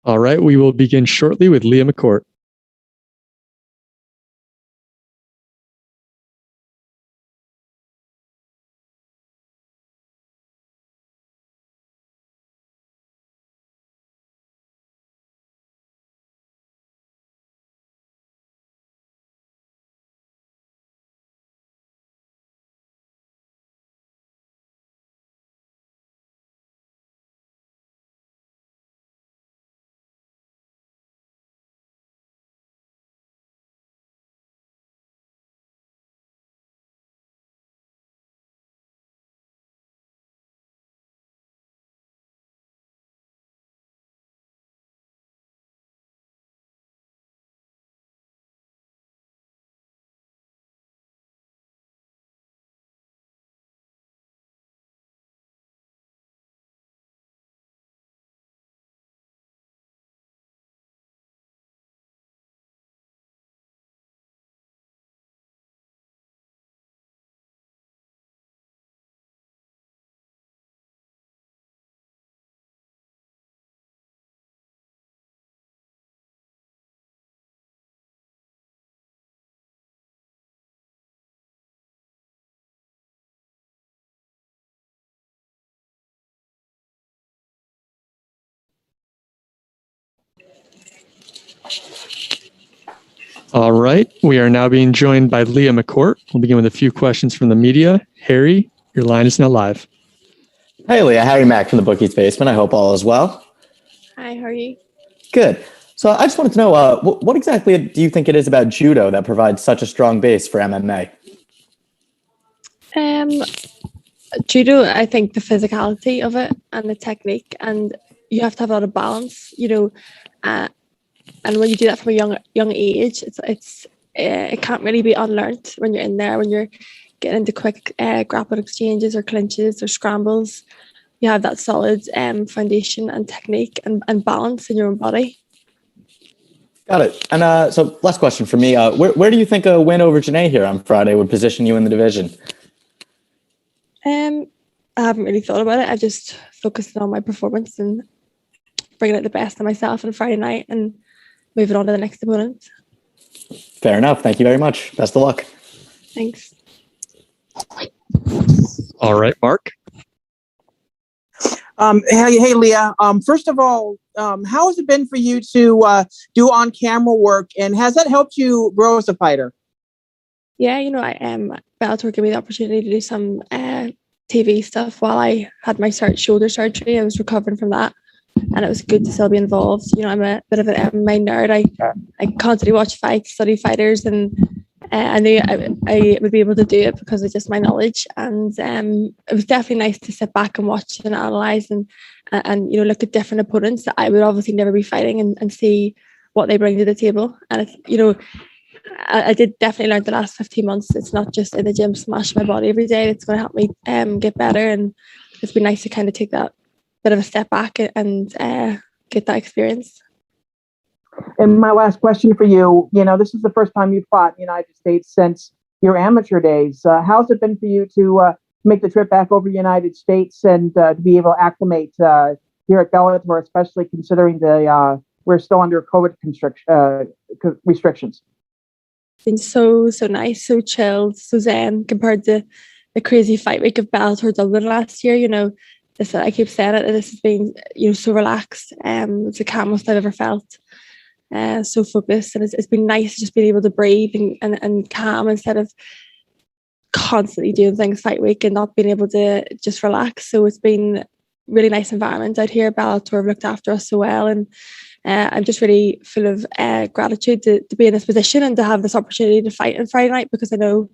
All right, we will begin shortly with Leah McCourt. All right, we are now being joined by Leah McCourt. We'll begin with a few questions from the media. Harry, your line is now live. Hey, Leah. Harry Mack from the Bookies Basement. I hope all is well. Hi, how are you? Good. So I just wanted to know, what exactly do you think it is about judo that provides such a strong base for MMA? Judo, I think the physicality of it and the technique, and you have to have a lot of balance, and when you do that from a young age, it can't really be unlearned when you're in there, when you're getting into quick grapple exchanges or clinches or scrambles. You have that solid foundation and technique and balance in your own body. Got it. And so last question for me, where do you think a win over Janay here on Friday would position you in the division? I haven't really thought about it. I've just focused on my performance and bringing out the best of myself on Friday night and moving on to the next opponent. Fair enough. Thank you very much. Best of luck. Thanks. All right, Mark. Hey, Leah. First of all, how has it been for you to do on-camera work, and has that helped you grow as a fighter? Yeah, Bellator gave me the opportunity to do some TV stuff while I had my shoulder surgery. I was recovering from that, and it was good to still be involved. I'm a bit of an MMA nerd. I constantly watch fights, study fighters, and I knew I would be able to do it because of just my knowledge. And it was definitely nice to sit back and watch and analyze and look at different opponents that I would obviously never be fighting and see what they bring to the table. And I did definitely learn the last 15 months. It's not just in the gym smashing my body every day. It's going to help me get better, and it's been nice to kind of take that bit of a step back and get that experience. And my last question for you, this is the first time you've fought in the United States since your amateur days. How's it been for you to make the trip back over the United States and to be able to acclimate here at Bellator, especially considering we're still under COVID restrictions? It's been so nice, so chilled, so zen compared to the crazy fight week of Bellator Dublin last year. I keep saying it, this has been so relaxed. It's the calmest I've ever felt. So focused, and it's been nice just being able to breathe and calm instead of constantly doing things fight week and not being able to just relax. So it's been really nice environment out here. Bellator have looked after us so well, and I'm just really full of gratitude to be in this position and to have this opportunity to fight on Friday night, because I know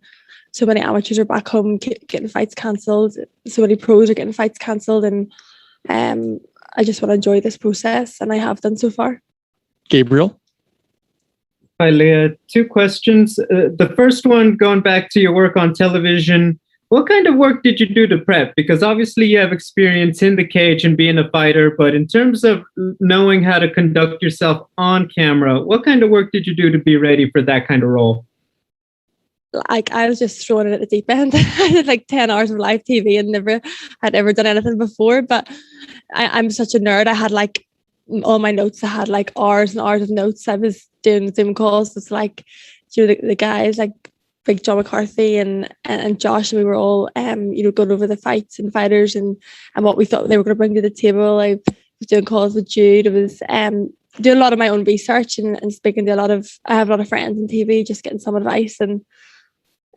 so many amateurs are back home getting fights cancelled, so many pros are getting fights cancelled, and I just want to enjoy this process, and I have done so far. Gabriel. Hi, Leah. 2 questions. The first one, going back to your work on television, what kind of work did you do to prep? Because obviously you have experience in the cage and being a fighter, but in terms of knowing how to conduct yourself on camera, what kind of work did you do to be ready for that kind of role? I was just thrown in at the deep end. I did 10 hours of live TV and never had ever done anything before, but I'm such a nerd. I had all my notes, I had like hours and hours of notes. I was doing Zoom calls. It's like, the guys like Big John McCarthy and Josh, and we were all going over the fights and fighters and what we thought they were going to bring to the table. I was doing calls with Jude. I was doing a lot of my own research and speaking to I have a lot of friends on TV, just getting some advice. And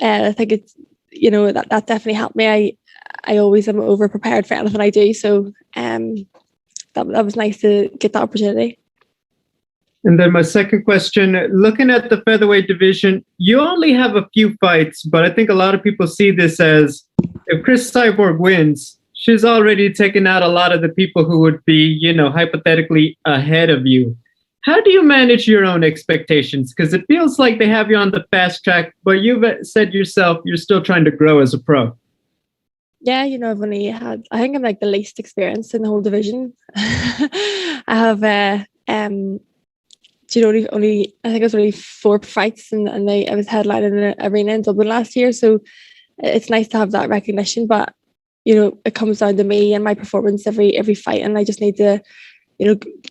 I think it's, that definitely helped me. I always am over prepared for anything I do. So that was nice to get that opportunity. And then my second question, looking at the featherweight division, you only have a few fights, but I think a lot of people see this as if Cris Cyborg wins, she's already taken out a lot of the people who would be, hypothetically ahead of you. How do you manage your own expectations? Because it feels like they have you on the fast track, but you've said yourself you're still trying to grow as a pro. Yeah, I've only had, I think I'm like the least experienced in the whole division. I have only I think it was only 4 fights, and I was headlining an arena in Dublin last year. So it's nice to have that recognition, but it comes down to me and my performance every fight, and I just need to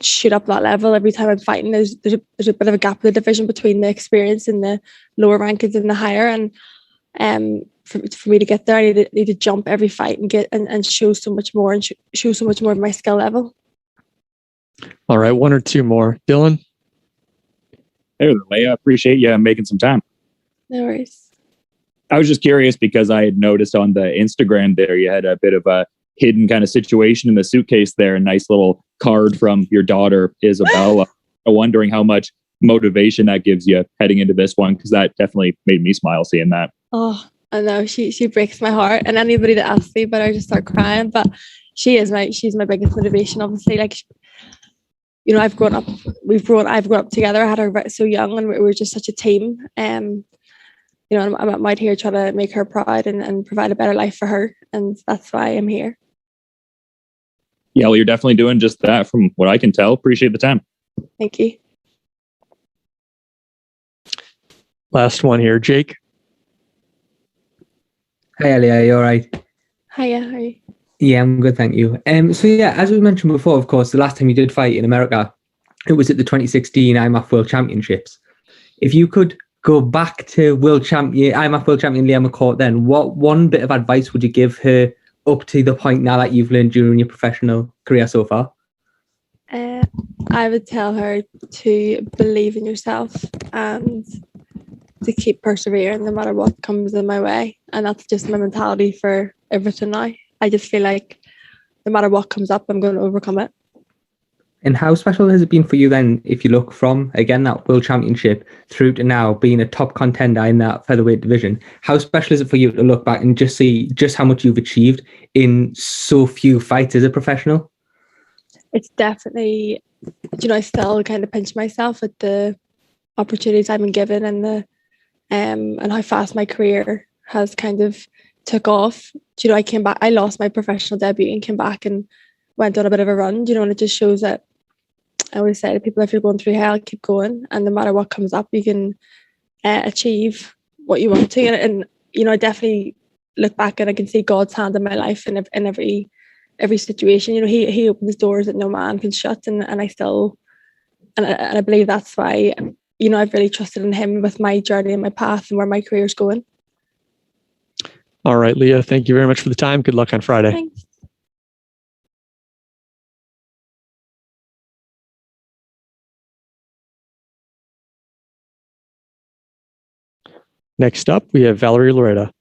shoot up that level every time I'm fighting. There's a bit of a gap in the division between the experience and the lower rankings and the higher, and for me to get there, I need to jump every fight and get and show so much more and show so much more of my skill level. All right, 1 or 2 more, Dylan. Hey there, Leah. Appreciate you making some time. No worries. I was just curious because I had noticed on the Instagram there you had a bit of a hidden kind of situation in the suitcase there, a nice little card from your daughter, Isabella. I'm wondering how much motivation that gives you heading into this one, because that definitely made me smile seeing that. Oh, I know, she breaks my heart, and anybody that asks me about her, I just start crying. But she's my biggest motivation, obviously. Like, I've grown up together. I had her so young, and we were just such a team. I'm out here trying to make her proud and provide a better life for her, and that's why I'm here. Yeah, well, you're definitely doing just that from what I can tell. Appreciate the time. Thank you. Last one here, Jake. Hi, Leah. You all right? Hiya, how are you? Yeah, I'm good, thank you. So yeah, as we mentioned before, of course, the last time you did fight in America, it was at the 2016 IMMAF World Championships. If you could go back to IMMAF World Champion Leah McCourt, then what one bit of advice would you give her up to the point now that you've learned during your professional career so far? I would tell her to believe in yourself and to keep persevering no matter what comes in my way. And that's just my mentality for everything now. I just feel like no matter what comes up, I'm going to overcome it. And how special has it been for you then, if you look from, again, that World Championship through to now being a top contender in that featherweight division? How special is it for you to look back and just see just how much you've achieved in so few fights as a professional? It's definitely, I still kind of pinch myself at the opportunities I've been given and how fast my career has kind of took off. I came back, I lost my professional debut and came back and went on a bit of a run, and it just shows that I always say to people, if you're going through hell, keep going, and no matter what comes up, you can achieve what you want to. And I definitely look back and I can see God's hand in my life in every situation. He opens doors that no man can shut, and I still and I believe that's why I've really trusted in him with my journey and my path and where my career's going. All right, Leah, thank you very much for the time. Good luck on Friday. Thanks. Next up, we have Valerie Loureda.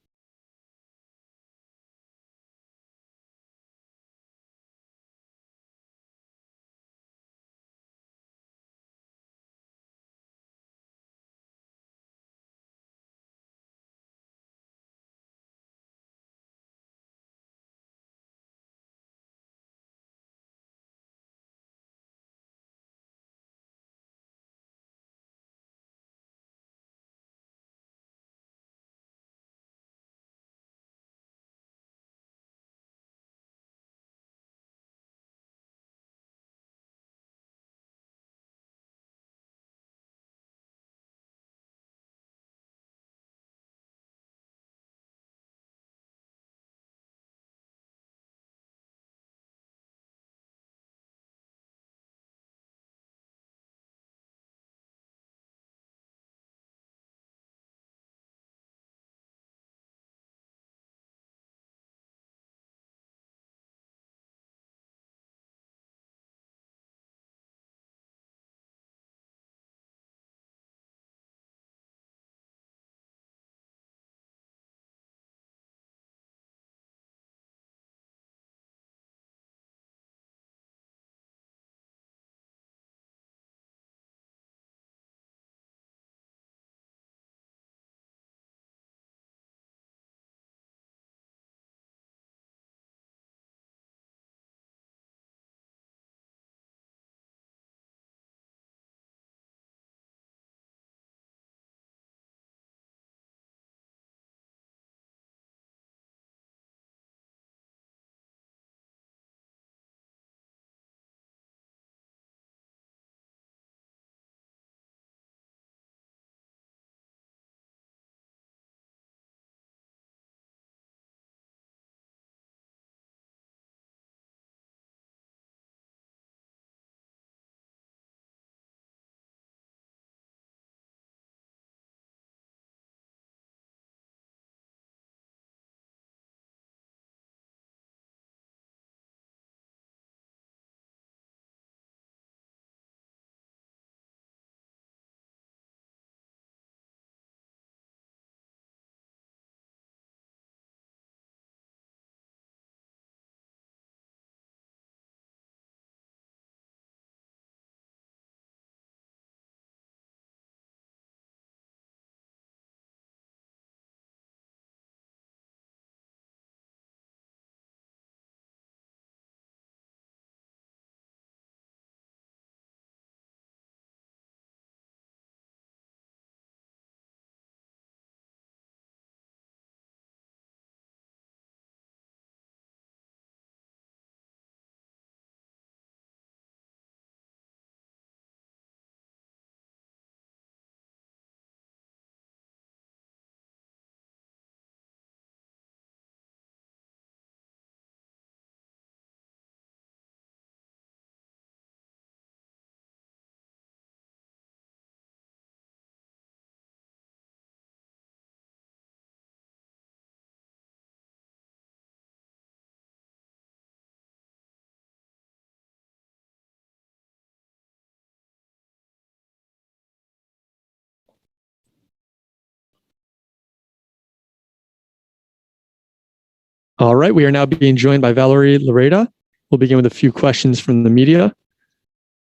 All right, we are now being joined by Valerie Loureda. We'll begin with a few questions from the media.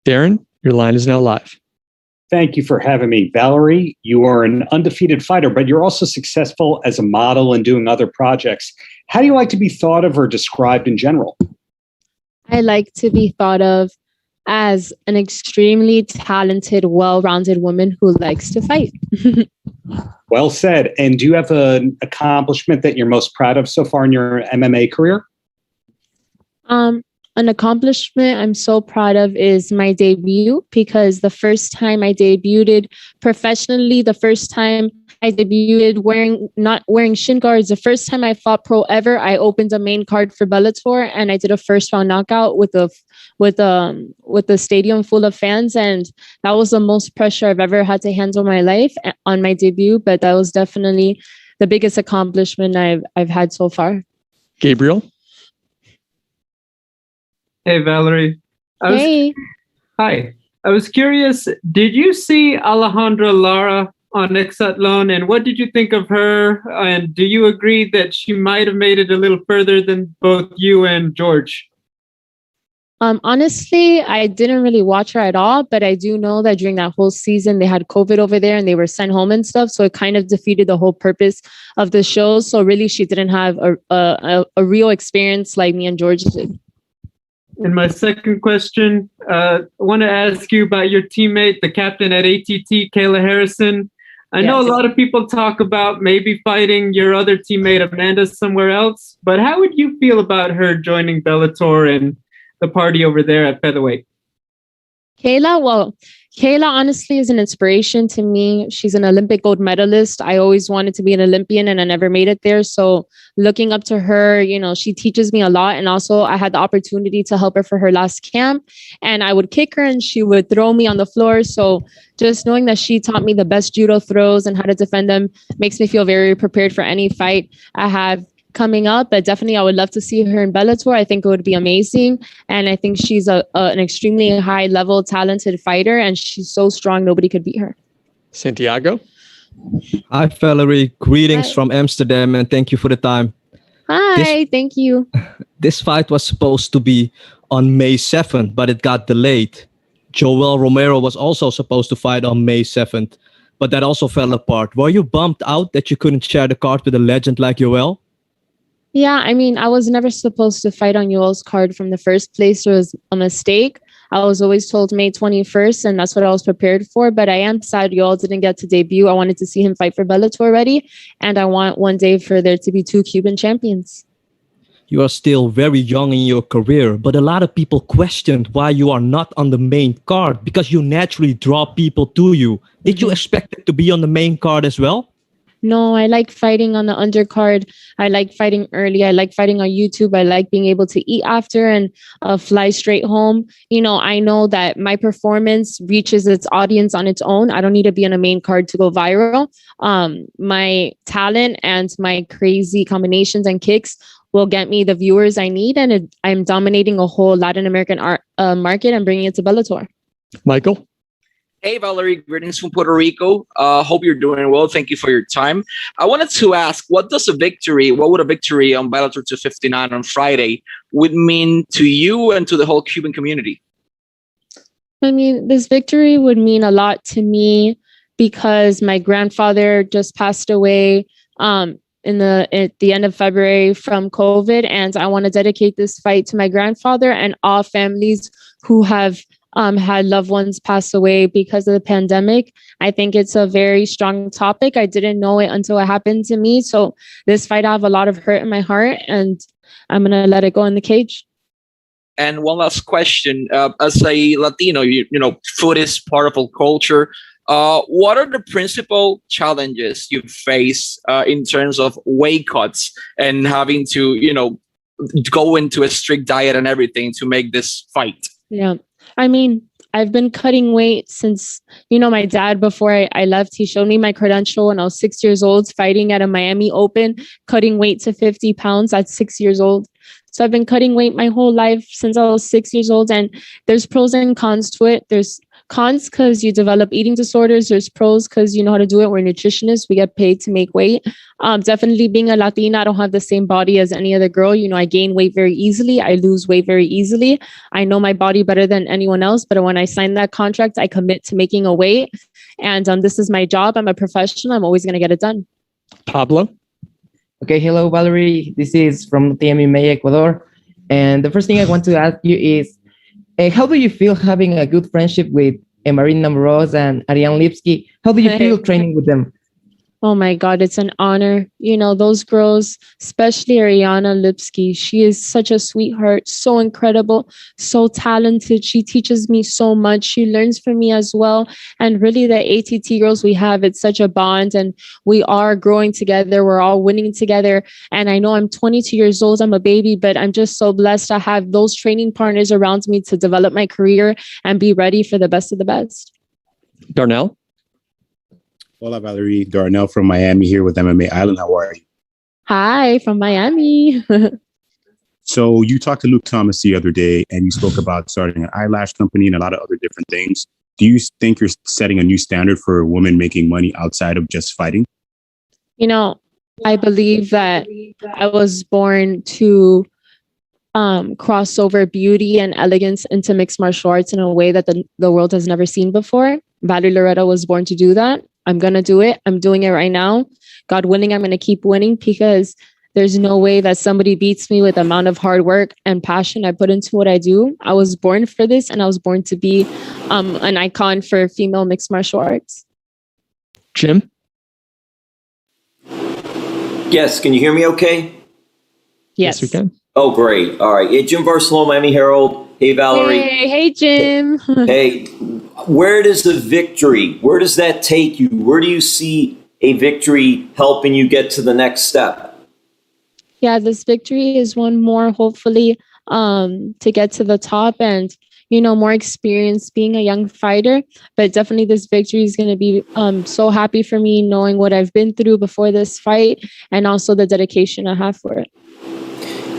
Darren, your line is now live. Thank you for having me. Valerie, you are an undefeated fighter, but you're also successful as a model and doing other projects. How do you like to be thought of or described in general? I like to be thought of as an extremely talented, well-rounded woman who likes to fight. Well said. And do you have an accomplishment that you're most proud of so far in your MMA career? An accomplishment I'm so proud of is my debut, because the first time I debuted professionally, the first time I debuted not wearing shin guards, the first time I fought pro ever, I opened a main card for Bellator and I did a first round knockout with the stadium full of fans, and that was the most pressure I've ever had to handle in my life on my debut. But that was definitely the biggest accomplishment I've had so far. Gabriel. Hey, Valerie. Hey. Hi. I was curious, did you see Alejandra Lara on Exatlon, and what did you think of her? And do you agree that she might have made it a little further than both you and George? Honestly, I didn't really watch her at all, but I do know that during that whole season, they had COVID over there and they were sent home and stuff. So it kind of defeated the whole purpose of the show. So really, she didn't have a real experience like me and George did. And my second question, I want to ask you about your teammate, the captain at ATT, Kayla Harrison. I know a lot of people talk about maybe fighting your other teammate, Amanda, somewhere else, but how would you feel about her joining Bellator and the party over there at Featherweight? Kayla honestly is an inspiration to me. She's an Olympic gold medalist. I always wanted to be an Olympian and I never made it there. So looking up to her, she teaches me a lot. And also I had the opportunity to help her for her last camp, and I would kick her and she would throw me on the floor. So just knowing that she taught me the best judo throws and how to defend them makes me feel very prepared for any fight I have coming up. But definitely I would love to see her in Bellator. I think it would be amazing. And I think she's an extremely high level talented fighter, and she's so strong nobody could beat her. Santiago. Hi Valerie, greetings from Amsterdam, and thank you for the time. Hi, thank you. This fight was supposed to be on May 7th, but it got delayed. Joel Romero was also supposed to fight on May 7th, but that also fell apart. Were you bummed out that you couldn't share the card with a legend like Joel? Yeah, I mean, I was never supposed to fight on Yoel's card from the first place. It was a mistake. I was always told May 21st, and that's what I was prepared for. But I am sad Yoel didn't get to debut. I wanted to see him fight for Bellator already, and I want one day for there to be two Cuban champions. You are still very young in your career, but a lot of people questioned why you are not on the main card, because you naturally draw people to you. Did you expect it to be on the main card as well? No, I like fighting on the undercard. I like fighting early. I like fighting on YouTube. I like being able to eat after and fly straight home. I know that my performance reaches its audience on its own. I don't need to be on a main card to go viral. My talent and my crazy combinations and kicks will get me the viewers I need. And I'm dominating a whole Latin American market and bringing it to Bellator. Michael. Hey, Valerie, greetings from Puerto Rico. Hope you're doing well. Thank you for your time. I wanted to ask, what would a victory on Bellator 259 on Friday would mean to you and to the whole Cuban community? I mean, this victory would mean a lot to me because my grandfather just passed away at the end of February from COVID. And I want to dedicate this fight to my grandfather and all families who have had loved ones pass away because of the pandemic. I think it's a very strong topic. I didn't know it until it happened to me. So this fight, I have a lot of hurt in my heart, and I'm going to let it go in the cage. And one last question. As a Latino, food is part of our culture. What are the principal challenges you face in terms of weight cuts and having to, go into a strict diet and everything to make this fight? Yeah. I mean, I've been cutting weight since, my dad, before I left, he showed me my credential when I was 6 years old, fighting at a Miami Open, cutting weight to 50 pounds at 6 years old. So I've been cutting weight my whole life since I was 6 years old. And there's pros and cons to it. There's Cons, because you develop eating disorders. There's pros, because you know how to do it. We're nutritionists. We get paid to make weight. Definitely being a Latina, I don't have the same body as any other girl. You know, I gain weight very easily. I lose weight very easily. I know my body better than anyone else. But when I sign that contract, I commit to making a weight. And this is my job. I'm a professional. I'm always going to get it done. Pablo? Okay, hello, Valerie. This is from TMMA Ecuador. And the first thing I want to ask you is, how do you feel having a good friendship with Marina Moroz and Ariane Lipski? How do you feel training with them? Oh my God, it's an honor. You know, those girls, especially Ariana Lipski, she is such a sweetheart, so incredible, so talented. She teaches me so much. She learns from me as well. And really the ATT girls we have, it's such a bond and we are growing together. We're all winning together. And I know I'm 22 years old. I'm a baby, but I'm just so blessed to have those training partners around me to develop my career and be ready for the best of the best. Darnell? Hola, Valerie. Darnell from Miami here with MMA Island. How are you? Hi, from Miami. So you talked to Luke Thomas the other day and you spoke about starting an eyelash company and a lot of other different things. Do you think you're setting a new standard for women making money outside of just fighting? You know, I believe that I was born to cross over beauty and elegance into mixed martial arts in a way that the world has never seen before. Valerie Loureda was born to do that. I'm going to do it. I'm doing it right now. God willing, I'm going to keep winning because there's no way that somebody beats me with the amount of hard work and passion I put into what I do. I was born for this and I was born to be an icon for female mixed martial arts. Jim? Yes, can you hear me okay? Yes, we can. Oh, great. All right. Hey, Jim Barcelona, Miami Herald. Hey, Valerie. Hey, Jim. Hey, where does that take you? Where do you see a victory helping you get to the next step? Yeah, this victory is one more, hopefully, to get to the top and, you know, more experience being a young fighter. But definitely this victory is going to be so happy for me knowing what I've been through before this fight and also the dedication I have for it.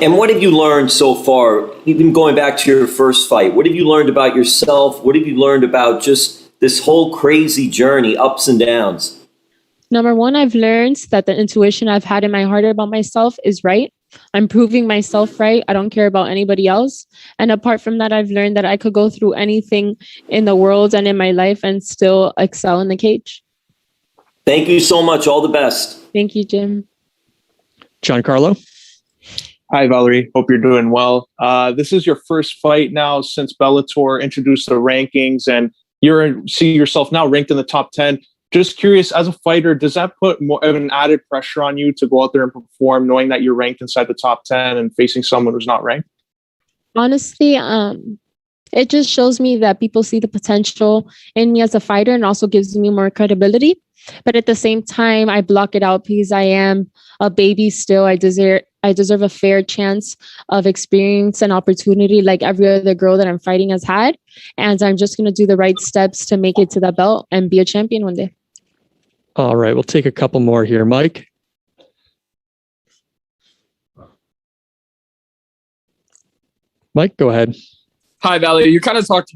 And what have you learned so far, even going back to your first fight? What have you learned about yourself? What have you learned about just this whole crazy journey, ups and downs? Number one, I've learned that the intuition I've had in my heart about myself is right. I'm proving myself right. I don't care about anybody else. And apart from that, I've learned that I could go through anything in the world and in my life and still excel in the cage. Thank you so much. All the best. Thank you, Jim. Giancarlo? Hi, Valerie. Hope you're doing well. This is your first fight now since Bellator introduced the rankings, and you see yourself now ranked in the top 10. Just curious, as a fighter, does that put more of an added pressure on you to go out there and perform, knowing that you're ranked inside the top 10 and facing someone who's not ranked? Honestly, it just shows me that people see the potential in me as a fighter and also gives me more credibility. But at the same time, I block it out because I am a baby still. I deserve a fair chance of experience and opportunity like every other girl that I'm fighting has had. And I'm just going to do the right steps to make it to that belt and be a champion one day. All right, we'll take a couple more here. Mike? Mike, go ahead. Hi, Valerie. You kind of talked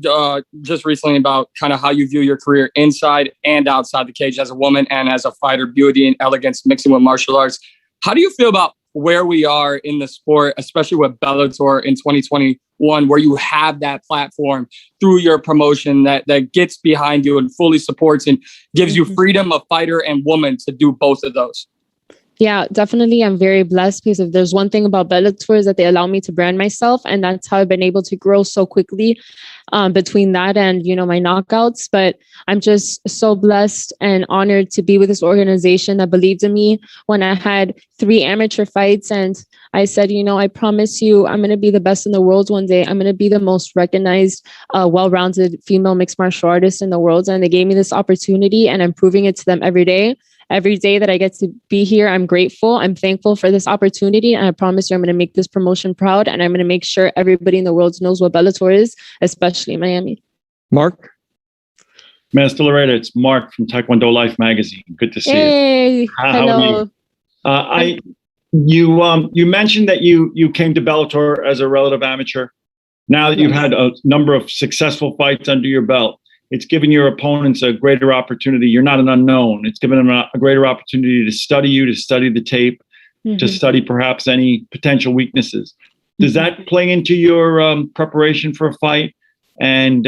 just recently about kind of how you view your career inside and outside the cage as a woman and as a fighter, beauty and elegance mixing with martial arts. How do you feel about where we are in the sport, especially with Bellator in 2021, where you have that platform through your promotion that gets behind you and fully supports and gives you freedom of fighter and woman to do both of those? Yeah, definitely. I'm very blessed because if there's one thing about Bellator is that they allow me to brand myself. And that's how I've been able to grow so quickly between that and, you know, my knockouts. But I'm just so blessed and honored to be with this organization that believed in me when I had 3 amateur fights. And I said, you know, I promise you, I'm going to be the best in the world one day. I'm going to be the most recognized, well-rounded female mixed martial artist in the world. And they gave me this opportunity and I'm proving it to them every day. Every day that I get to be here, I'm grateful. I'm thankful for this opportunity. And I promise you, I'm going to make this promotion proud. And I'm going to make sure everybody in the world knows what Bellator is, especially in Miami. Mark? Master Loureda, it's Mark from Taekwondo Life magazine. Good to see you. Hello. How are you? You mentioned that you came to Bellator as a relative amateur. Now that you've had a number of successful fights under your belt, it's given your opponents a greater opportunity. You're not an unknown. It's given them a greater opportunity to study you, to study the tape, to study perhaps any potential weaknesses. Does that play into your preparation for a fight? And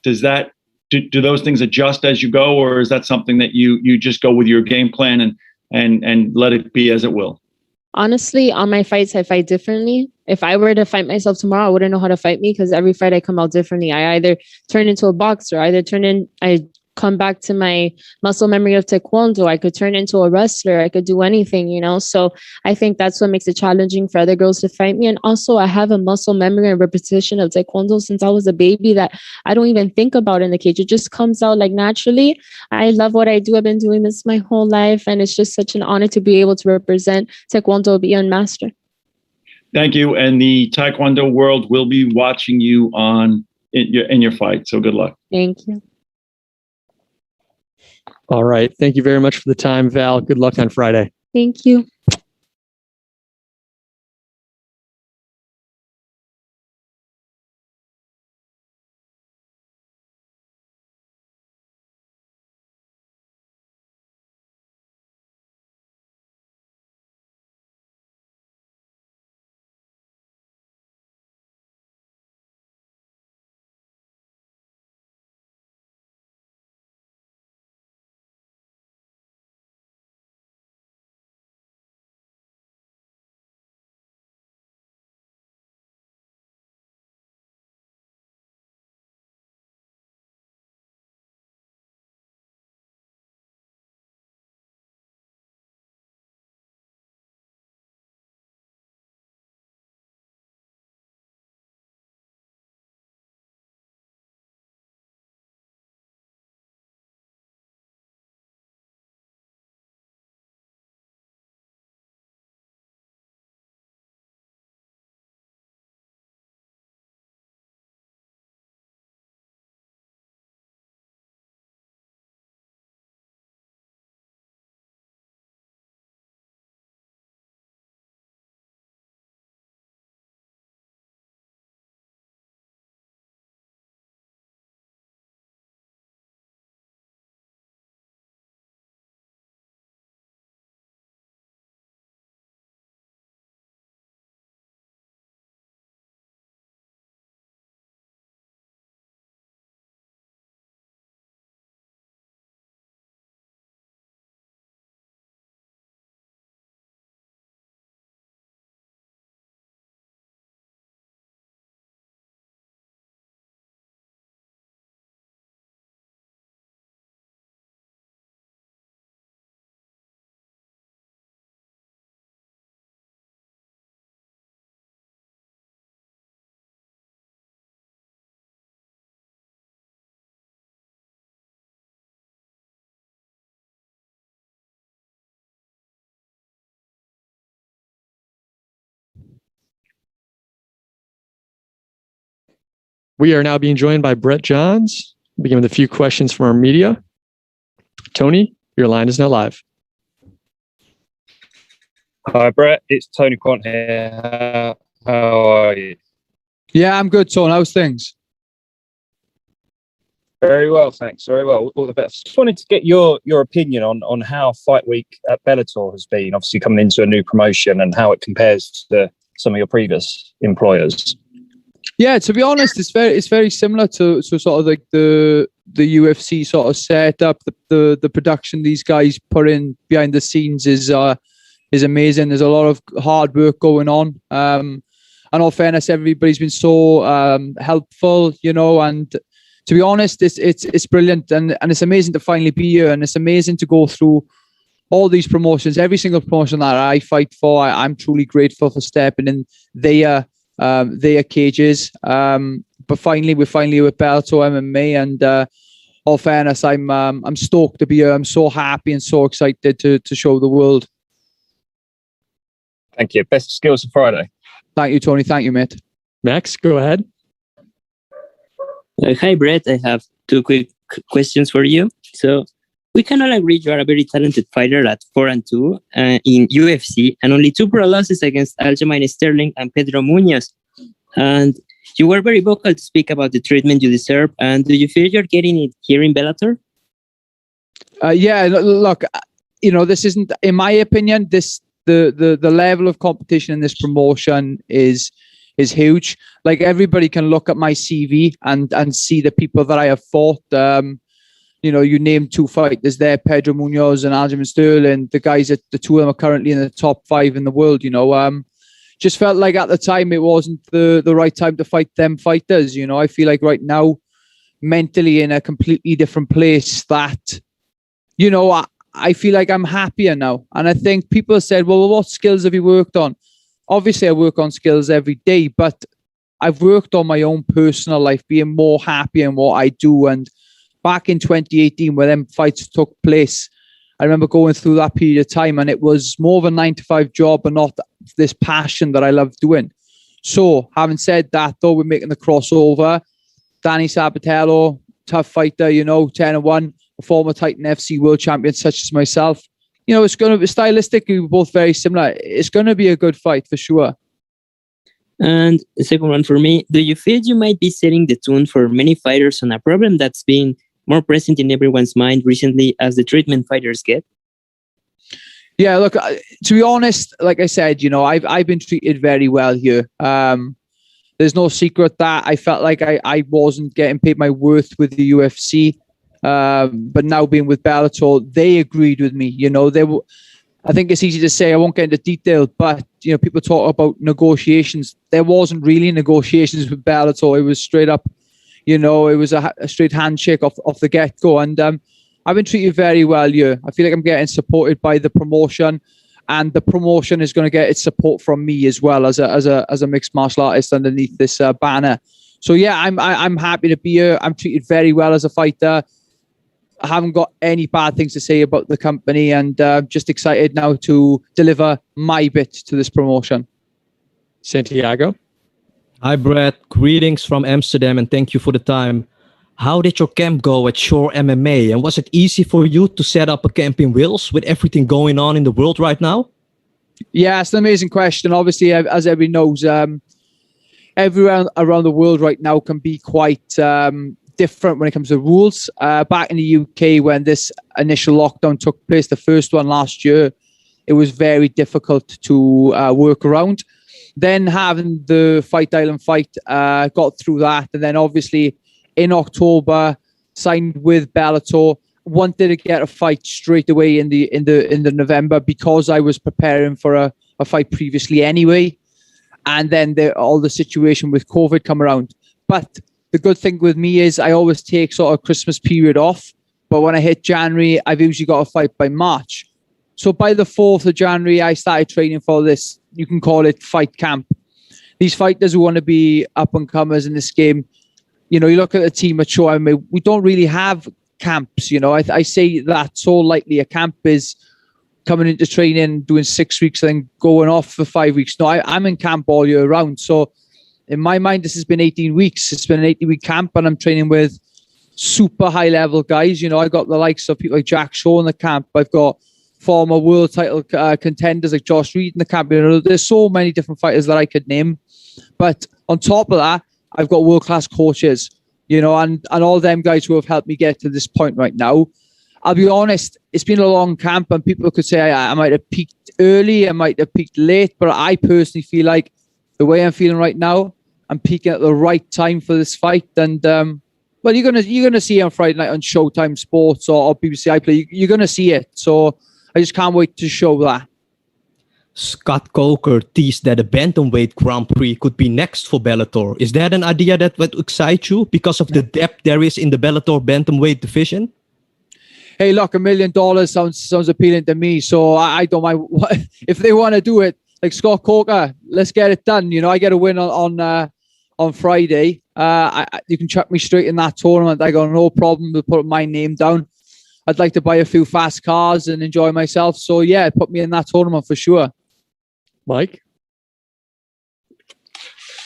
does that do those things adjust as you go, or is that something that you just go with your game plan and let it be as it will? Honestly, on my fights, I fight differently. If I were to fight myself tomorrow, I wouldn't know how to fight me because every fight I come out differently. I either turn into a boxer, I come back to my muscle memory of Taekwondo. I could turn into a wrestler. I could do anything, you know? So I think that's what makes it challenging for other girls to fight me. And also I have a muscle memory and repetition of Taekwondo since I was a baby that I don't even think about in the cage. It just comes out like naturally. I love what I do. I've been doing this my whole life. And it's just such an honor to be able to represent Taekwondo beyond master. Thank you. And the Taekwondo world will be watching you in your fight. So good luck. Thank you. All right. Thank you very much for the time, Val. Good luck on Friday. Thank you. We are now being joined by Brett Johns. We'll begin with a few questions from our media. Tony, your line is now live. Hi, Brett. It's Tony Quant here. How are you? Yeah, I'm good, Tony. How's things? Very well, thanks. Very well. All the best. Just wanted to get your opinion on how Fight Week at Bellator has been, obviously coming into a new promotion, and how it compares to some of your previous employers. Yeah, to be honest, it's very similar to sort of like the UFC sort of setup. The production these guys put in behind the scenes is amazing. There's a lot of hard work going on. And all fairness, everybody's been so helpful, you know. And to be honest, it's brilliant, and it's amazing to finally be here, and it's amazing to go through all these promotions. Every single promotion that I fight for, I'm truly grateful for stepping in their cages. But we're finally with Bellator MMA, and all fairness, I'm stoked to be here. I'm so happy and so excited to show the world. Thank you. Best skills for Friday. Thank you, Tony. Thank you, mate. Max, go ahead. Hi, Brett. I have two quick questions for you. So we can all agree you are a very talented fighter at 4-2 in UFC, and only 2 pro losses against Aljamain Sterling and Pedro Munoz. And You were very vocal to speak about the treatment you deserve, and do you feel you're getting it here in Bellator? Yeah, look, this isn't, in my opinion, the level of competition in this promotion is huge. Like, everybody can look at my CV and see the people that I have fought. You name two fighters there, Pedro Munoz and Aljamain Sterling. The guys, the two of them are currently in the top 5 in the world. Just felt like at the time it wasn't the right time to fight them fighters. I feel like right now, mentally in a completely different place, that I feel like I'm happier now. And I think people said, well, what skills have you worked on? Obviously, I work on skills every day, but I've worked on my own personal life, being more happy in what I do. And back in 2018, where them fights took place, I remember going through that period of time, and it was more of a 9-to-5 job and not this passion that I love doing. So, having said that, though, we're making the crossover. Danny Sabatello, tough fighter, 10-1, a former Titan FC world champion such as myself. It's going to be stylistically, we're both very similar. It's going to be a good fight for sure. And the second one for me, do you feel you might be setting the tone for many fighters on a problem that's been more present in everyone's mind recently as the treatment fighters get? Yeah, look, to be honest, like I said, I've been treated very well here. There's no secret that I felt like I wasn't getting paid my worth with the UFC. But now being with Bellator, they agreed with me. I think it's easy to say, I won't get into detail, but people talk about negotiations. There wasn't really negotiations with Bellator. It was straight up, it was a straight handshake off the get-go. And I've been treated very well here. I feel like I'm getting supported by the promotion, and the promotion is going to get its support from me as well as a mixed martial artist underneath this banner. So yeah, I'm happy to be here. I'm treated very well as a fighter. I haven't got any bad things to say about the company, and just excited now to deliver my bit to this promotion. Santiago. Hi, Brett. Greetings from Amsterdam, and thank you for the time. How did your camp go at Shore MMA? And was it easy for you to set up a camp in Wales with everything going on in the world right now? Yeah, it's an amazing question. Obviously, as everybody knows, everywhere around the world right now can be quite different when it comes to rules. Back in the UK, when this initial lockdown took place, the first one last year, it was very difficult to work around. Then having the Fight Island fight, got through that, and then obviously in October signed with Bellator. Wanted to get a fight straight away in the November, because I was preparing for a fight previously anyway, and then all the situation with COVID come around. But the good thing with me is I always take sort of Christmas period off, but when I hit January, I've usually got a fight by March. So by the 4th of January, I started training for this, you can call it fight camp. These fighters who want to be up-and-comers in this game, you look at the team at Show MMA, we don't really have camps. I say that so lightly. A camp is coming into training, doing 6 weeks, and then going off for 5 weeks. No, I'm in camp all year round. So in my mind, this has been 18 weeks. It's been an 18-week camp, and I'm training with super high-level guys. I got the likes of people like Jack Shaw in the camp. I've got former world title contenders like Josh Reed in the camp. There's so many different fighters that I could name. But on top of that, I've got world-class coaches, and all them guys who have helped me get to this point right now. I'll be honest, it's been a long camp, and people could say I might have peaked early, I might have peaked late, but I personally feel like the way I'm feeling right now, I'm peaking at the right time for this fight. And well, you're gonna see it on Friday night on Showtime Sports or BBC iPlayer. You're gonna see it. So I just can't wait to show that. Scott Coker teased that a bantamweight Grand Prix could be next for Bellator. Is that an idea that would excite you because of the depth there is in the Bellator bantamweight division? Hey, look, $1 million sounds appealing to me. So I don't mind if they want to do it. Like Scott Coker, let's get it done. I get a win on Friday. You can chuck me straight in that tournament. I got no problem with putting my name down. I'd like to buy a few fast cars and enjoy myself. So yeah, put me in that tournament for sure. Mike?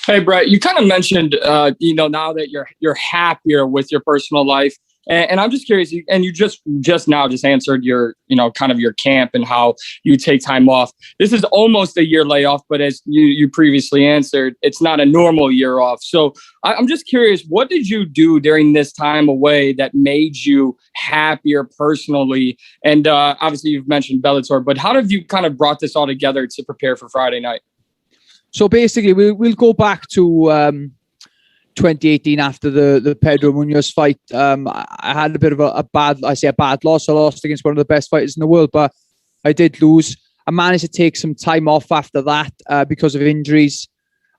Hey, Brett, you kind of mentioned, now that you're happier with your personal life. And I'm just curious, and you just now answered your, kind of your camp and how you take time off. This is almost a year layoff, but as you previously answered, it's not a normal year off. So I'm just curious, what did you do during this time away that made you happier personally? And obviously you've mentioned Bellator, but how have you kind of brought this all together to prepare for Friday night? So basically, we'll go back to 2018 after the Pedro Munoz fight. I had a bit of a bad loss. I lost against one of the best fighters in the world, but I did lose. I managed to take some time off after that because of injuries,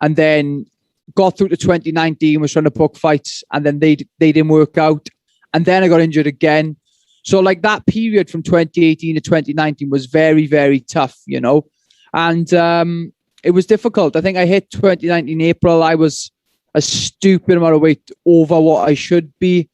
and then got through to 2019, was trying to book fights, and then they didn't work out. And then I got injured again. So like that period from 2018 to 2019 was very, very tough, and it was difficult. I think I hit 2019 April. I was a stupid amount of weight over what I should be.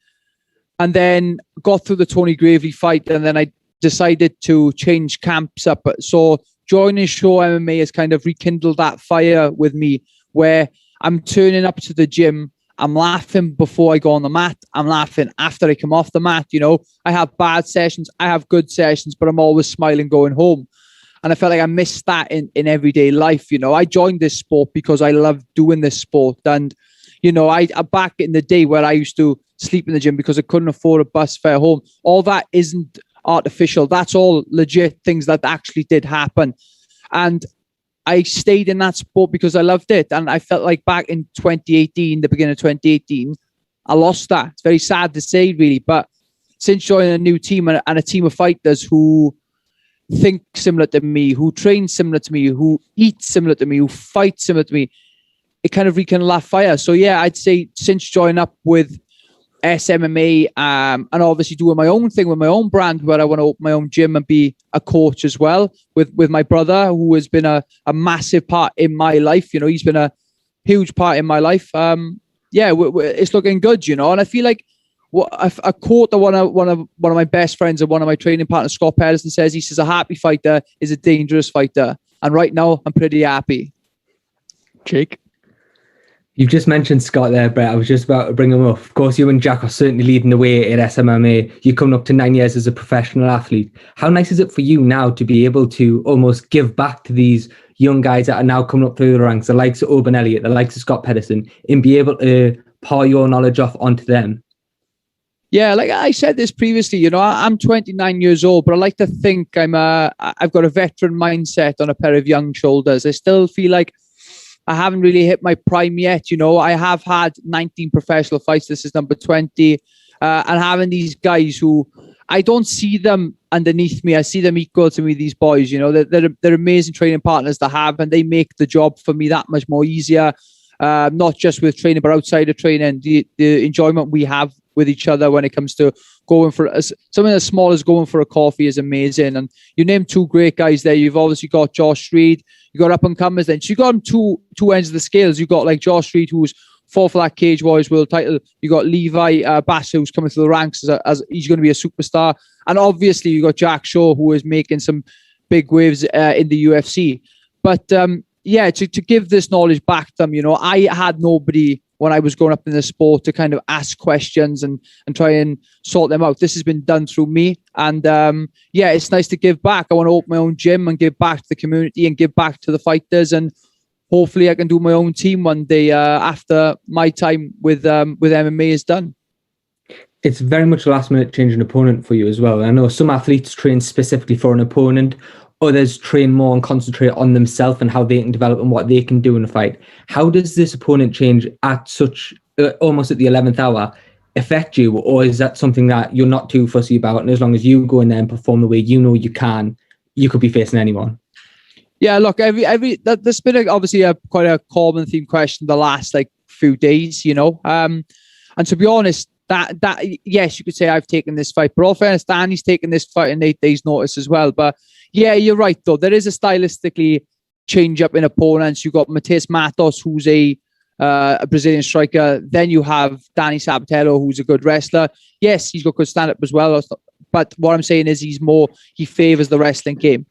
And then got through the Tony Gravely fight, and then I decided to change camps up. So joining Show MMA has kind of rekindled that fire with me, where I'm turning up to the gym. I'm laughing before I go on the mat. I'm laughing after I come off the mat. I have bad sessions. I have good sessions, but I'm always smiling going home. And I felt like I missed that in everyday life. I joined this sport because I love doing this sport. And, I back in the day where I used to sleep in the gym because I couldn't afford a bus fare home. All that isn't artificial. That's all legit things that actually did happen. And I stayed in that sport because I loved it. And I felt like back in 2018, the beginning of 2018, I lost that. It's very sad to say, really. But since joining a new team and a team of fighters who think similar to me, who train similar to me, who eat similar to me, who fight similar to me, it kind of rekindled that fire. So yeah, I'd say since joining up with SMMA and obviously doing my own thing with my own brand, where I want to open my own gym and be a coach as well with my brother, who has been a massive part in my life. He's been a huge part in my life. It's looking good, and I feel like a quote that one of my best friends and one of my training partners, Scott Pedersen, says. He says, "A happy fighter is a dangerous fighter." And right now, I'm pretty happy. Jake? You've just mentioned Scott there, Brett. I was just about to bring him up. Of course, you and Jack are certainly leading the way at SMMA. You're coming up to 9 years as a professional athlete. How nice is it for you now to be able to almost give back to these young guys that are now coming up through the ranks, the likes of Urban Elliott, the likes of Scott Pedersen, and be able to pour your knowledge off onto them? Yeah, like I said this previously, I'm 29 years old, but I like to think I've got a veteran mindset on a pair of young shoulders. I still feel like I haven't really hit my prime yet. I have had 19 professional fights. This is number 20. And having these guys who I don't see them underneath me. I see them equal to me, these boys. They're amazing training partners to have, and they make the job for me that much more easier. Not just with training, but outside of training, the enjoyment we have with each other when it comes to going for something as small as going for a coffee is amazing. And you named two great guys there. You've obviously got Josh Reed, you got up and comers. Then so you got them two ends of the scales. You got like Josh Reed, who's fought for that Cage Warriors world title. You got Levi Bass, who's coming through the ranks as he's going to be a superstar. And obviously you got Jack Shaw, who is making some big waves in the UFC. But to give this knowledge back to them, I had nobody when I was growing up in the sport to kind of ask questions and try and sort them out. This has been done through me. And it's nice to give back. I want to open my own gym and give back to the community and give back to the fighters. And hopefully I can do my own team one day after my time with MMA is done. It's very much a last minute change an opponent for you as well. I know some athletes train specifically for an opponent. Others train more and concentrate on themselves and how they can develop and what they can do in a fight. How does this opponent change at such almost at the 11th hour affect you? Or is that something that you're not too fussy about? And as long as you go in there and perform the way you can, you could be facing anyone. Yeah, look, there's been obviously quite a common theme question the last few days, and to be honest, that yes, you could say I've taken this fight, but all fairness, Danny's taken this fight in 8 days' notice as well. But yeah, you're right though. There is a stylistically change up in opponents. You got Mateus Matos, who's a Brazilian striker. Then you have Danny Sabatero, who's a good wrestler. Yes, he's got good stand up as well. But what I'm saying is he favors the wrestling game.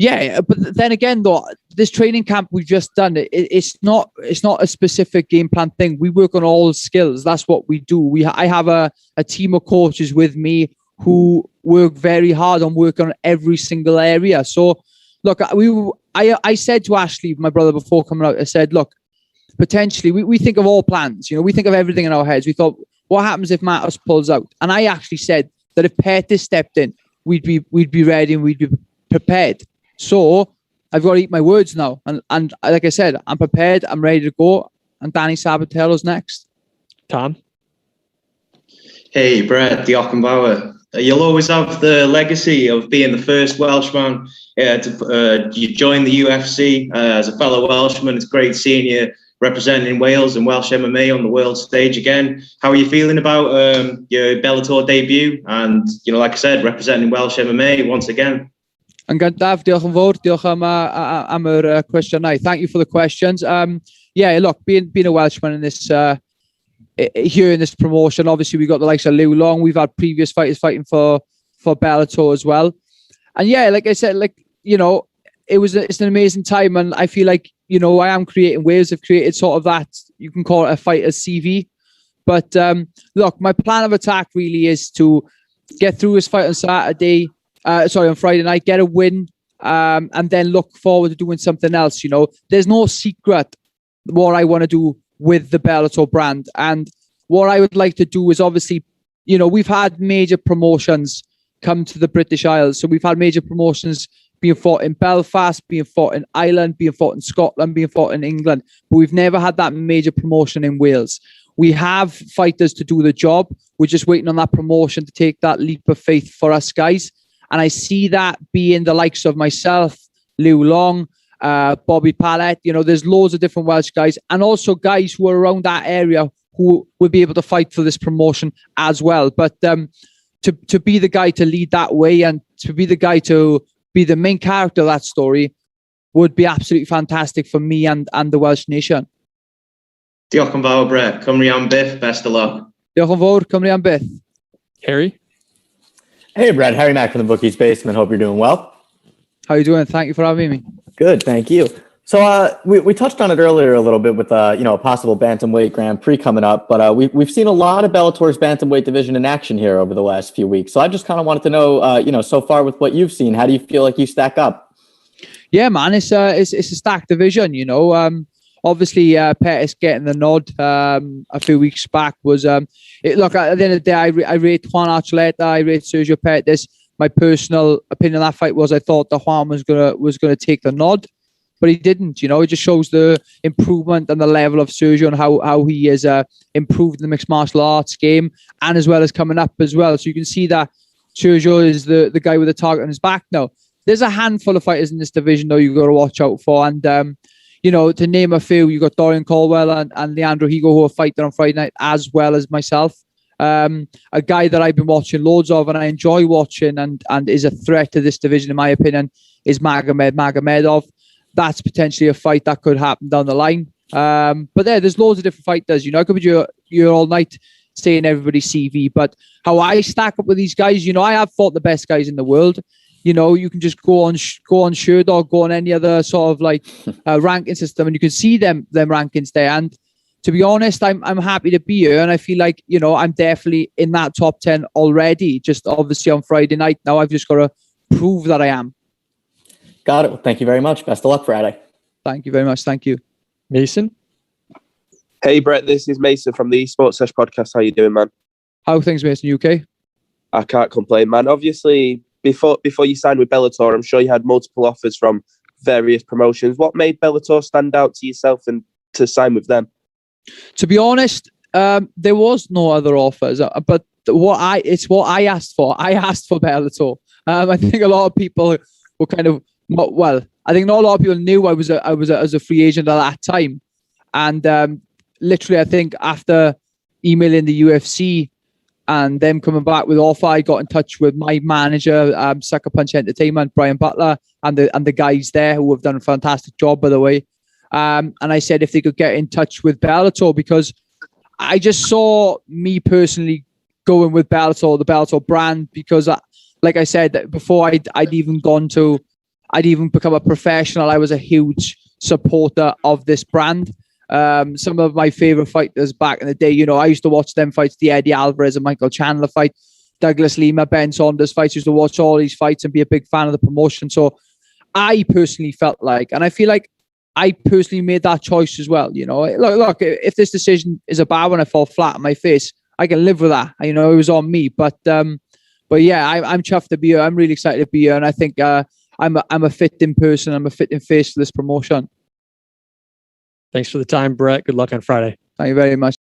Yeah, but then again, though, this training camp we've just done, it's not a specific game plan thing. We work on all skills. That's what we do. I have a team of coaches with me who work very hard on working on every single area. So, look, I said to Ashley, my brother, before coming out, I said, look, potentially we think of all plans. We think of everything in our heads. We thought, what happens if Mattis pulls out? And I actually said that if Pettis stepped in, we'd be ready and we'd be prepared. So I've got to eat my words now. And like I said, I'm prepared. I'm ready to go. And Danny Sabatello's next. Tom? Hey, Brett, Jochen Bauer. You'll always have the legacy of being the first Welshman to join the UFC. As a fellow Welshman, it's great seeing you representing Wales and Welsh MMA on the world stage again. How are you feeling about your Bellator debut? And, like I said, representing Welsh MMA once again. Yn gyntaf, diolch yn fawr. Diolch am yr cwestiynau. Thank you for the questions. Yeah, look, being a Welshman in this here in this promotion, obviously we got the likes of Liu Long. We've had previous fighters fighting for Bellator as well. And yeah, like I said, it's an amazing time, and I feel like I am creating waves. I've created sort of that, you can call it a fighter's CV. But look, my plan of attack really is to get through this fight on Friday night, get a win, and then look forward to doing something else. There's no secret what I want to do with the Bellator brand. And what I would like to do is obviously, we've had major promotions come to the British Isles. So we've had major promotions being fought in Belfast, being fought in Ireland, being fought in Scotland, being fought in England. But we've never had that major promotion in Wales. We have fighters to do the job. We're just waiting on that promotion to take that leap of faith for us guys. And I see that being the likes of myself, Liu Long, Bobby Pallet. There's loads of different Welsh guys, and also guys who are around that area who will be able to fight for this promotion as well. But to be the guy to lead that way, and to be the guy to be the main character of that story, would be absolutely fantastic for me and the Welsh nation. Diolch yn fawr, Brett. Cymru am byth. Best of luck. Diolch yn fawr. Cymru am byth. Harry? Hey, Brett. Harry Mack from the Bookie's Basement. Hope you're doing well. How you doing? Thank you for having me. Good, thank you. So we touched on it earlier a little bit with a possible bantamweight Grand Prix coming up, but we've seen a lot of Bellator's bantamweight division in action here over the last few weeks. So I just kind of wanted to know, so far with what you've seen, how do you feel like you stack up? Yeah, man, it's a stacked division. Obviously, Pettis getting the nod a few weeks back was look, at the end of the day, I rate Juan Archuleta, I rate Sergio Pettis. My personal opinion of that fight was I thought that Juan was gonna take the nod, but he didn't. It just shows the improvement and the level of Sergio and how he has improved in the mixed martial arts game, and as well as coming up as well. So you can see that Sergio is the guy with the target on his back now. There's a handful of fighters in this division though you've got to watch out for, and to name a few, you got Darrion Caldwell and Leandro Higo who are fighting on Friday night, as well as myself. A guy that I've been watching loads of and I enjoy watching and is a threat to this division, in my opinion, is Magomedov. That's potentially a fight that could happen down the line. But there's loads of different fighters. I could be here all night saying everybody's CV, but how I stack up with these guys, I have fought the best guys in the world. You can just go on Sherdog, go on any other sort of ranking system, and you can see them rankings there. And to be honest, I'm happy to be here, and I feel like I'm definitely in that top 10 already. Just obviously on Friday night now, I've just got to prove that I am. Got it. Well, thank you very much. Best of luck Friday. Thank you very much. Thank you, Mason. Hey Brett, this is Mason from the Esports Sesh podcast. How you doing, man? How are things, Mason? UK? I can't complain, man. Obviously, before you signed with Bellator, I'm sure you had multiple offers from various promotions. What made Bellator stand out to yourself and to sign with them? To be honest, there was no other offers, but it's what I asked for. I asked for Bellator. I think a lot of people were kind of I think not a lot of people knew I was a free agent at that time, and literally, I think after emailing the UFC and them coming back with offer, I got in touch with my manager, Sucker Punch Entertainment, Brian Butler, and the guys there who have done a fantastic job, by the way. And I said if they could get in touch with Bellator, because I just saw me personally going with Bellator, the Bellator brand, because like I said before, I'd even gone to I'd even become a professional, I was a huge supporter of this brand. Some of my favorite fighters back in the day, I used to watch them fights, the Eddie Alvarez and Michael Chandler fight, Douglas Lima, Ben Saunders fights. Used to watch all these fights and be a big fan of the promotion. So I personally felt like, and I feel like I personally made that choice as well. Look, if this decision is a bad one, I fall flat on my face, I can live with that. It was on me. But yeah, I'm chuffed to be here. I'm really excited to be here. And I think I'm a fitting person. I'm a fitting face for this promotion. Thanks for the time, Brett. Good luck on Friday. Thank you very much.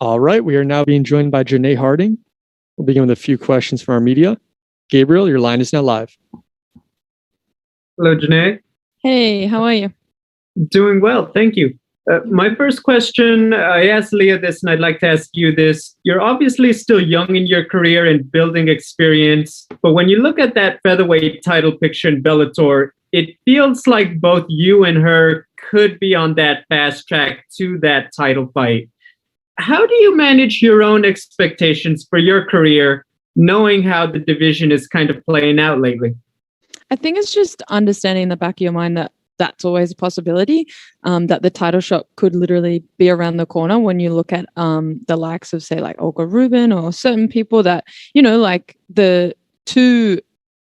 All right, we are now being joined by Janay Harding. We'll begin with a few questions from our media. Gabriel, your line is now live. Hello, Janay. Hey, how are you? Doing well, thank you. My first question, I asked Leah this and I'd like to ask you this. You're obviously still young in your career and building experience, but when you look at that featherweight title picture in Bellator, it feels like both you and her could be on that fast track to that title fight. How do you manage your own expectations for your career, knowing how the division is kind of playing out lately? I think it's just understanding in the back of your mind that that's always a possibility, that the title shot could literally be around the corner when you look at the likes of, say, like Olga Rubin or certain people that, like the two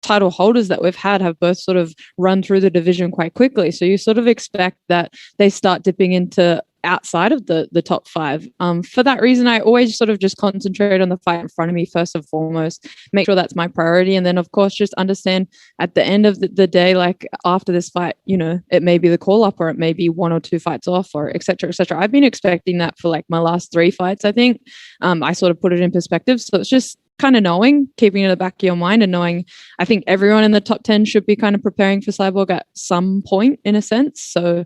title holders that we've had have both sort of run through the division quite quickly. So you sort of expect that they start dipping into outside of the top 5. For that reason, I always sort of just concentrate on the fight in front of me first and foremost, make sure that's my priority. And then of course, just understand at the end of the day, like after this fight, you know, it may be the call up or it may be 1 or 2 fights off or et cetera, et cetera. I've been expecting that for like my last 3 fights, I think. I sort of put it in perspective. So it's just kind of knowing, keeping it in the back of your mind and knowing, I think everyone in the top 10 should be kind of preparing for Cyborg at some point in a sense. So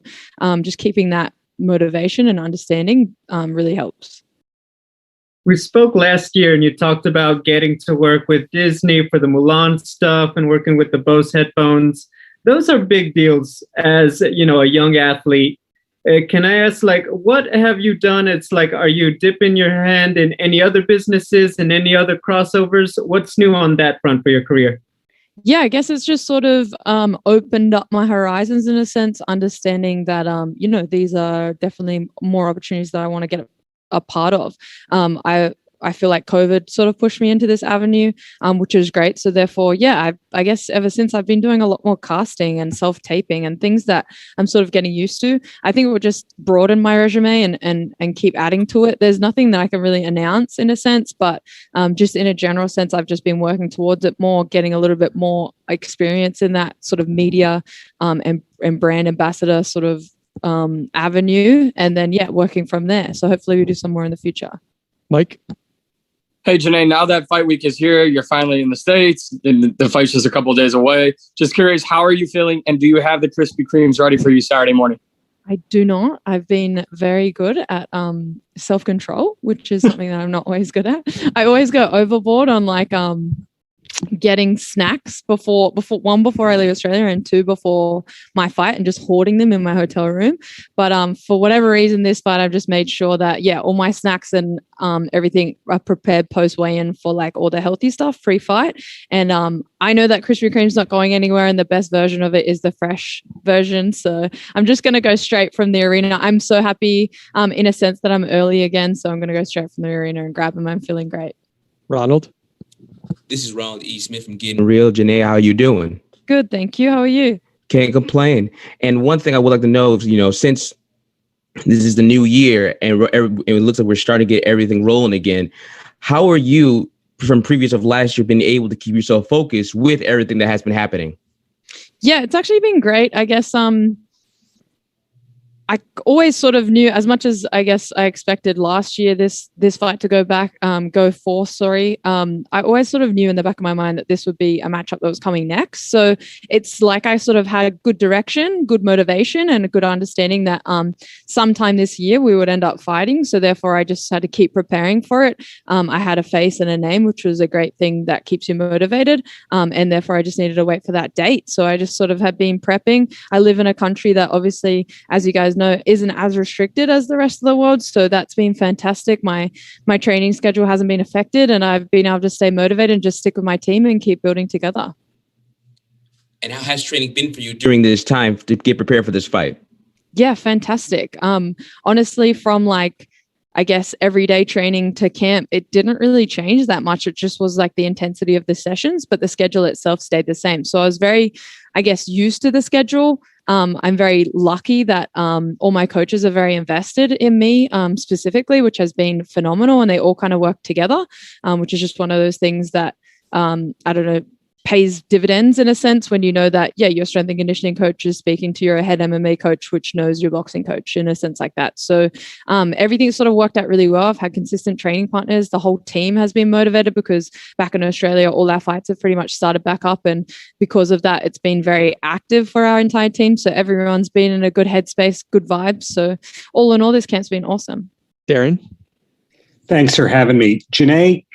just keeping that motivation and understanding really helps. We spoke last year and you talked about getting to work with Disney for the Mulan stuff and working with the Bose headphones. Those are big deals as, you know, a young athlete. Can I ask, like, what have you done? It's like, are you dipping your hand in any other businesses and any other crossovers? What's new on that front for your career? Yeah, I guess it's just sort of opened up my horizons in a sense, understanding that, you know, these are definitely more opportunities that I want to get a part of. I feel like COVID sort of pushed me into this avenue, which is great. So therefore, yeah, I guess ever since I've been doing a lot more casting and self-taping and things that I'm sort of getting used to. I think it would just broaden my resume and keep adding to it. There's nothing that I can really announce in a sense, but just in a general sense, I've just been working towards it more, getting a little bit more experience in that sort of media and brand ambassador sort of avenue. And then, yeah, working from there. So hopefully we do some more in the future. Mike? Hey, Janay, now that fight week is here, you're finally in the States, and the fight's just a couple of days away. Just curious, how are you feeling? And do you have the Krispy Kremes ready for you Saturday morning? I do not. I've been very good at self-control, which is something that I'm not always good at. I always go overboard on like getting snacks before I leave Australia and 2 before my fight and just hoarding them in my hotel room. But for whatever reason, this fight, I've just made sure that, yeah, all my snacks and everything are prepared post weigh-in for like all the healthy stuff pre-fight. And I know that Krispy Kreme's not going anywhere and the best version of it is the fresh version. So I'm just going to go straight from the arena. I'm so happy in a sense that I'm early again. So I'm going to go straight from the arena and grab them. I'm feeling great. Ronald? This is Ronald E. Smith from Getting Real. Janay, how are you doing? Good, thank you. How are you? Can't complain. And one thing I would like to know is, you know, since this is the new year and it looks like we're starting to get everything rolling again, how are you, from previous of last year, been able to keep yourself focused with everything that has been happening? Yeah, it's actually been great. I guess I always sort of knew, as much as I guess I expected last year this fight to go forth. I always sort of knew in the back of my mind that this would be a matchup that was coming next. So it's like I sort of had a good direction, good motivation, and a good understanding that sometime this year we would end up fighting. So therefore, I just had to keep preparing for it. I had a face and a name, which was a great thing that keeps you motivated. And therefore, I just needed to wait for that date. So I just sort of had been prepping. I live in a country that obviously, as you guys know, isn't as restricted as the rest of the world. So that's been fantastic. My training schedule hasn't been affected and I've been able to stay motivated and just stick with my team and keep building together. And how has training been for you during this time to get prepared for this fight? Yeah, fantastic. Honestly, from like, I guess, everyday training to camp, it didn't really change that much. It just was like the intensity of the sessions, but the schedule itself stayed the same. So I was very, I guess, used to the schedule. I'm very lucky that all my coaches are very invested in me specifically, which has been phenomenal. And they all kind of work together, which is just one of those things that, I don't know, pays dividends in a sense when you know that, yeah, your strength and conditioning coach is speaking to your head MMA coach, which knows your boxing coach in a sense like that. So everything sort of worked out really well. I've had consistent training partners. The whole team has been motivated because back in Australia, all our fights have pretty much started back up. And because of that, it's been very active for our entire team. So everyone's been in a good headspace, good vibes. So all in all, this camp's been awesome. Darrion? Thanks for having me. Janay,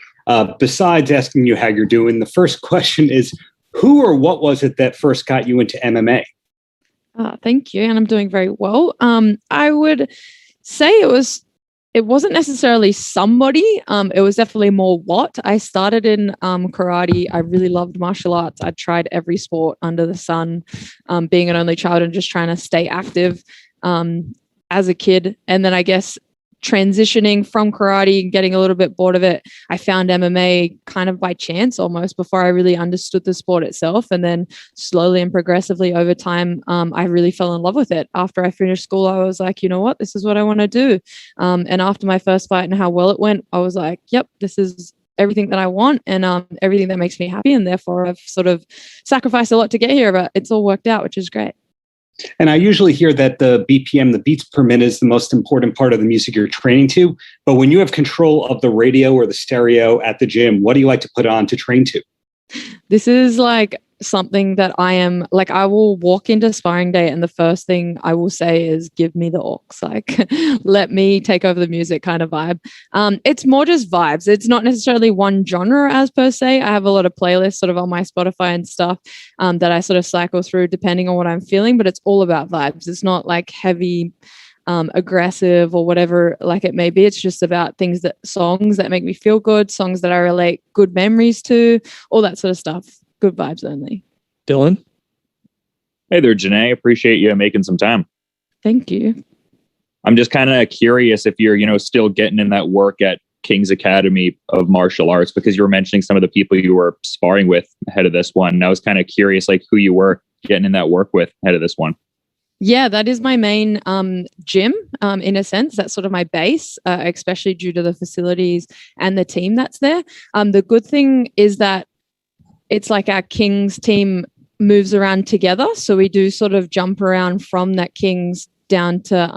besides asking you how you're doing, the first question is, who or what was it that first got you into MMA? Thank you. And I'm doing very well. I would say it wasn't necessarily somebody. It was definitely more what. I started in karate. I really loved martial arts. I tried every sport under the sun, being an only child and just trying to stay active as a kid. And then I guess transitioning from karate and getting a little bit bored of it, I found MMA kind of by chance almost before I really understood the sport itself. And then slowly and progressively over time, I really fell in love with it. After I finished school, I was like, you know what, this is what I want to do. And after my first fight and how well it went, I was like, yep, this is everything that I want and everything that makes me happy. And therefore I've sort of sacrificed a lot to get here, but it's all worked out, which is great. And I usually hear that the BPM, the beats per minute, is the most important part of the music you're training to. But when you have control of the radio or the stereo at the gym, what do you like to put on to train to? This is like something that I am like, I will walk into sparring day and the first thing I will say is give me the aux, like let me take over the music kind of vibe. It's more just vibes. It's not necessarily one genre as per se. I have a lot of playlists sort of on my Spotify and stuff that I sort of cycle through depending on what I'm feeling, but it's all about vibes. It's not like heavy aggressive or whatever like it may be. It's just about songs that make me feel good, songs that I relate good memories to, all that sort of stuff. Good vibes only. Dylan? Hey there, Janay. Appreciate you making some time. Thank you. I'm just kind of curious if you're, still getting in that work at King's Academy of Martial Arts, because you were mentioning some of the people you were sparring with ahead of this one. And I was kind of curious, like who you were getting in that work with ahead of this one. Yeah, that is my main gym in a sense. That's sort of my base, especially due to the facilities and the team that's there. The good thing is that it's like our Kings team moves around together. So we do sort of jump around from that Kings down to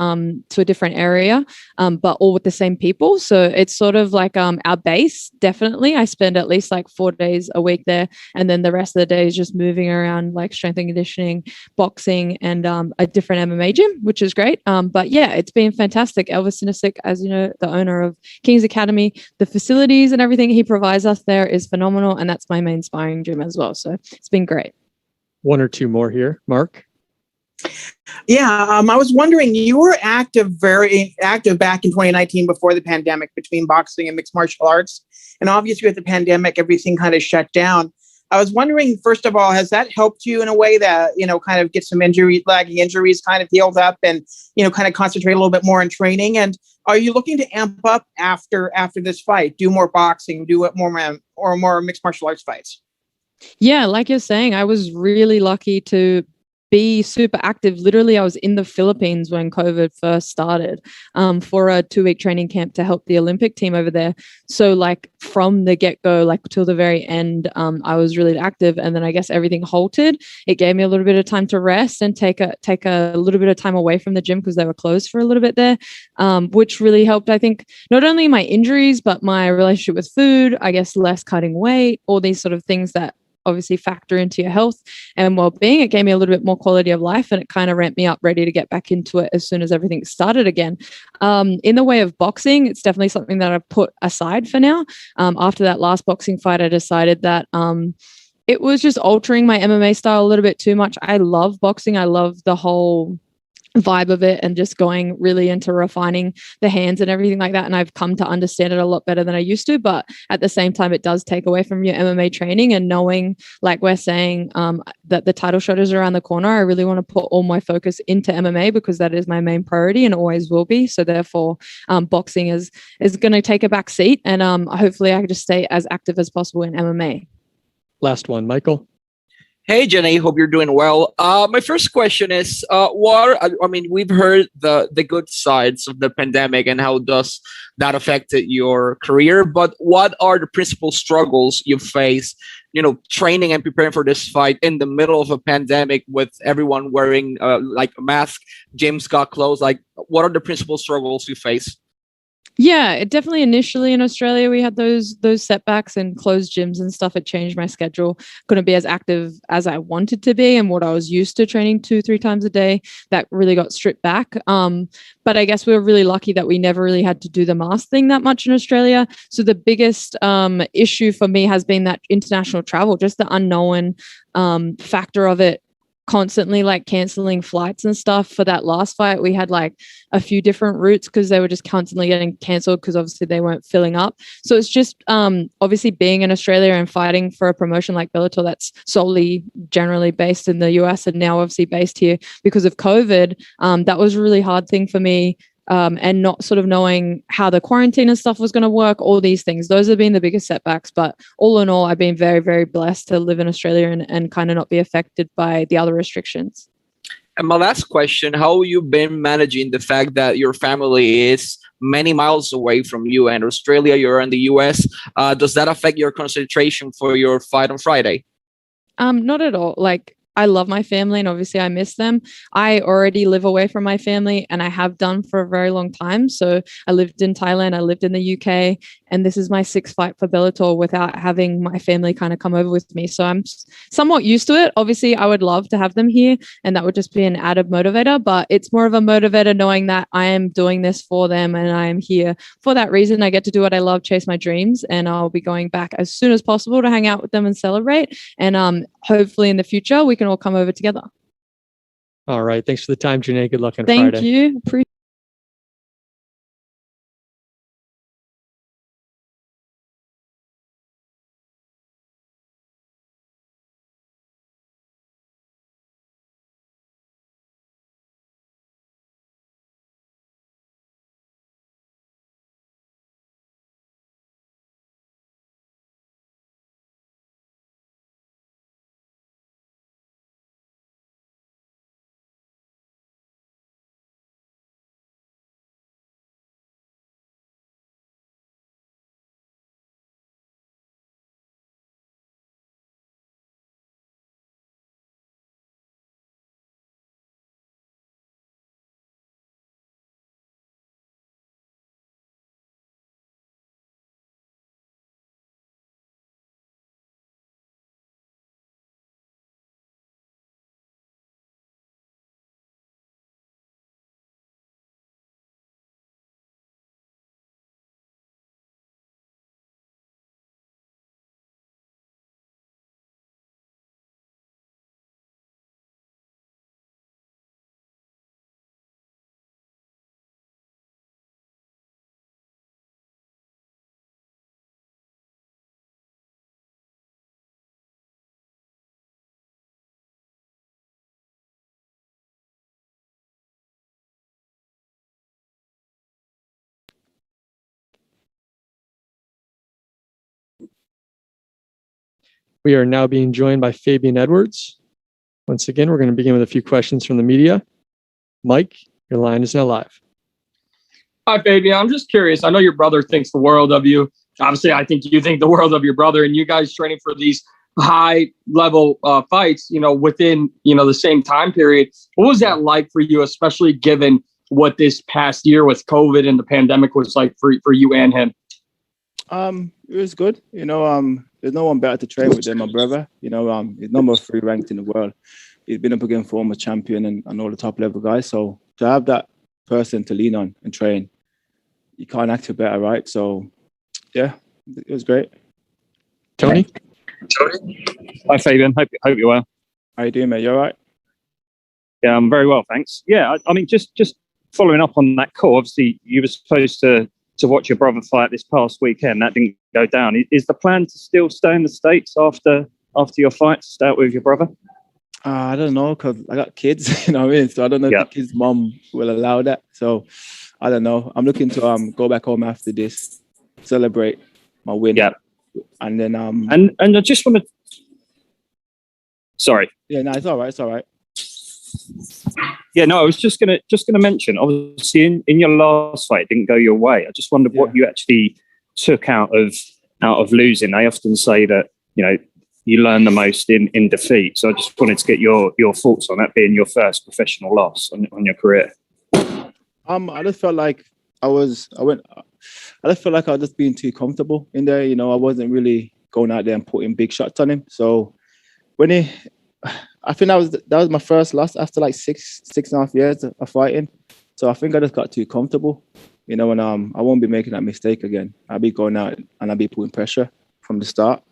a different area, but all with the same people. So it's sort of like our base, definitely. I spend at least like 4 days a week there. And then the rest of the day is just moving around like strength and conditioning, boxing, and a different MMA gym, which is great. But yeah, it's been fantastic. Elvis Sinisic, as you know, the owner of King's Academy, the facilities and everything he provides us there is phenomenal. And that's my main sparring gym as well. So it's been great. One or two more here. Mark? Yeah, I was wondering, you were very active back in 2019 before the pandemic between boxing and mixed martial arts. And obviously with the pandemic, everything kind of shut down. I was wondering, first of all, has that helped you in a way that, kind of get some lagging injuries kind of healed up and, kind of concentrate a little bit more on training? And are you looking to amp up after this fight, do more boxing, do more mixed martial arts fights? Yeah, like you're saying, I was really lucky to be super active. Literally, I was in the Philippines when COVID first started for a 2-week training camp to help the Olympic team over there. So like from the get-go, like till the very end, I was really active. And then I guess everything halted. It gave me a little bit of time to rest and take a little bit of time away from the gym because they were closed for a little bit there, which really helped, I think, not only my injuries, but my relationship with food, I guess less cutting weight, all these sort of things that obviously factor into your health and well-being. It gave me a little bit more quality of life and it kind of ramped me up ready to get back into it as soon as everything started again. In the way of boxing, it's definitely something that I've put aside for now. After that last boxing fight, I decided that it was just altering my MMA style a little bit too much. I love boxing. I love the whole vibe of it and just going really into refining the hands and everything like that. And I've come to understand it a lot better than I used to, but at the same time, it does take away from your MMA training and knowing, like we're saying, that the title shot is around the corner. I really want to put all my focus into MMA because that is my main priority and always will be. So therefore, boxing is going to take a back seat and hopefully I can just stay as active as possible in MMA. Last one, Michael. Hey, Jenny, hope you're doing well. My first question is, we've heard the good sides of the pandemic and how does that affected your career, but what are the principal struggles you face, training and preparing for this fight in the middle of a pandemic with everyone wearing like a mask, gyms got closed, like what are the principal struggles you face? Yeah, it definitely initially in Australia, we had those setbacks and closed gyms and stuff. It changed my schedule. Couldn't be as active as I wanted to be and what I was used to training 2-3 times a day. That really got stripped back. But I guess we were really lucky that we never really had to do the mask thing that much in Australia. So the biggest issue for me has been that international travel, just the unknown factor of it. Constantly like canceling flights and stuff. For that last fight, we had like a few different routes because they were just constantly getting cancelled because obviously they weren't filling up. So it's just obviously being in Australia and fighting for a promotion like Bellator that's solely generally based in the US and now obviously based here because of COVID. That was a really hard thing for me and not sort of knowing how the quarantine and stuff was going to work, all these things. Those have been the biggest setbacks. But all in all, I've been very, very blessed to live in Australia and kind of not be affected by the other restrictions. And my last question, how you been managing the fact that your family is many miles away from you and Australia, you're in the US? Does that affect your concentration for your fight on Friday? Not at all. Like, I love my family and obviously I miss them. I already live away from my family and I have done for a very long time. So I lived in Thailand, I lived in the UK, and this is my 6th fight for Bellator without having my family kind of come over with me. So I'm somewhat used to it. Obviously, I would love to have them here and that would just be an added motivator, but it's more of a motivator knowing that I am doing this for them and I am here for that reason. I get to do what I love, chase my dreams, and I'll be going back as soon as possible to hang out with them and celebrate. And hopefully in the future, we can all come over together. All right. Thanks for the time, Janay. Good luck on Thank Friday. you. We are now being joined by Fabian Edwards. Once again, we're going to begin with a few questions from the media. Mike, your line is now live. Hi, Fabian. I'm just curious. I know your brother thinks the world of you. Obviously, I think you think the world of your brother, and you guys training for these high-level fights, within, the same time period. What was that like for you, especially given what this past year with COVID and the pandemic was like for you and him? It was good. There's no one better to train with than my brother. He's number 3 ranked in the world. He's been up against former champion and all the top level guys. So to have that person to lean on and train, you can't act better, right? So yeah, it was great. Tony? Hi, Fabian. Hope you're well. How you doing, mate? You all right? Yeah, I'm very well, thanks. Yeah, I mean, just following up on that call, obviously you were supposed to watch your brother fight this past weekend. That didn't go down. Is the plan to still stay in the States after your fight, to stay out with your brother? I don't know, because I got kids, you know what I mean? So I don't know if the kid's mom will allow that. So I don't know. I'm looking to go back home after this, celebrate my win. Yeah. And then and I just want to... Sorry. Yeah, no, it's all right. It's all right. Yeah, no, I was just gonna mention, obviously in your last fight, it didn't go your way. I just wondered what you actually took out of losing. They often say that, you learn the most in defeat. So I just wanted to get your thoughts on that being your first professional loss on your career. I just felt like I was just being too comfortable in there. I wasn't really going out there and putting big shots on him. So I think that was my first loss after like 6.5 years of fighting. So I think I just got too comfortable, and I won't be making that mistake again. I'll be going out and I'll be putting pressure from the start.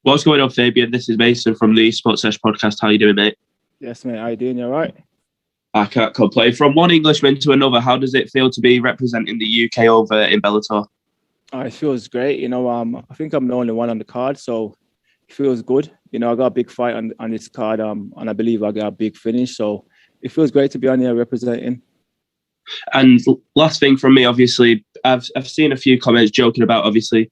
What's going on, Fabian? This is Mason from the Sports Sesh podcast. How you doing, mate? Yes, mate. How you doing? You all right? I can't complain. From one Englishman to another, how does it feel to be representing the UK over in Bellator? It feels great. I think I'm the only one on the card, so feels good. You know, I got a big fight on this card, and I believe I got a big finish. So it feels great to be on here representing. And last thing from me, obviously, I've seen a few comments joking about, obviously,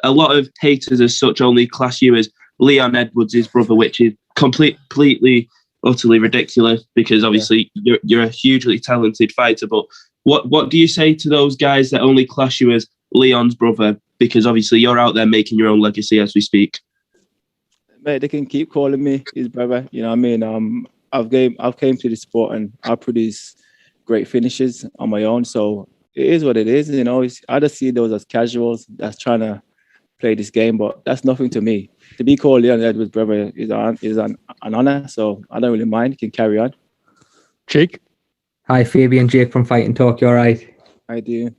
a lot of haters as such only class you as Leon Edwards' brother, which is completely, utterly ridiculous because obviously you're a hugely talented fighter. But what do you say to those guys that only class you as Leon's brother? Because obviously you're out there making your own legacy as we speak. Mate, they can keep calling me his brother. You know what I mean? I've came to the sport and I produce great finishes on my own. So it is what it is. You know, I just see those as casuals that's trying to play this game, but that's nothing to me. To be called Leon Edwards' brother is an honor. So I don't really mind. You can carry on. Jake? Hi, Fabian. Jake from Fight and Talk. You all right? I do.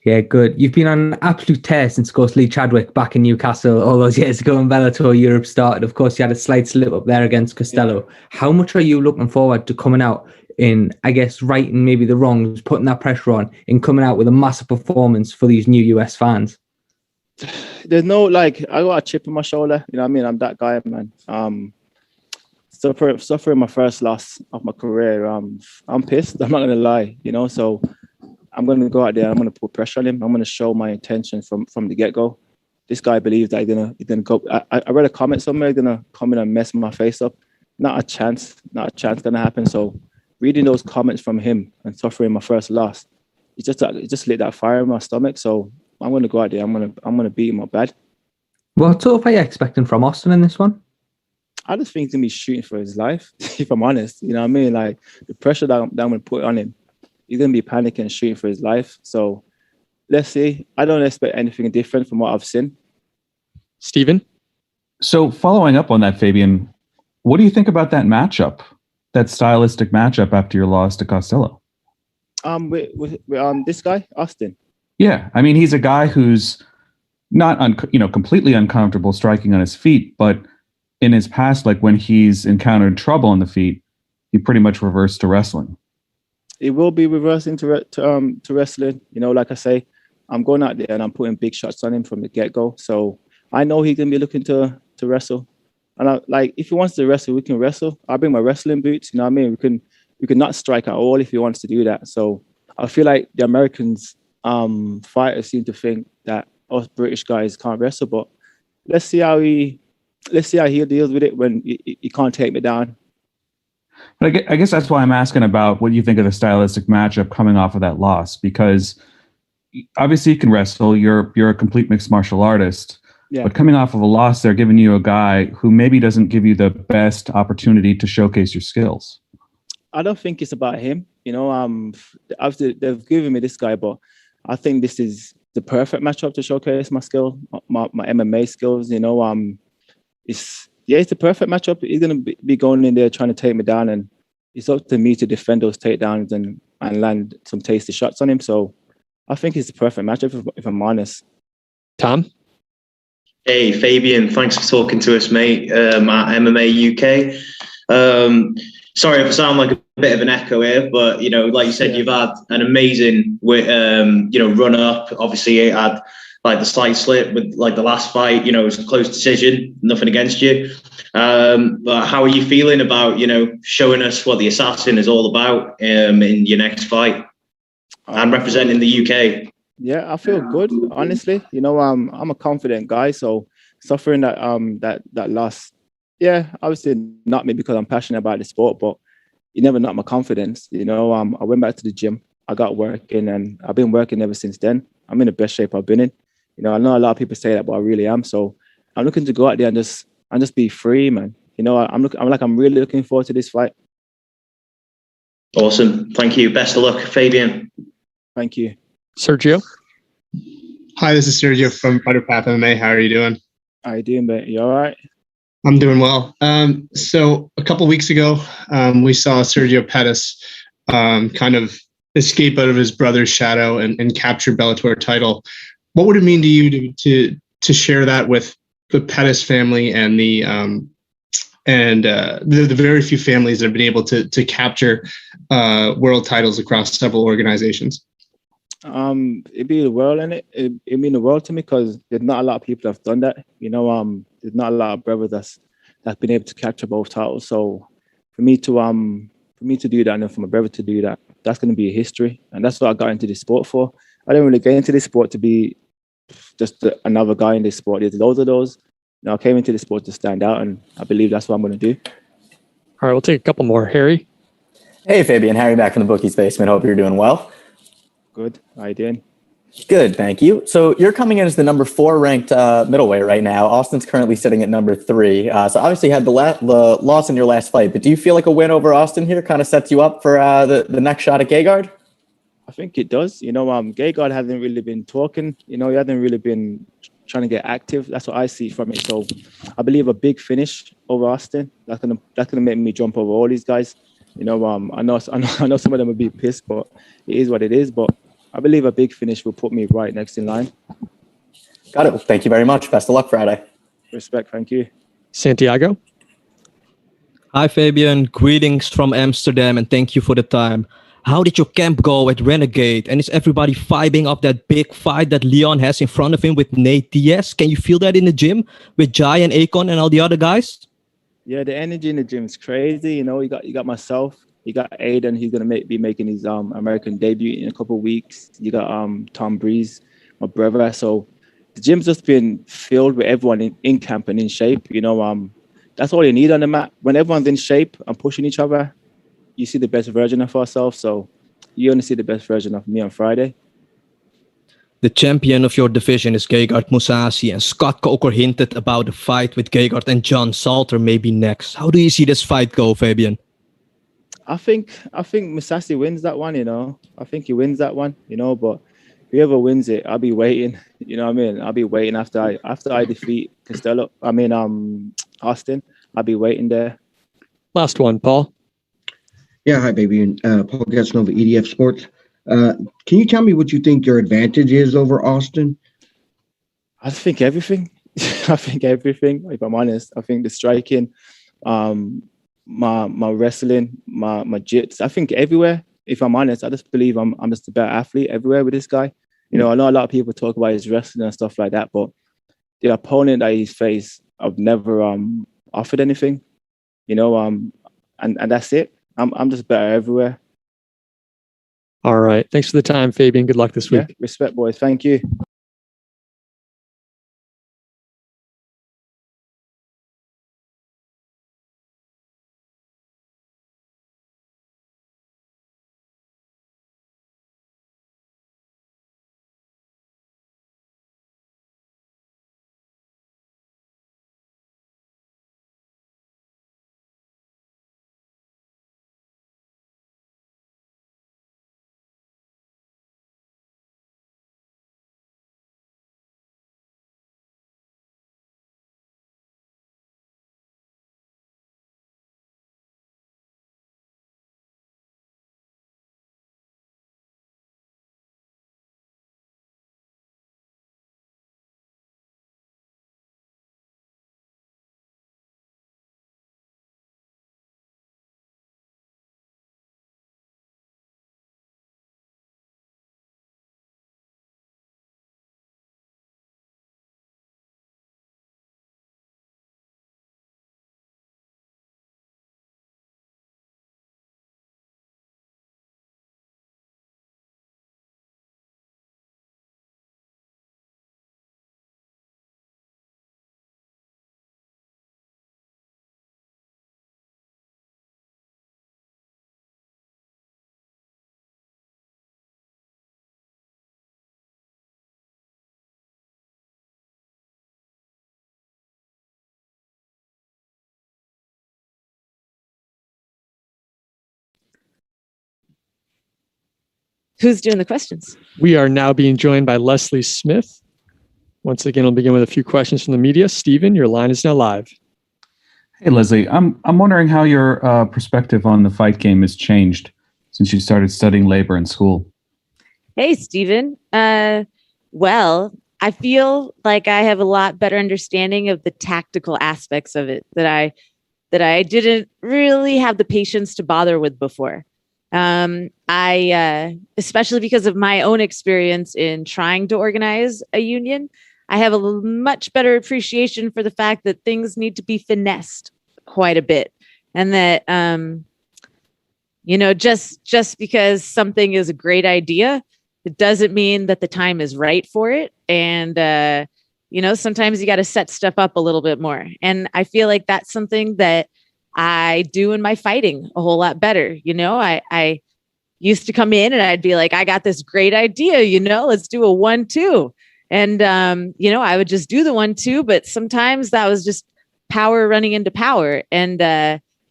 Yeah, good. You've been on an absolute tear since, of course, Lee Chadwick back in Newcastle all those years ago when Bellator Europe started. Of course, you had a slight slip up there against Costello. Yeah. How much are you looking forward to coming out in, I guess, righting maybe the wrongs, putting that pressure on, and coming out with a massive performance for these new US fans? There's no, I got a chip on my shoulder. You know what I mean? I'm that guy, man. Suffering my first loss of my career. I'm pissed. I'm not going to lie, you know, so I'm going to go out there. I'm going to put pressure on him. I'm going to show my intention from the get-go. This guy believes that he's going to go. I read a comment somewhere, he's going to come in and mess my face up. Not a chance going to happen. So reading those comments from him and suffering my first loss, it just lit that fire in my stomach. So I'm going to go out there. I'm going to beat him up bad. What sort of are you expecting from Austin in this one? I just think he's going to be shooting for his life, if I'm honest. You know what I mean? Like, the pressure that I'm going to put on him, he's going to be panicking and shooting for his life. So let's see. I don't expect anything different from what I've seen. Stephen? So following up on that, Fabian, what do you think about that matchup, that stylistic matchup after your loss to Costello? With this guy, Austin. Yeah, I mean, he's a guy who's not completely uncomfortable striking on his feet, but in his past, like when he's encountered trouble on the feet, he pretty much reversed to wrestling. It will be reversing to wrestling. You know, like I say, I'm going out there and I'm putting big shots on him from the get-go. So I know he's gonna be looking to wrestle. And if he wants to wrestle, we can wrestle. I'll bring my wrestling boots. You know what I mean? We can not strike at all if he wants to do that. So I feel like the Americans fighters seem to think that us British guys can't wrestle, but let's see how he deals with it when he can't take me down. But I guess that's why I'm asking about what you think of the stylistic matchup coming off of that loss, because obviously you can wrestle. You're a complete mixed martial artist, yeah. But coming off of a loss, they're giving you a guy who maybe doesn't give you the best opportunity to showcase your skills. I don't think it's about him. You know, obviously they've given me this guy, but I think this is the perfect matchup to showcase my skill, my MMA skills. You know, it's the perfect matchup. He's going to be going in there trying to take me down, and it's up to me to defend those takedowns and land some tasty shots on him. So I think it's the perfect matchup, if I'm honest. Tom? Hey, Fabian, thanks for talking to us, mate, at MMA UK. Sorry if I sound like a bit of an echo here, but, you know, like you said, you've had an amazing, run up. Obviously, it had the slight slip with the last fight. You know, it was a close decision, nothing against you. But how are you feeling about, showing us what the Assassin is all about in your next fight and representing the UK? Yeah, I feel good, honestly. You know, I'm a confident guy, so suffering that loss, yeah, obviously not me because I'm passionate about the sport, but it never knocked my confidence. You know, I went back to the gym, I got working, and I've been working ever since then. I'm in the best shape I've been in. You know, I know a lot of people say that, but I really am. So I'm looking to go out there and just be free, man. You know, I'm really looking forward to this fight. Awesome. Thank you. Best of luck, Fabian. Thank you. Sergio? Hi, this is Sergio from Fighter Path MMA. How are you doing? How you doing, mate? You all right? I'm doing well. So a couple weeks ago, we saw Sergio Pettis kind of escape out of his brother's shadow and capture Bellator title. What would it mean to you to share that with the Pettis family and the very few families that have been able to capture world titles across several organizations? It'd be the world, and it mean the world to me because there's not a lot of people that have done that. There's not a lot of brothers that's been able to capture both titles. So for me to do that, and then for my brother to do that, that's going to be a history, and that's what I got into this sport for. I didn't really get into this sport to be just another guy in this sport. There's loads of those. I came into this sport to stand out, and I believe that's what I'm going to do. All right, we'll take a couple more. Harry. Hey, Fabian. Harry back from the Bookies Basement. Hope you're doing well. Good. How you doing? Good, thank you. So you're coming in as the number 4 ranked middleweight right now. Austin's currently sitting at number 3. So obviously you had the loss in your last fight, but do you feel like a win over Austin here kind of sets you up for the next shot at Gegard? I think it does. Gegard hasn't really been talking. He hasn't really been trying to get active. That's what I see from it. So I believe a big finish over Austin. That's gonna make me jump over all these guys. I know some of them will be pissed, but it is what it is. But I believe a big finish will put me right next in line. Got it. Well, thank you very much. Best of luck Friday. Respect. Thank you. Santiago. Hi, Fabian. Greetings from Amsterdam, and thank you for the time. How did your camp go at Renegade? And is everybody vibing up that big fight that Leon has in front of him with Nate Diaz? Can you feel that in the gym with Jai and Akon and all the other guys? Yeah, the energy in the gym is crazy. You got myself. You got Aiden. He's gonna be making his American debut in a couple of weeks. You got Tom Breeze, my brother. So the gym's just been filled with everyone in camp and in shape. That's all you need on the mat. When everyone's in shape and pushing each other, you see the best version of ourselves. So you're going to see the best version of me on Friday. The champion of your division is Gegard Mousasi, and Scott Coker hinted about a fight with Gegard and John Salter maybe next. How do you see this fight go, Fabian? I think Mousasi wins that one, I think he wins that one, but whoever wins it, I'll be waiting. You know what I mean? I'll be waiting after I defeat Austin. I'll be waiting there. Last one, Paul. Yeah, hi, baby. Paul Gassnova, EDF Sports. Can you tell me what you think your advantage is over Austin? I think everything. If I'm honest. I think the striking, my wrestling, my jits. I think everywhere. If I'm honest, I just believe I'm just a better athlete everywhere with this guy. I know a lot of people talk about his wrestling and stuff like that, but the opponent that he's faced, I've never offered anything. And that's it. I'm just better everywhere. All right. Thanks for the time, Fabian. Good luck this week. Yeah, respect, boys. Thank you. Who's doing the questions? We are now being joined by Leslie Smith. Once again, we'll begin with a few questions from the media. Stephen, your line is now live. Hey, Leslie. I'm wondering how your perspective on the fight game has changed since you started studying labor in school. Hey, Stephen. Well, I feel like I have a lot better understanding of the tactical aspects of it that I didn't really have the patience to bother with before. I especially because of my own experience in trying to organize a union, I have a much better appreciation for the fact that things need to be finessed quite a bit, and that just because something is a great idea, it doesn't mean that the time is right for it. And sometimes you got to set stuff up a little bit more. And I feel like that's something that I do in my fighting a whole lot better. I used to come in and I'd be like, I got this great idea, let's do a 1-2. And, I would just do the 1-2, but sometimes that was just power running into power. And,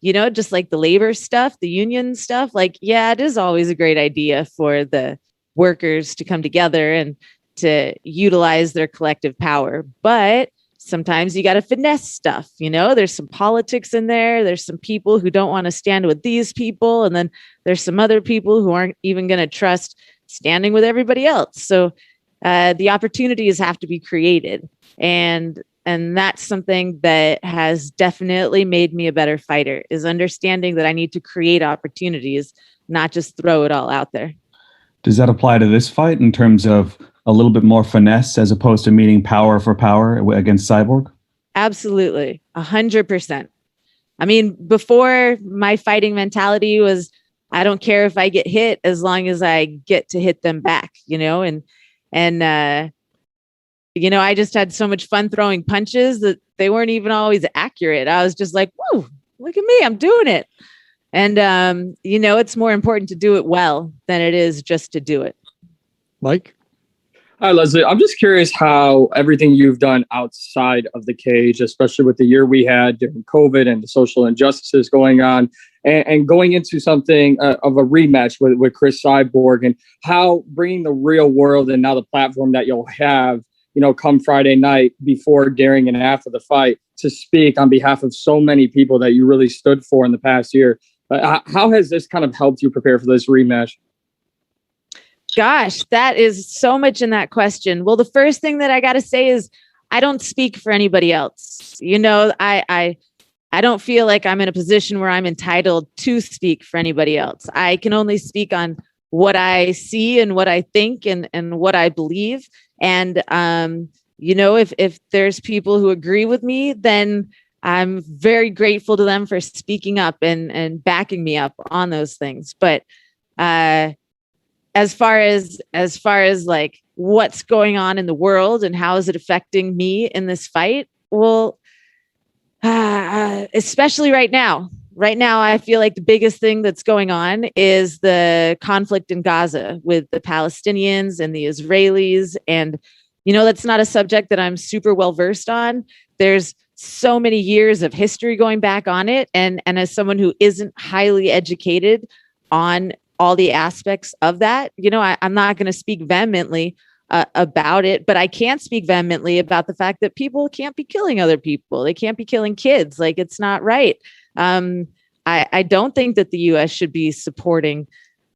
just like the labor stuff, the union stuff, like, yeah, it is always a great idea for the workers to come together and to utilize their collective power. But sometimes you got to finesse stuff. There's some politics in there. There's some people who don't want to stand with these people. And then there's some other people who aren't even going to trust standing with everybody else. So the opportunities have to be created. And that's something that has definitely made me a better fighter, is understanding that I need to create opportunities, not just throw it all out there. Does that apply to this fight in terms of a little bit more finesse as opposed to meeting power for power against Cyborg? Absolutely. 100%. I mean, before, my fighting mentality was, I don't care if I get hit as long as I get to hit them back, I just had so much fun throwing punches that they weren't even always accurate. I was just like, whoa, look at me, I'm doing it. And, it's more important to do it well than it is just to do it. Mike? Hi, Leslie. I'm just curious how everything you've done outside of the cage, especially with the year we had during COVID and the social injustices going on, and going into something of a rematch with Cris Cyborg, and how bringing the real world and now the platform that you'll have, come Friday night before, during, and after the fight to speak on behalf of so many people that you really stood for in the past year. How has this kind of helped you prepare for this rematch? Gosh, that is so much in that question. Well, the first thing that I got to say is I don't speak for anybody else. I don't feel like I'm in a position where I'm entitled to speak for anybody else. I can only speak on what I see and what I think and what I believe. And, if there's people who agree with me, then I'm very grateful to them for speaking up and backing me up on those things. But, as far as like what's going on in the world and how is it affecting me in this fight? Well, especially right now, I feel like the biggest thing that's going on is the conflict in Gaza with the Palestinians and the Israelis. And, that's not a subject that I'm super well versed on. There's so many years of history going back on it. And as someone who isn't highly educated on all the aspects of that, I'm not going to speak vehemently about it, but I can speak vehemently about the fact that people can't be killing other people. They can't be killing kids. Like, it's not right. I don't think that the U.S. should be supporting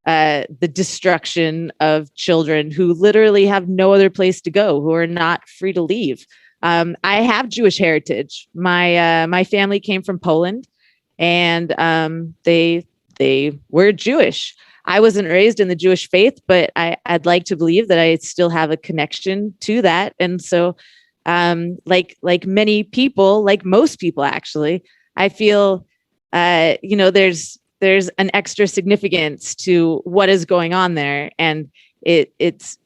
the destruction of children who literally have no other place to go, who are not free to leave. I have Jewish heritage. My family came from Poland, and they were Jewish. I wasn't raised in the Jewish faith, but I'd like to believe that I still have a connection to that. And so, like many people, like most people, actually, I feel, there's an extra significance to what is going on there. And it's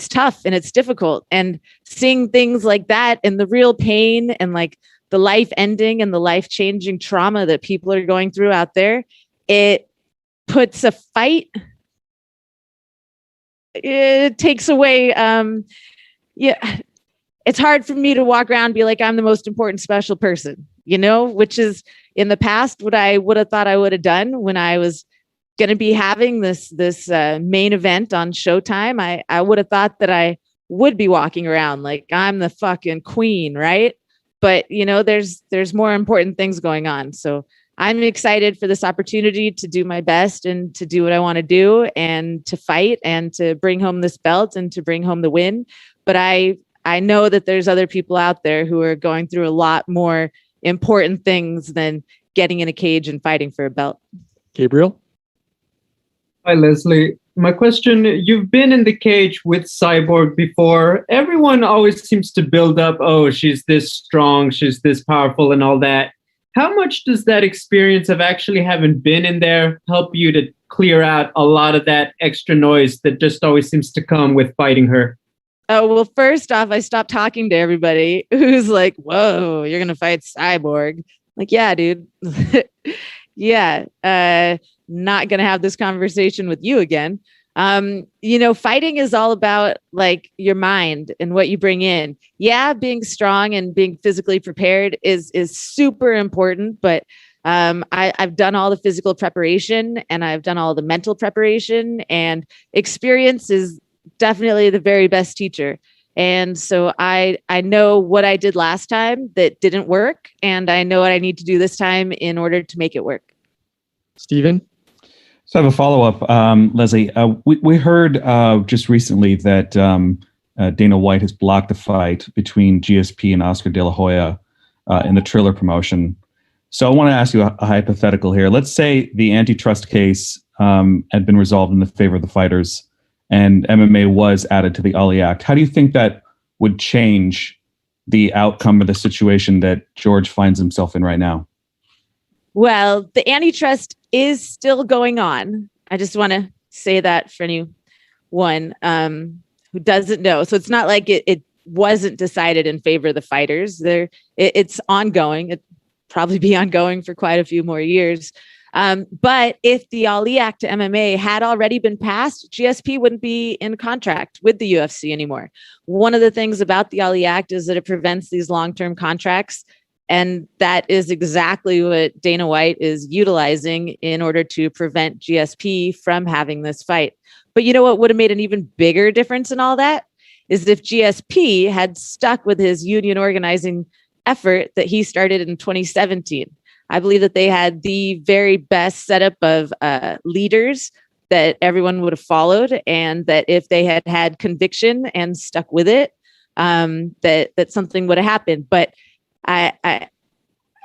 tough and it's difficult. And seeing things like that and the real pain and like the life ending and the life changing trauma that people are going through out there, it puts a fight. It takes away. It's hard for me to walk around and be like, I'm the most important special person, which is in the past what I would have thought I would have done when I was going to be having this main event on Showtime. I would have thought that I would be walking around like I'm the fucking queen, right? But there's more important things going on. So I'm excited for this opportunity to do my best and to do what I want to do and to fight and to bring home this belt and to bring home the win. But I know that there's other people out there who are going through a lot more important things than getting in a cage and fighting for a belt. Gabriel? Hi, Leslie. My question, you've been in the cage with Cyborg before. Everyone always seems to build up, oh, she's this strong, she's this powerful and all that. How much does that experience of actually having been in there help you to clear out a lot of that extra noise that just always seems to come with fighting her? Oh, well, first off, I stopped talking to everybody who's like, whoa, you're going to fight Cyborg. Like, yeah, dude. Yeah. Not going to have this conversation with you again. Fighting is all about like your mind and what you bring in. Yeah, being strong and being physically prepared is super important, but I've done all the physical preparation and I've done all the mental preparation, and experience is definitely the very best teacher. And so I know what I did last time that didn't work, and I know what I need to do this time in order to make it work. Steven? So I have a follow-up, Leslie. We heard just recently that Dana White has blocked the fight between GSP and Oscar De La Hoya in the Triller promotion. So I want to ask you a hypothetical here. Let's say the antitrust case had been resolved in the favor of the fighters and MMA was added to the Ali Act. How do you think that would change the outcome of the situation that George finds himself in right now? Well, the antitrust is still going on. I just want to say that for anyone who doesn't know. So it's not like it wasn't decided in favor of the fighters. It's ongoing. It'd probably be ongoing for quite a few more years. But if the Ali Act to MMA had already been passed, GSP wouldn't be in contract with the UFC anymore. One of the things about the Ali Act is that it prevents these long-term contracts. And that is exactly what Dana White is utilizing in order to prevent GSP from having this fight. But you know what would have made an even bigger difference in all that is if GSP had stuck with his union organizing effort that he started in 2017. I believe that they had the very best setup of leaders that everyone would have followed, and that if they had had conviction and stuck with it, that something would have happened. But I,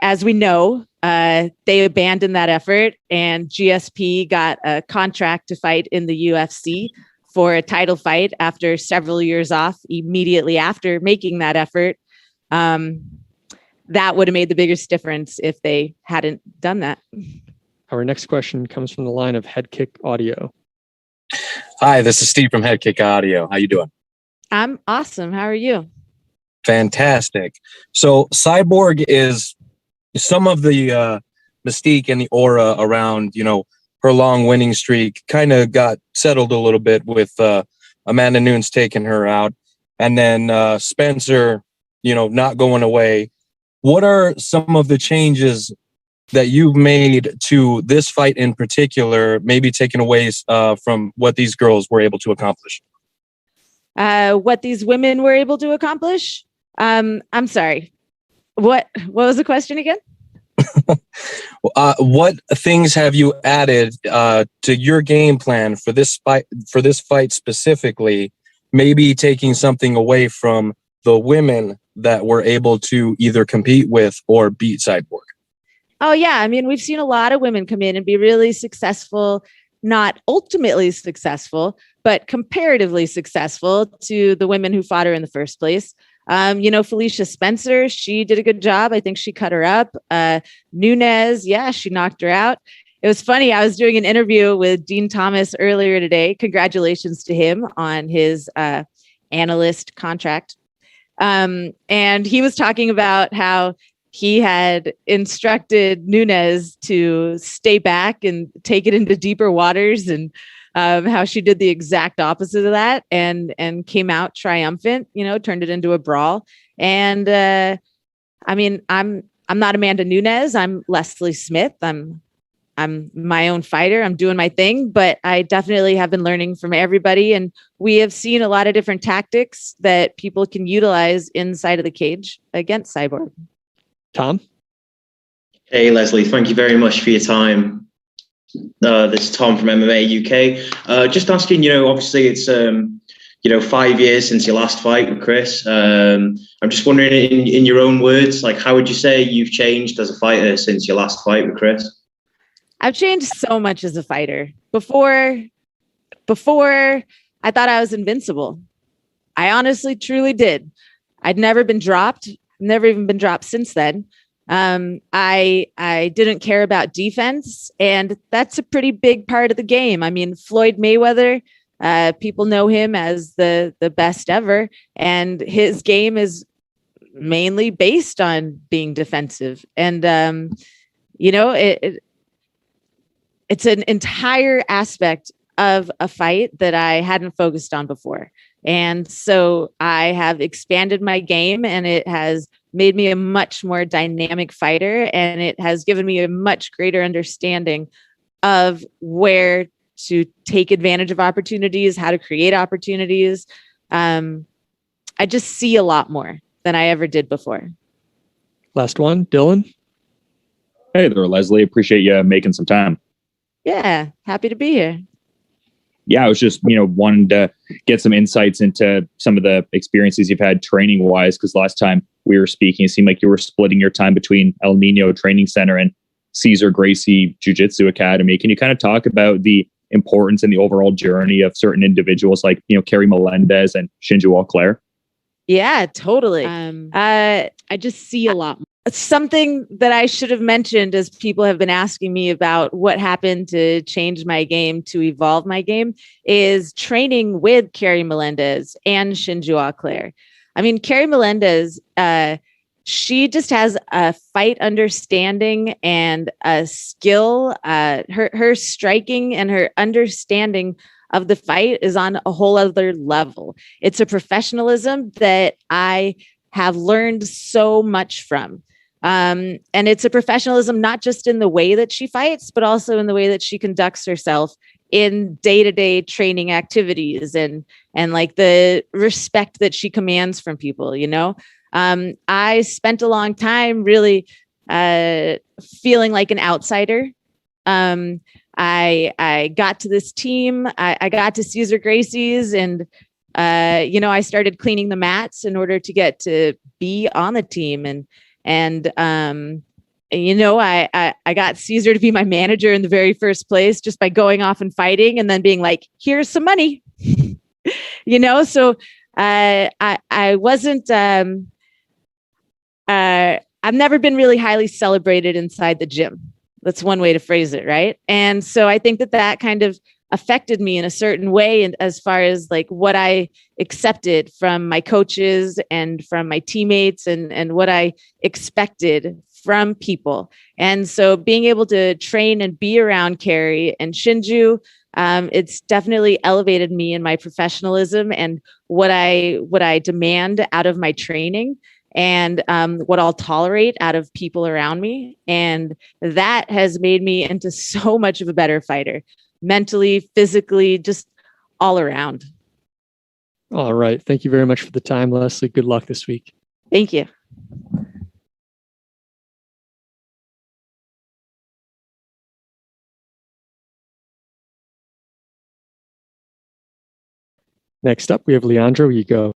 as we know, they abandoned that effort, and GSP got a contract to fight in the UFC for a title fight after several years off immediately after making that effort. That would have made the biggest difference if they hadn't done that. Our next question comes from the line of Head Kick Audio. Hi, this is Steve from Head Kick Audio. How you doing? I'm awesome. How are you? Fantastic. So Cyborg is some of the mystique and the aura around, her long winning streak kind of got settled a little bit with Amanda Nunes taking her out, and then Spencer, not going away. What are some of the changes that you've made to this fight in particular, maybe taken away from what these girls were able to accomplish? What these women were able to accomplish? I'm sorry. What was the question again? What things have you added to your game plan for this fight specifically? Maybe taking something away from the women that were able to either compete with or beat Cyborg. Oh yeah, I mean, we've seen a lot of women come in and be really successful, not ultimately successful, but comparatively successful to the women who fought her in the first place. Felicia Spencer, she did a good job. I think she cut her up. Nunes, yeah, she knocked her out. It was funny. I was doing an interview with Dean Thomas earlier today. Congratulations to him on his analyst contract. And he was talking about how he had instructed Nunes to stay back and take it into deeper waters, and how she did the exact opposite of that and came out triumphant, turned it into a brawl. And I mean, I'm not Amanda Nunes. I'm Leslie Smith. I'm my own fighter. I'm doing my thing, but I definitely have been learning from everybody. And we have seen a lot of different tactics that people can utilize inside of the cage against Cyborg. Tom? Hey, Leslie, thank you very much for your time. This is Tom from MMA UK. Just asking, obviously it's, 5 years since your last fight with Cris. I'm just wondering in your own words, like, how would you say you've changed as a fighter since your last fight with Cris? I've changed so much as a fighter. Before I thought I was invincible. I honestly, truly did. I'd never been dropped. Never even been dropped since then. I didn't care about defense, and that's a pretty big part of the game. I mean, Floyd Mayweather, people know him as the best ever, and his game is mainly based on being defensive. And it's an entire aspect of a fight that I hadn't focused on before. And so I have expanded my game, and it has made me a much more dynamic fighter, and it has given me a much greater understanding of where to take advantage of opportunities, how to create opportunities. I just see a lot more than I ever did before. Last one, Dylan. Hey there, Leslie. Appreciate you making some time. Yeah, happy to be here. Yeah, I was just, wanting to get some insights into some of the experiences you've had training wise, because last time we were speaking, it seemed like you were splitting your time between El Nino Training Center and Cesar Gracie Jiu-Jitsu Academy. Can you kind of talk about the importance and the overall journey of certain individuals like, Kerry Melendez and Shinju Auclair? Yeah, totally. I just see a lot more. Something that I should have mentioned, as people have been asking me about what happened to change my game, to evolve my game, is training with Kerry Melendez and Shinju Auclair. I mean, Kerry Melendez, she just has a fight understanding and a skill. Her striking and her understanding of the fight is on a whole other level. It's a professionalism that I have learned so much from. And it's a professionalism, not just in the way that she fights, but also in the way that she conducts herself in day-to-day training activities and like the respect that she commands from people, I spent a long time really feeling like an outsider. I got to this team, I got to Cesar Gracie's, and I started cleaning the mats in order to get to be on the team. And I got Cesar to be my manager in the very first place just by going off and fighting and then being like, here's some money, so I wasn't, I've never been really highly celebrated inside the gym. That's one way to phrase it. Right. And so I think that kind of affected me in a certain way, and as far as like what I accepted from my coaches and from my teammates and what I expected from people. And so being able to train and be around Kerry and Shinju, it's definitely elevated me in my professionalism and what I demand out of my training, and what I'll tolerate out of people around me. And that has made me into so much of a better fighter, mentally, physically, just all around. All right. Thank you very much for the time, Leslie. Good luck this week. Thank you. Next up, we have Leandro Higo.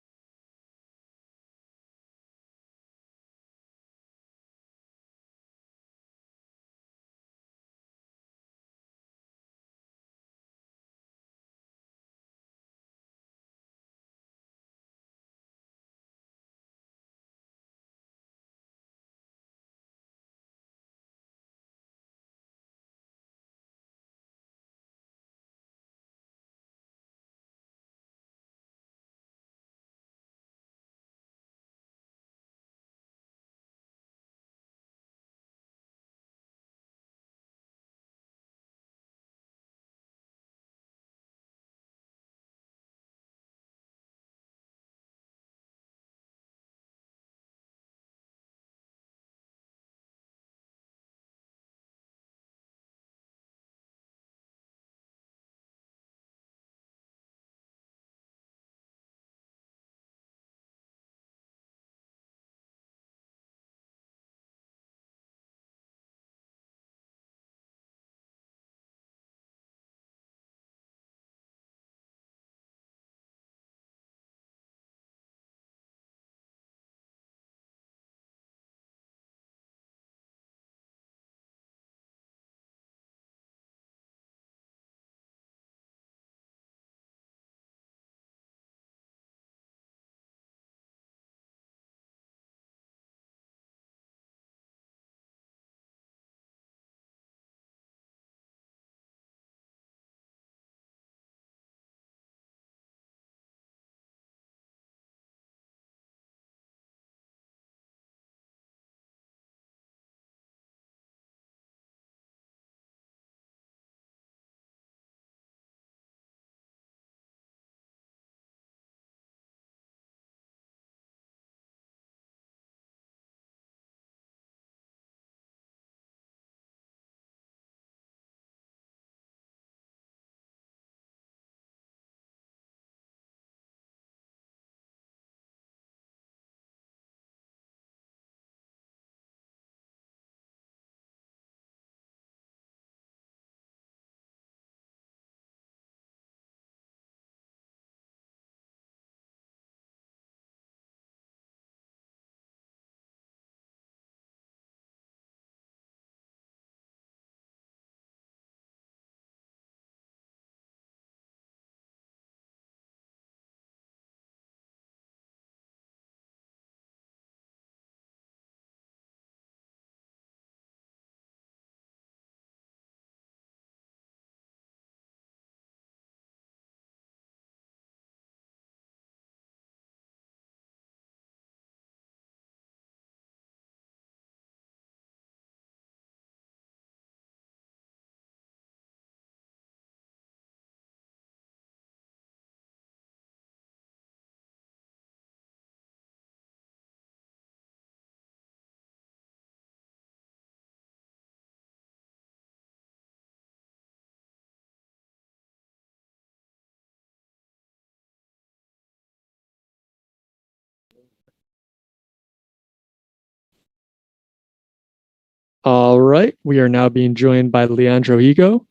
All right. We are now being joined by Leandro Higo.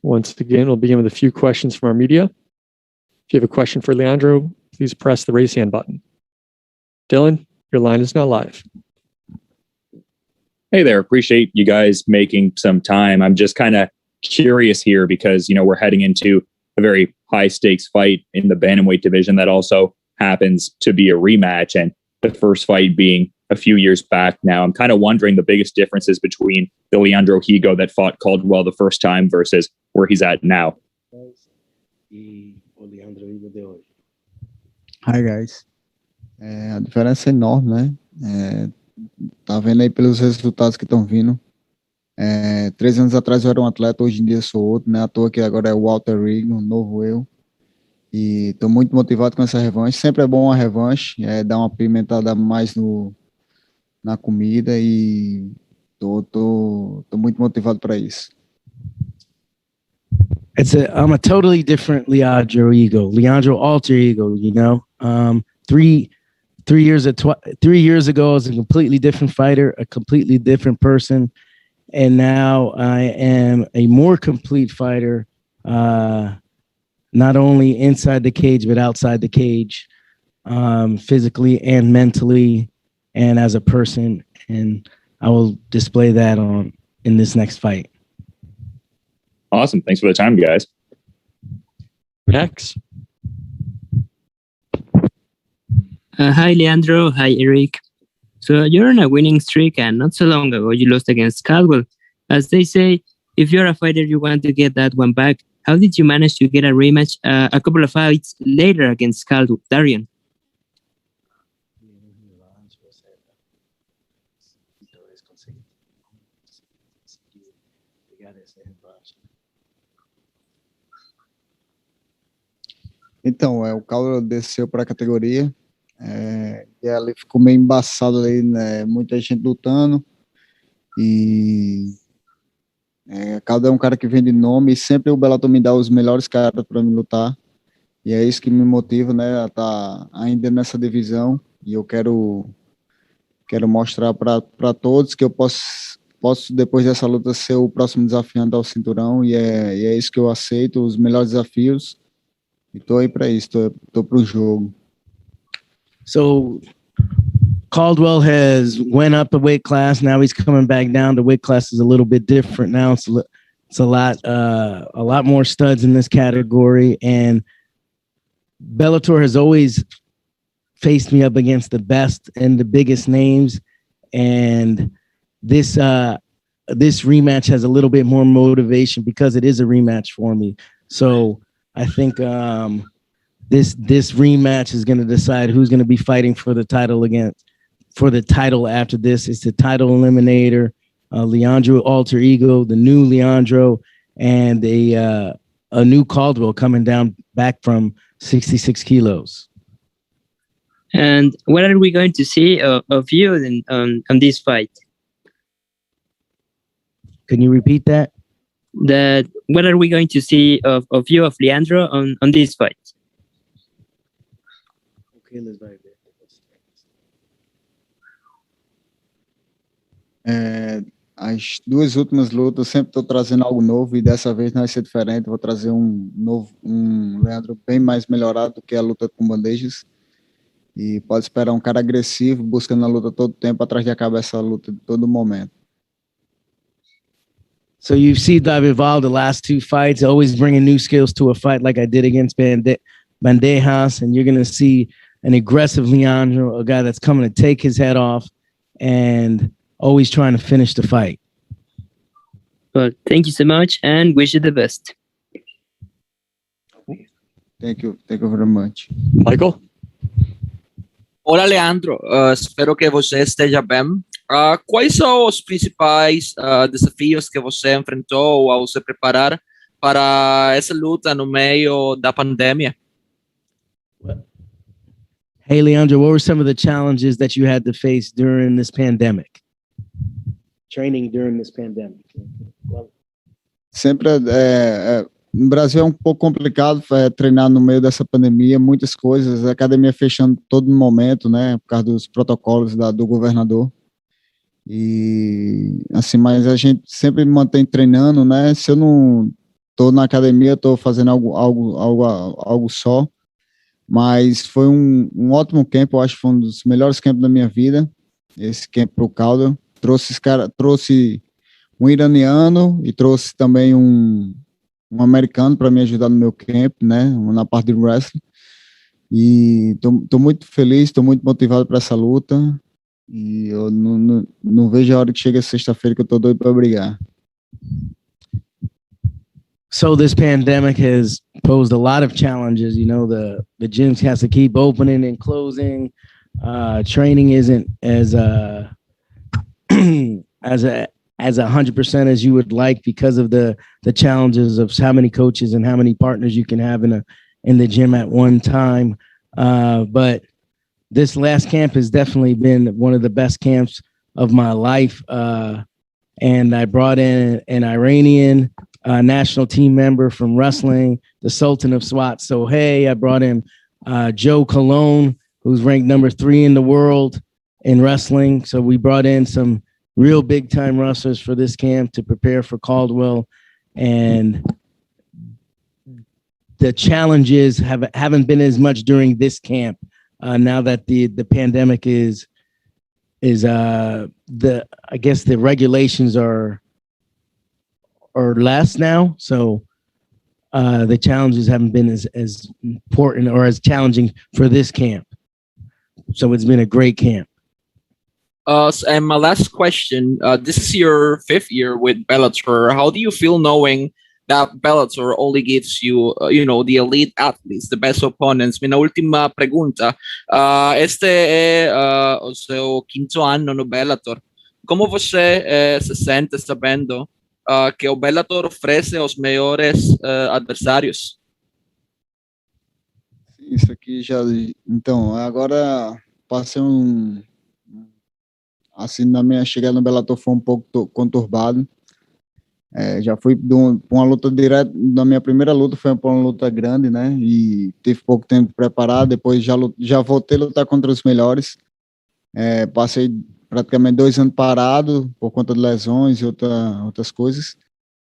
Once again, we'll begin with a few questions from our media. If you have a question for Leandro, please press the raise hand button. Dylan, your line is now live. Hey there. Appreciate you guys making some time. I'm just kind of curious here because, we're heading into a very high stakes fight in the bantamweight division that also happens to be a rematch, and the first fight being a few years back now. I'm kind of wondering the biggest differences between the Leandro Higo that fought Caldwell the first time versus where he's at now. Hi, guys. A diferença é enorme, né? Tá vendo aí pelos resultados que estão vindo. 3 anos atrás eu era um atleta, hoje em dia sou outro, né? À toa que agora é o Walter Higo, um novo eu. E tô muito motivado com essa revanche. Sempre é bom uma revanche, dar uma pimentada mais na comida e tô muito motivado para isso. I'm a totally different Leandro alter ego, 3 years ago I was a completely different fighter, a completely different person, and now I am a more complete fighter, not only inside the cage but outside the cage, physically and mentally and as a person, and I will display that in this next fight. Awesome. Thanks for the time, guys. Next. Hi, Leandro. Hi, Eric. So you're on a winning streak, and not so long ago you lost against Caldwell. As they say, if you're a fighter, you want to get that one back. How did you manage to get a rematch a couple of fights later against Darrion? Então, o Caldwell desceu para a categoria, e ali ficou meio embaçado ali, né? Muita gente lutando, e Caldwell é um cara que vem de nome, e sempre o Bellator me dá os melhores caras para me lutar, e é isso que me motiva, né, a estar ainda nessa divisão, e eu quero mostrar para todos que eu posso depois dessa luta ser o próximo desafiante ao cinturão, e é isso que eu aceito, os melhores desafios. E tô aí para isso, tô pro jogo. So Caldwell has went up a weight class. Now he's coming back down. The weight class is a little bit different now. It's a lot more studs in this category. And Bellator has always faced me up against the best and the biggest names. And this rematch has a little bit more motivation because it is a rematch for me. So I think this rematch is going to decide who's going to be fighting for the title after this. It's the title eliminator, Leandro alter ego, the new Leandro, and a new Caldwell coming down back from 66 kilos. And what are we going to see of you on this fight? Can you repeat that? What are we going to see of you, of Leandro, on this fight? As 2 últimas lutas eu sempre estou trazendo algo novo, e dessa vez não vai ser diferente. Vou trazer um Leandro bem mais melhorado do que a luta com bandejas, e pode esperar um cara agressivo, buscando a luta todo tempo, atrás de acabar essa luta de todo momento. So you've seen Davival the last 2 fights, always bringing new skills to a fight like I did against Bandejas, and you're going to see an aggressive Leandro, a guy that's coming to take his head off and always trying to finish the fight. Well, thank you so much and wish you the best. Thank you very much. Michael? Olá, Leandro. Espero que você esteja bem. Quais são os principais desafios que você enfrentou ao se preparar para essa luta no meio da pandemia? Hey, Leandro, what were some of the challenges that you had to face during this pandemic? Training during this pandemic. Sempre no Brasil é um pouco complicado treinar no meio dessa pandemia, muitas coisas, a academia fechando todo momento, né, por causa dos protocolos do governador. E assim, mas a gente sempre mantém treinando, né? Se eu não tô na academia, tô fazendo algo só. Mas foi um ótimo camp, eu acho que foi um dos melhores campos da minha vida. Esse camp pro Caldwell. Trouxe um iraniano e trouxe também um americano para me ajudar no meu camp, né? Na parte de wrestling. E tô muito feliz, tô muito motivado para essa luta. E eu não vejo a hora que chega sexta-feira que eu tô doido para brigar. So this pandemic has posed a lot of challenges. You know, the gyms has to keep opening and closing. Training isn't as as 100% as you would like because of the challenges of how many coaches and how many partners you can have in the gym at one time. But this last camp has definitely been one of the best camps of my life. And I brought in an Iranian national team member from wrestling, the Sultan of SWAT. So, hey, I brought in Joe Colon, who's ranked number 3 in the world in wrestling. So we brought in some real big time wrestlers for this camp to prepare for Caldwell. And the challenges haven't been as much during this camp. Now that the pandemic is I guess the regulations are less now. So the challenges haven't been as important or as challenging for this camp. So it's been a great camp. And my last question, this is your 5th year with Bellator. How do you feel knowing that Bellator only gives you, the elite athletes, the best opponents? Minha última pergunta, este é o seu 5º ano no Bellator. Como você se sente sabendo que o Bellator oferece os melhores adversários? Isso aqui já... Então, agora passei assim, na minha chegada no Bellator foi um pouco conturbado. Já fui uma luta direta, na minha primeira luta foi uma luta grande, né? E tive pouco tempo de preparar, depois já voltei a lutar contra os melhores. Passei praticamente 2 anos parado por conta de lesões e outras coisas.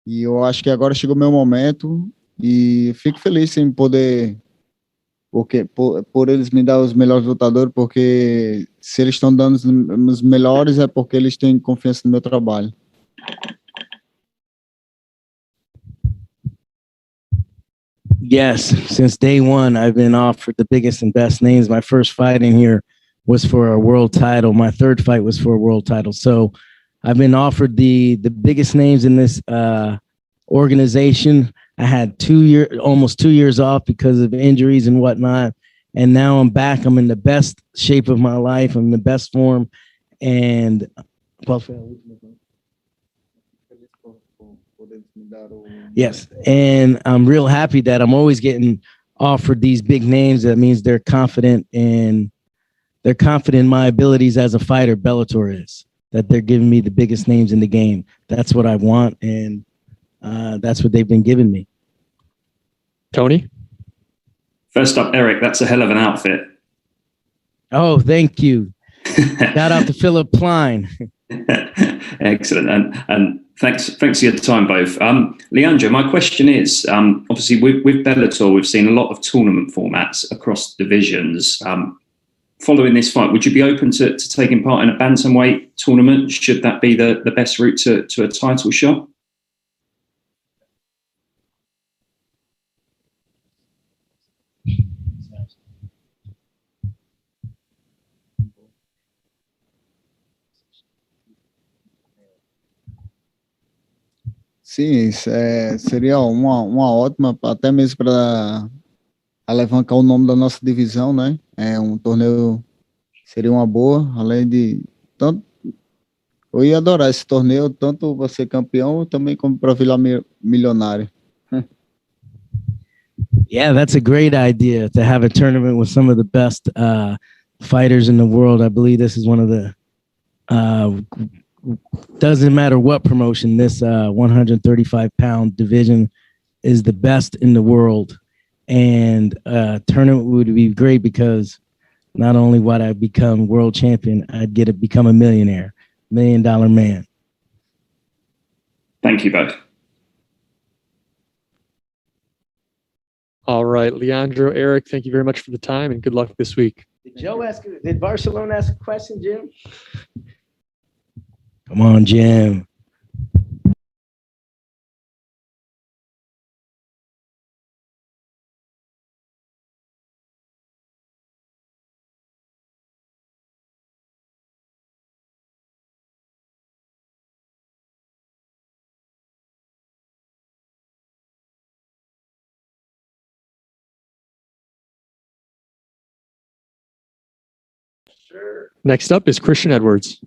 E eu acho que agora chegou o meu momento e fico feliz em poder, porque por eles me dar os melhores lutadores, porque se eles estão dando os melhores é porque eles têm confiança no meu trabalho. Yes, since day one, I've been offered the biggest and best names. My first fight in here was for a world title. My 3rd fight was for a world title. So I've been offered the biggest names in this organization. I had almost 2 years off because of injuries and whatnot. And now I'm back. I'm in the best shape of my life. I'm in the best form. And yes, and I'm real happy that I'm always getting offered these big names. That means they're confident in my abilities as a fighter. Bellator is that they're giving me the biggest names in the game. That's what I want, and that's what they've been giving me. Tony? First up, Eric, that's a hell of an outfit. Oh, thank you. Shout out to Philip Klein. Excellent. And thanks for your time, both. Leandro, my question is, obviously with Bellator, we've seen a lot of tournament formats across divisions. Following this fight, would you be open to taking part in a bantamweight tournament? Should that be the best route to a title shot? Sim, seria uma ótima, até mesmo para alavancar o nome da nossa divisão, né? Um torneio seria uma boa, além de tanto eu ia adorar esse torneio, tanto para ser campeão também como para virar milionário. Yeah, that's a great idea to have a tournament with some of the best fighters in the world. I believe this is one of the doesn't matter what promotion, this 135-pound division is the best in the world. And tournament would be great because not only would I become world champion, I'd get to become a millionaire. $1 million man. Thank you both. All right, Leandro, Eric, thank you very much for the time and good luck this week. Did Barcelona ask a question, Jim? Come on, Jim. Sure. Next up is Christian Edwards.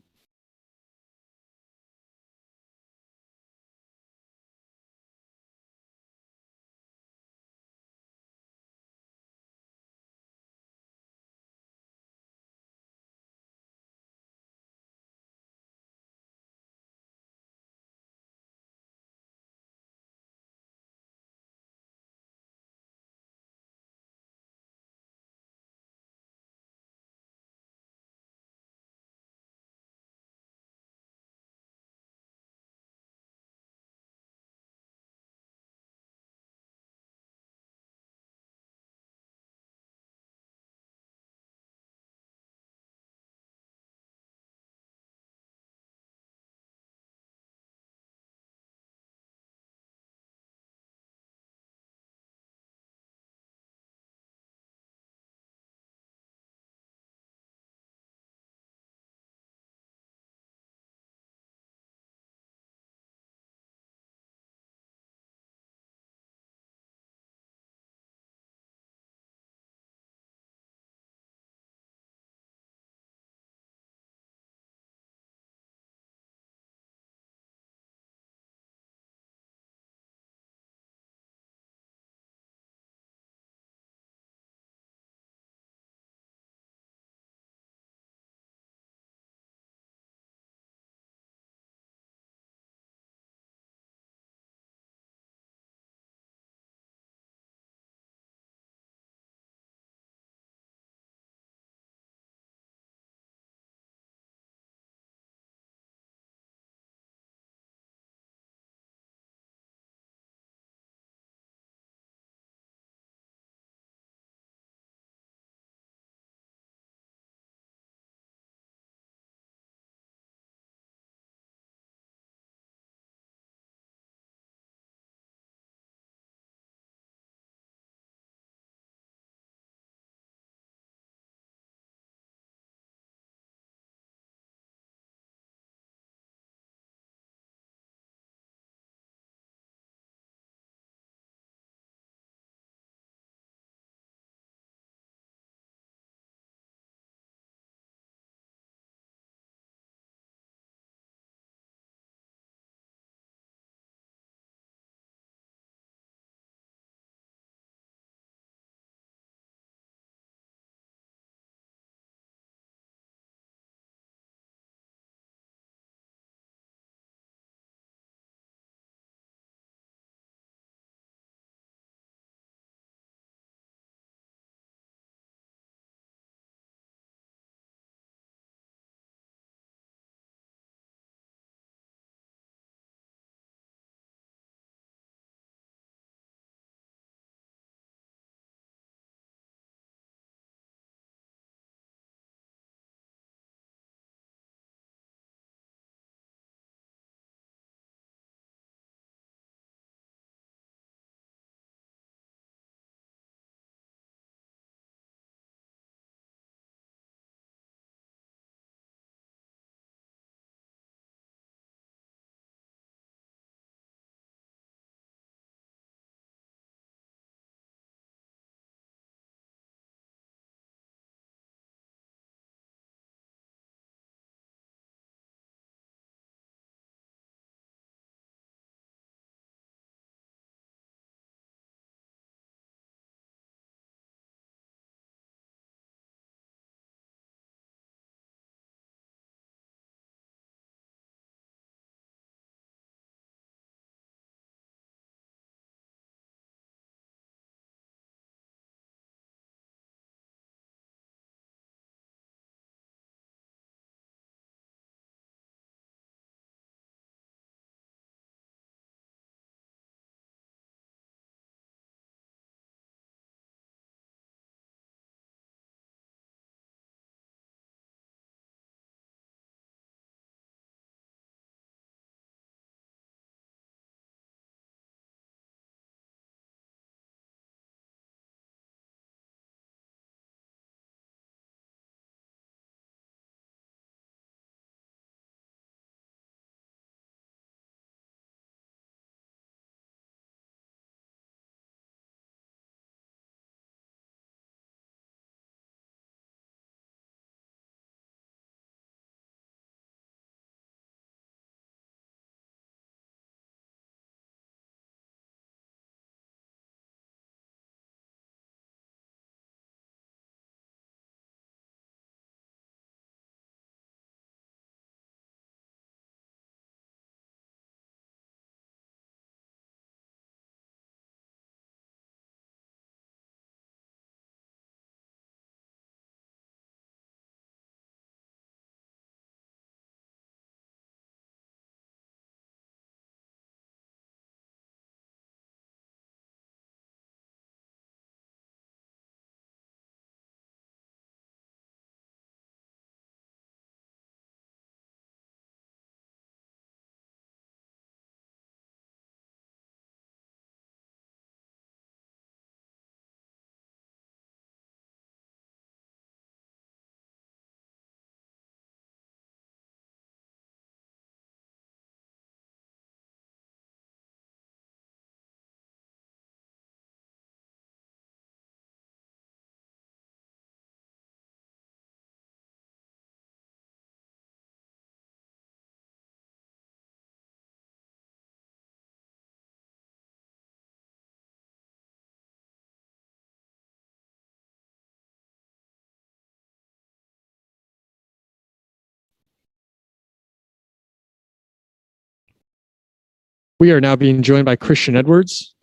We are now being joined by Fabian Edwards.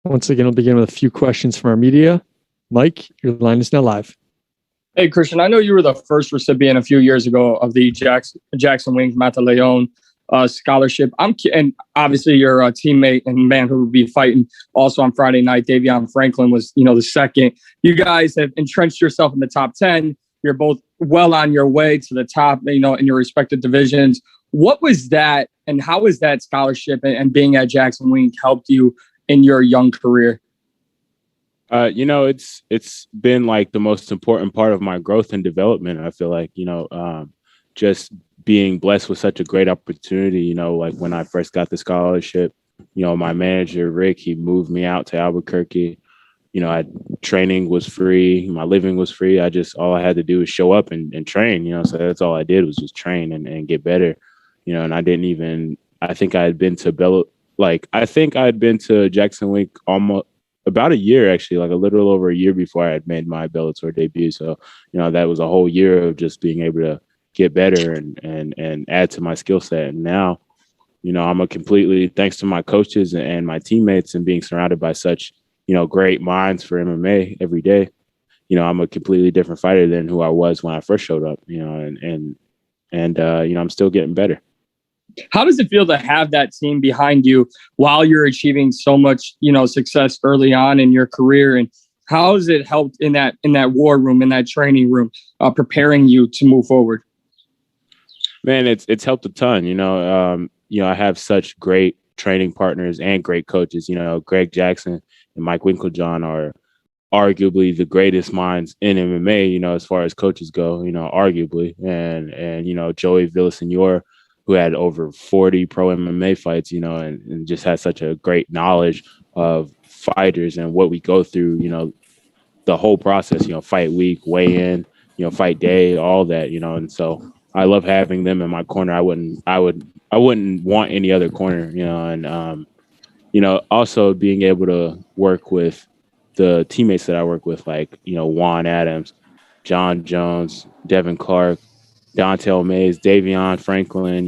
Once again, we'll begin with a few questions from our media. Mike, your line is now live. Hey, Christian, I know you were the first recipient a few years ago of the Jackson Wink Mataleon scholarship. And obviously your teammate and man who will be fighting also on Friday night, Davion Franklin, was, the second. You guys have entrenched yourself in the top 10. You're both well on your way to the top, in your respective divisions. What was that, and how has that scholarship and being at Jackson Wink helped you in your young career? It's been like the most important part of my growth and development. I feel like, just being blessed with such a great opportunity, like when I first got the scholarship, my manager, Rick, he moved me out to Albuquerque. Training was free. My living was free. All I had to do was show up and train, so that's all I did was just train and get better, and I think I had been to Jackson Wink almost about a year, actually, like a little over a year before I had made my Bellator debut. So, that was a whole year of just being able to get better and add to my skill set. And now, I'm thanks to my coaches and my teammates and being surrounded by such, great minds for MMA every day, I'm a completely different fighter than who I was when I first showed up, and I'm still getting better. How does it feel to have that team behind you while you're achieving so much, success early on in your career? And how has it helped in that war room, in that training room, preparing you to move forward? Man, it's helped a ton. I have such great training partners and great coaches. Greg Jackson and Mike Winklejohn are arguably the greatest minds in MMA, as far as coaches go, arguably. And Joey Villasenor, who had over 40 pro MMA fights, and just has such a great knowledge of fighters and what we go through, the whole process, fight week, weigh in, fight day, all that, and so I love having them in my corner. I wouldn't want any other corner, and also being able to work with the teammates that I work with, like, Juan Adams, John Jones, Devin Clark, Dontel Mays, Davion Franklin,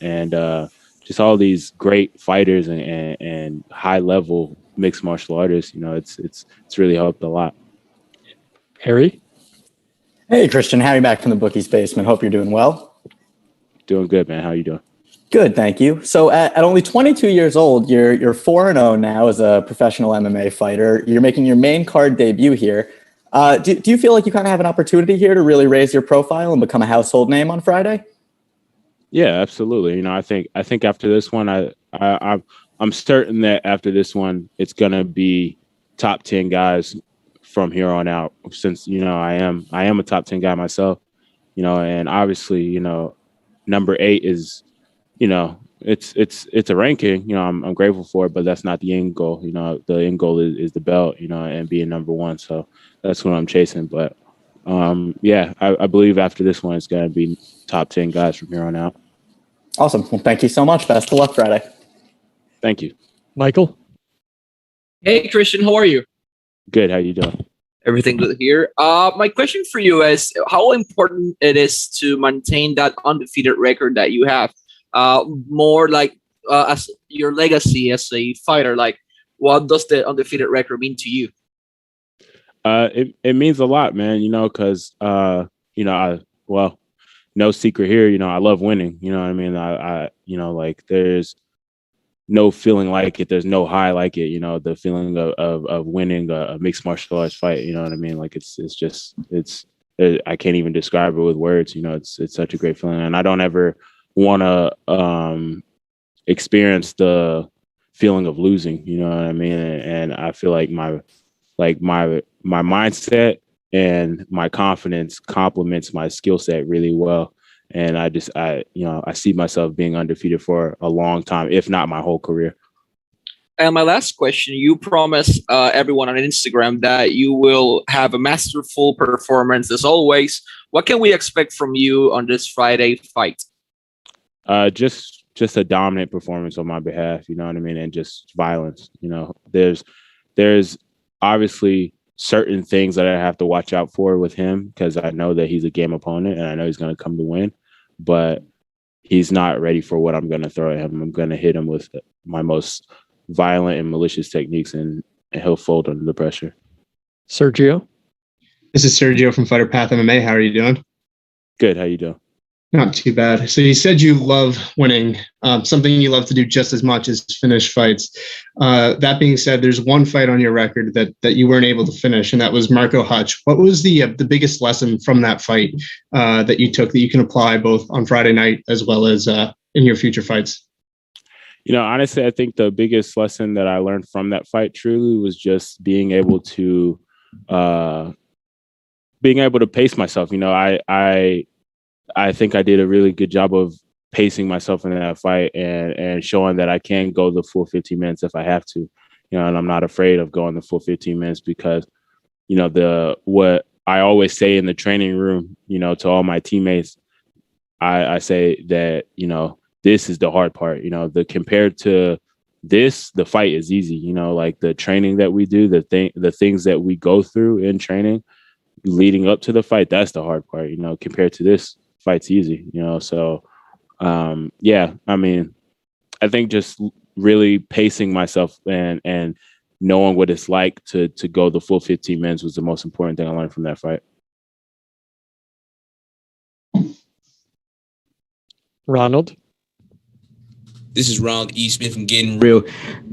and just all these great fighters and high level mixed martial artists. It's really helped a lot. Harry? Hey, Christian, Harry back from the Bookies Basement. Hope you're doing well. Doing good, man. How you doing? Good, thank you. So at only 22 years old, you're 4-0 now as a professional MMA fighter. You're making your main card debut here. Do you feel like you kind of have an opportunity here to really raise your profile and become a household name on Friday? Yeah, absolutely. I think after this one, I'm certain that after this one, it's gonna be top 10 guys from here on out. Since I am a top 10 guy myself. And obviously, number 8 is, it's a ranking. I'm grateful for it, but that's not the end goal. The end goal is the belt. And being number 1. So that's what I'm chasing. But I believe after this one, it's gonna be top 10 guys from here on out. Awesome. Well, thank you so much. Best of luck Friday. Thank you. Michael? Hey, Christian, how are you? Good. How you doing? Everything good here. My question for you is how important it is to maintain that undefeated record that you have. More like as your legacy as a fighter. Like, what does the undefeated record mean to you? It means a lot, man. Because no secret here. I love winning. You know what I mean? I like there's no feeling like it. There's no high like it. The feeling of winning a mixed martial arts fight. You know what I mean? Like it's I can't even describe it with words. It's such a great feeling, and I don't ever want to experience the feeling of losing. You know what I mean? And I feel like my mindset and my confidence complements my skill set really well. And I see myself being undefeated for a long time, if not my whole career. And my last question, you promised everyone on Instagram that you will have a masterful performance as always. What can we expect from you on this Friday fight? Just a dominant performance on my behalf, you know what I mean? And just violence, there's obviously certain things that I have to watch out for with him because I know that he's a game opponent and I know he's going to come to win. But he's not ready for what I'm going to throw at him. I'm going to hit him with my most violent and malicious techniques, and he'll fold under the pressure. Sergio? This is Sergio from Fighter Path MMA. How are you doing? Good. How you doing? Not too bad. So you said you love winning. Something you love to do just as much as finish fights. That being said, there's one fight on your record that you weren't able to finish, and that was Marco Hutch. What was the biggest lesson from that fight that you took that you can apply both on Friday night as well as in your future fights? You know, honestly, I think the biggest lesson that I learned from that fight truly was just being able to pace myself. You know, I think I did a really good job of pacing myself in that fight and showing that I can go the full 15 minutes if I have to, you know, and I'm not afraid of going the full 15 minutes because, you know, what I always say in the training room, you know, to all my teammates, I say that, you know, this is the hard part, you know, compared to this, the fight is easy, you know, like the training that we do, the things that we go through in training leading up to the fight, that's the hard part, you know, compared to this fight's easy, you know? So, yeah, I mean, I think just really pacing myself and knowing what it's like to go the full 15 minutes was the most important thing I learned from that fight. Ronald? This is Ronald E. Smith from Getting Real.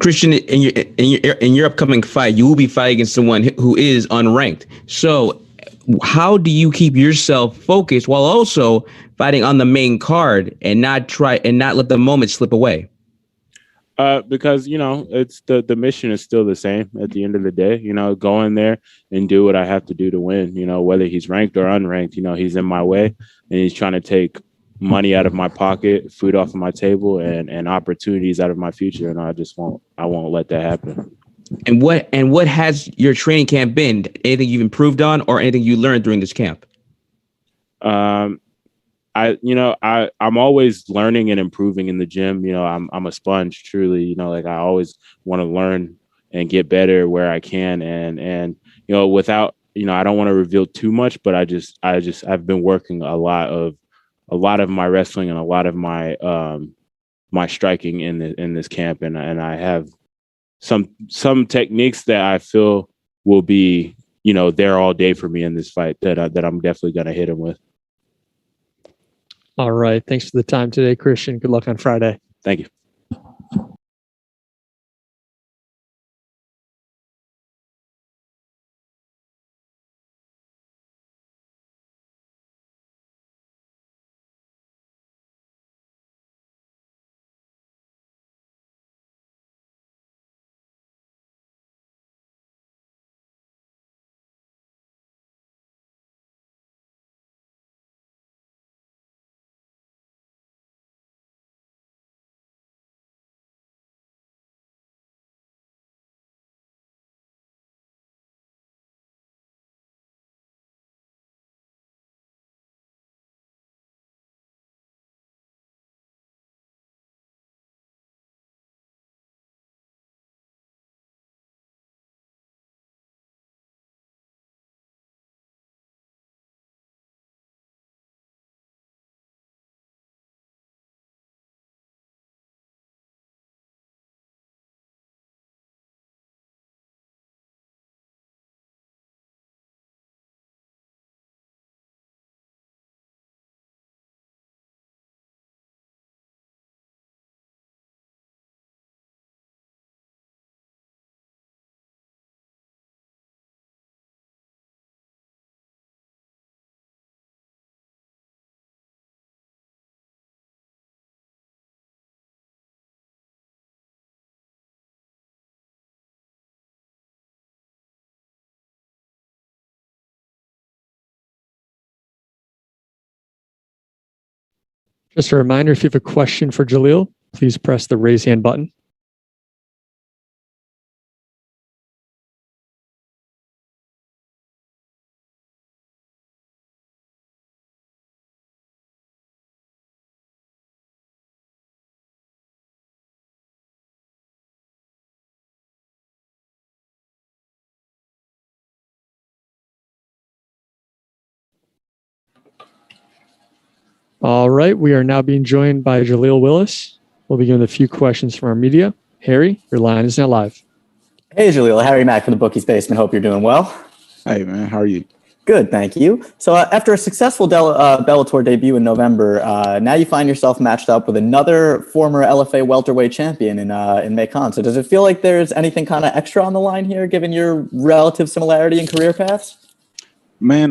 Christian, in your upcoming fight, you will be fighting against someone who is unranked. So how do you keep yourself focused while also fighting on the main card and not let the moment slip away? Because, you know, it's the mission is still the same at the end of the day, you know, go in there and do what I have to do to win, you know, whether he's ranked or unranked, you know, he's in my way and he's trying to take money out of my pocket, food off of my table, and opportunities out of my future. And I won't let that happen. And what has your training camp been? Anything you've improved on or anything you learned during this camp? I'm always learning and improving in the gym. You know, I'm a sponge, truly, you know, like I always want to learn and get better where I can. And, you know, without, you know, I don't want to reveal too much, but I've been working a lot of my wrestling and a lot of my, my striking in this camp. And I have some techniques that I feel will be, you know, there all day for me in this fight that I'm definitely going to hit him with. All right. Thanks for the time today, Christian. Good luck on Friday. Thank you. Just a reminder, if you have a question for Jaleel, please press the raise hand button. All right, we are now being joined by Jaleel Willis. We'll begin with a few questions from our media. Harry, your line is now live. Hey, Jaleel. Harry Mack from the Bookies Basement. Hope you're doing well. Hey, man. How are you? Good, thank you. So after a successful Bellator debut in November, now you find yourself matched up with another former LFA welterweight champion in Macon. So does it feel like there's anything kind of extra on the line here, given your relative similarity in career paths? Man,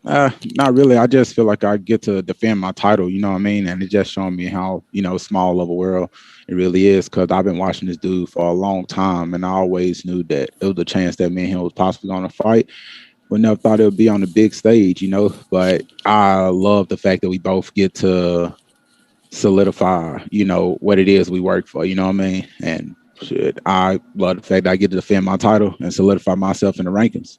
not really. I just feel like I get to defend my title, you know what I mean? And it just showing me how, small of a world it really is, because I've been watching this dude for a long time, and I always knew that it was a chance that me and him was possibly going to fight. We never thought it would be on the big stage, but I love the fact that we both get to solidify, what it is we work for, you know what I mean? And I love the fact that I get to defend my title and solidify myself in the rankings.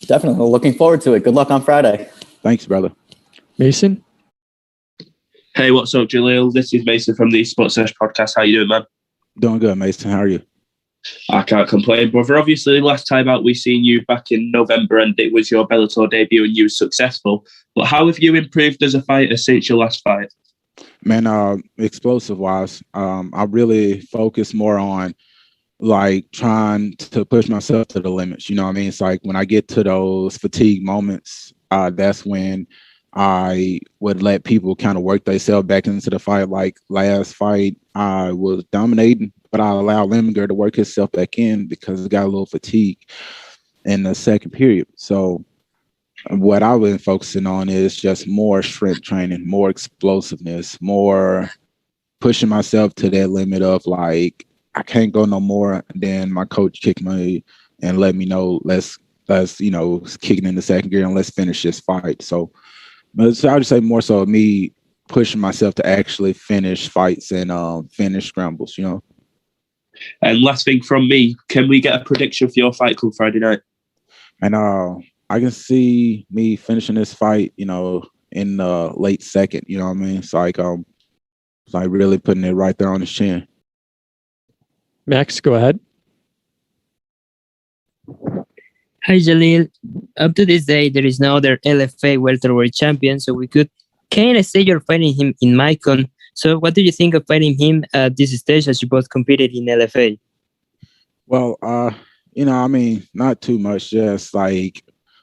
Definitely. Looking forward to it. Good luck on Friday. Thanks, brother. Mason? Hey, what's up, Jaleel? This is Mason from the Sports Search podcast. How you doing, man? Doing good, Mason. How are you? I can't complain, brother. Obviously, last time out we seen you back in November, and it was your Bellator debut, and you were successful. But how have you improved as a fighter since your last fight? Man, explosive-wise, I really focus more on trying to push myself to the limits. You know what I mean? It's like when I get to those fatigue moments, that's when I would let people kind of work themselves back into the fight. Like last fight, I was dominating, but I allowed Lemminger to work himself back in because it got a little fatigue in the second period. So what I've been focusing on is just more strength training, more explosiveness, more pushing myself to that limit of I can't go no more. Then my coach kicked me and let me know, let's kicking in the second gear and let's finish this fight. So I would say more so me pushing myself to actually finish fights and finish scrambles, And last thing from me, can we get a prediction for your fight come Friday night? And I can see me finishing this fight, in the late second, you know what I mean? It's like really putting it right there on his chin. Max, go ahead. Hi, Jaleel. Up to this day, there is no other LFA welterweight champion, so we could kind of say you're fighting him in Macon. So what do you think of fighting him at this stage as you both competed in LFA? Well, not too much. Just like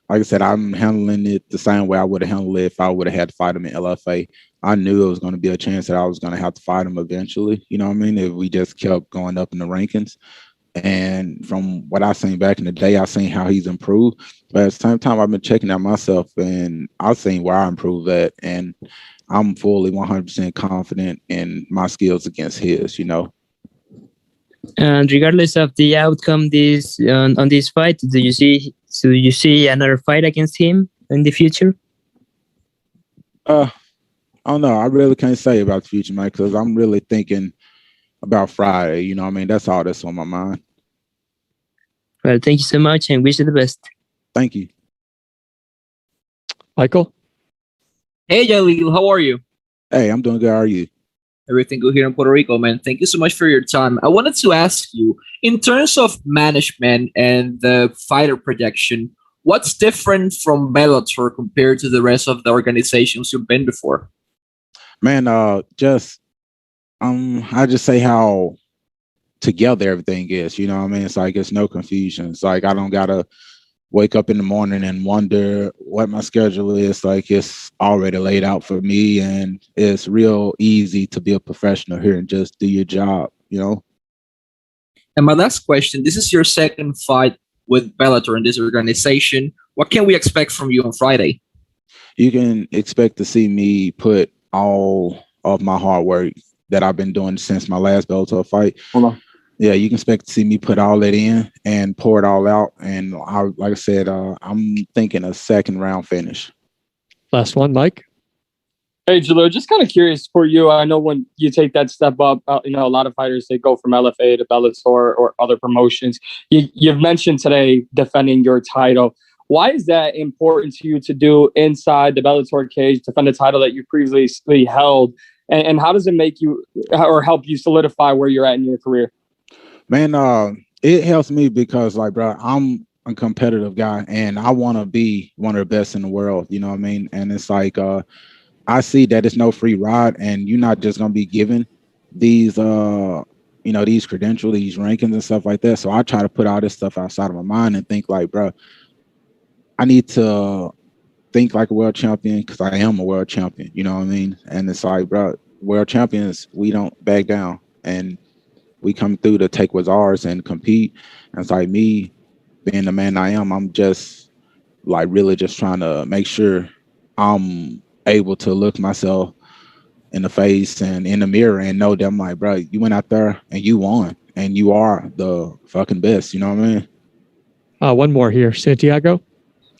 I said, I'm handling it the same way I would have handled it if I would have had to fight him in LFA. I knew it was going to be a chance that I was going to have to fight him eventually, you know what I mean, if we just kept going up in the rankings. And from what I've seen back in the day, I've seen how he's improved. But at the same time, I've been checking out myself, and I've seen where I improved at. And I'm fully 100% confident in my skills against his, And regardless of the outcome on this fight, do you see another fight against him in the future? I don't know. I really can't say about the future, Mike, because I'm really thinking about Friday. You know what I mean? That's all that's on my mind. Well, thank you so much and wish you the best. Thank you. Michael? Hey, Jaleel, how are you? Hey, I'm doing good. How are you? Everything good here in Puerto Rico, man. Thank you so much for your time. I wanted to ask you, in terms of management and the fighter projection, what's different from Bellator compared to the rest of the organizations you've been before? Man, I just say how together everything is, you know what I mean? It's like it's no confusion. It's like I don't gotta wake up in the morning and wonder what my schedule is. Like it's already laid out for me, and it's real easy to be a professional here and just do your job, And my last question, this is your second fight with Bellator in this organization. What can we expect from you on Friday? You can expect to see me put all of my hard work that I've been doing since my last Bellator fight. Hold on. Yeah, you can expect to see me put all that in and pour it all out. And like I said, I'm thinking a second round finish. Last one, Mike. Hey, Jaleel, just kind of curious for you. I know when you take that step up, a lot of fighters, they go from LFA to Bellator or other promotions. You've mentioned today defending your title. Why is that important to you to do inside the Bellator cage, defend a title that you previously held? And how does it make you or help you solidify where you're at in your career? Man, it helps me because, bro, I'm a competitive guy and I want to be one of the best in the world. You know what I mean? And it's like I see that it's no free ride, and you're not just gonna be given these these credentials, these rankings and stuff like that. So I try to put all this stuff outside of my mind and think like, bro, I need to think like a world champion because I am a world champion. You know what I mean? And it's like, bro, world champions, we don't back down, and we come through to take what's ours and compete. And it's like me being the man I am, I'm just like really just trying to make sure I'm able to look myself in the face and in the mirror and know that I'm like, bro, you went out there and you won and you are the fucking best. You know what I mean? One more here, Santiago.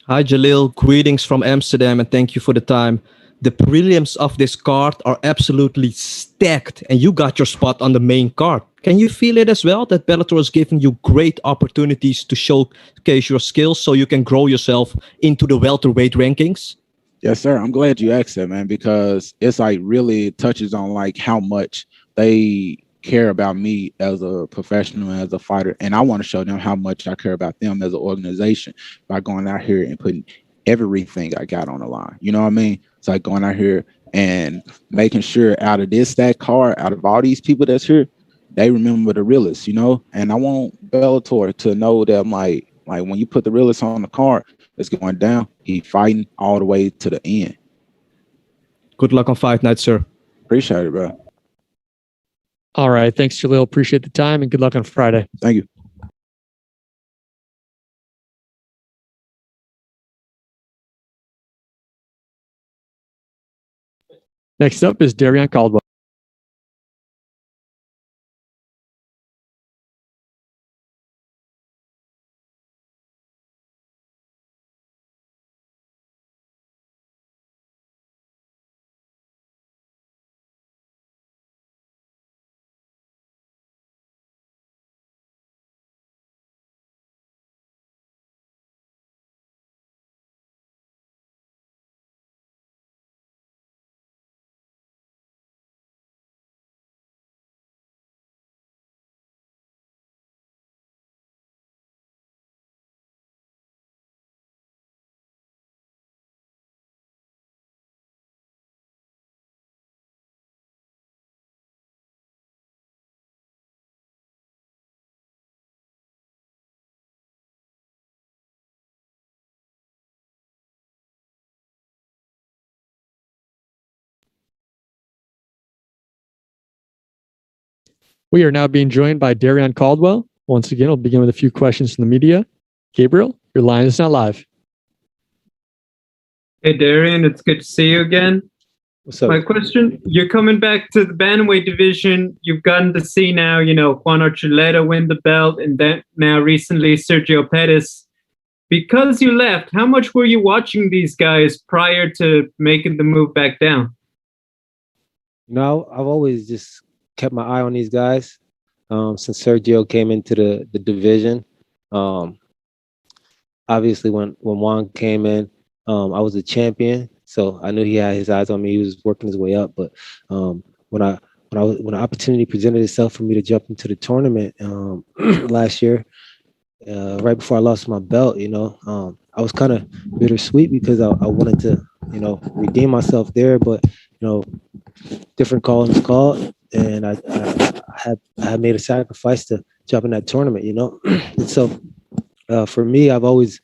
Hi, Jaleel. Greetings from Amsterdam, and thank you for the time. The prelims of this card are absolutely stacked, and you got your spot on the main card. Can you feel it as well, that Bellator is giving you great opportunities to showcase your skills so you can grow yourself into the welterweight rankings? Yes, sir. I'm glad you asked that, man, because it's like really touches on like how much they care about me as a professional, as a fighter. And I want to show them how much I care about them as an organization by going out here and putting everything I got on the line. You know what I mean? It's like going out here and making sure out of that card, out of all these people that's here, they remember the realest, you know? And I want Bellator to know that I'm like when you put the realest on the card, it's going down. He fighting all the way to the end. Good luck on fight night, sir. Appreciate it, bro. All right. Thanks, Jaleel. Appreciate the time and good luck on Friday. Thank you. Next up is Darrion Caldwell. We are now being joined by Darrion Caldwell. Once again, we'll begin with a few questions from the media. Gabriel, your line is now live. Hey, Darrion, it's good to see you again. What's up? My question, you're coming back to the bantamweight division. You've gotten to see now, Juan Archuleta win the belt, and then now recently Sergio Pettis. Because you left, how much were you watching these guys prior to making the move back down? I've always just kept my eye on these guys since Sergio came into the division. Obviously, when Juan came in, I was a champion, so I knew he had his eyes on me. He was working his way up. But when an opportunity presented itself for me to jump into the tournament last year, right before I lost my belt, I was kind of bittersweet because I wanted to, redeem myself there. But different calls was called, and I had made a sacrifice to jump in that tournament, And so for me, I've always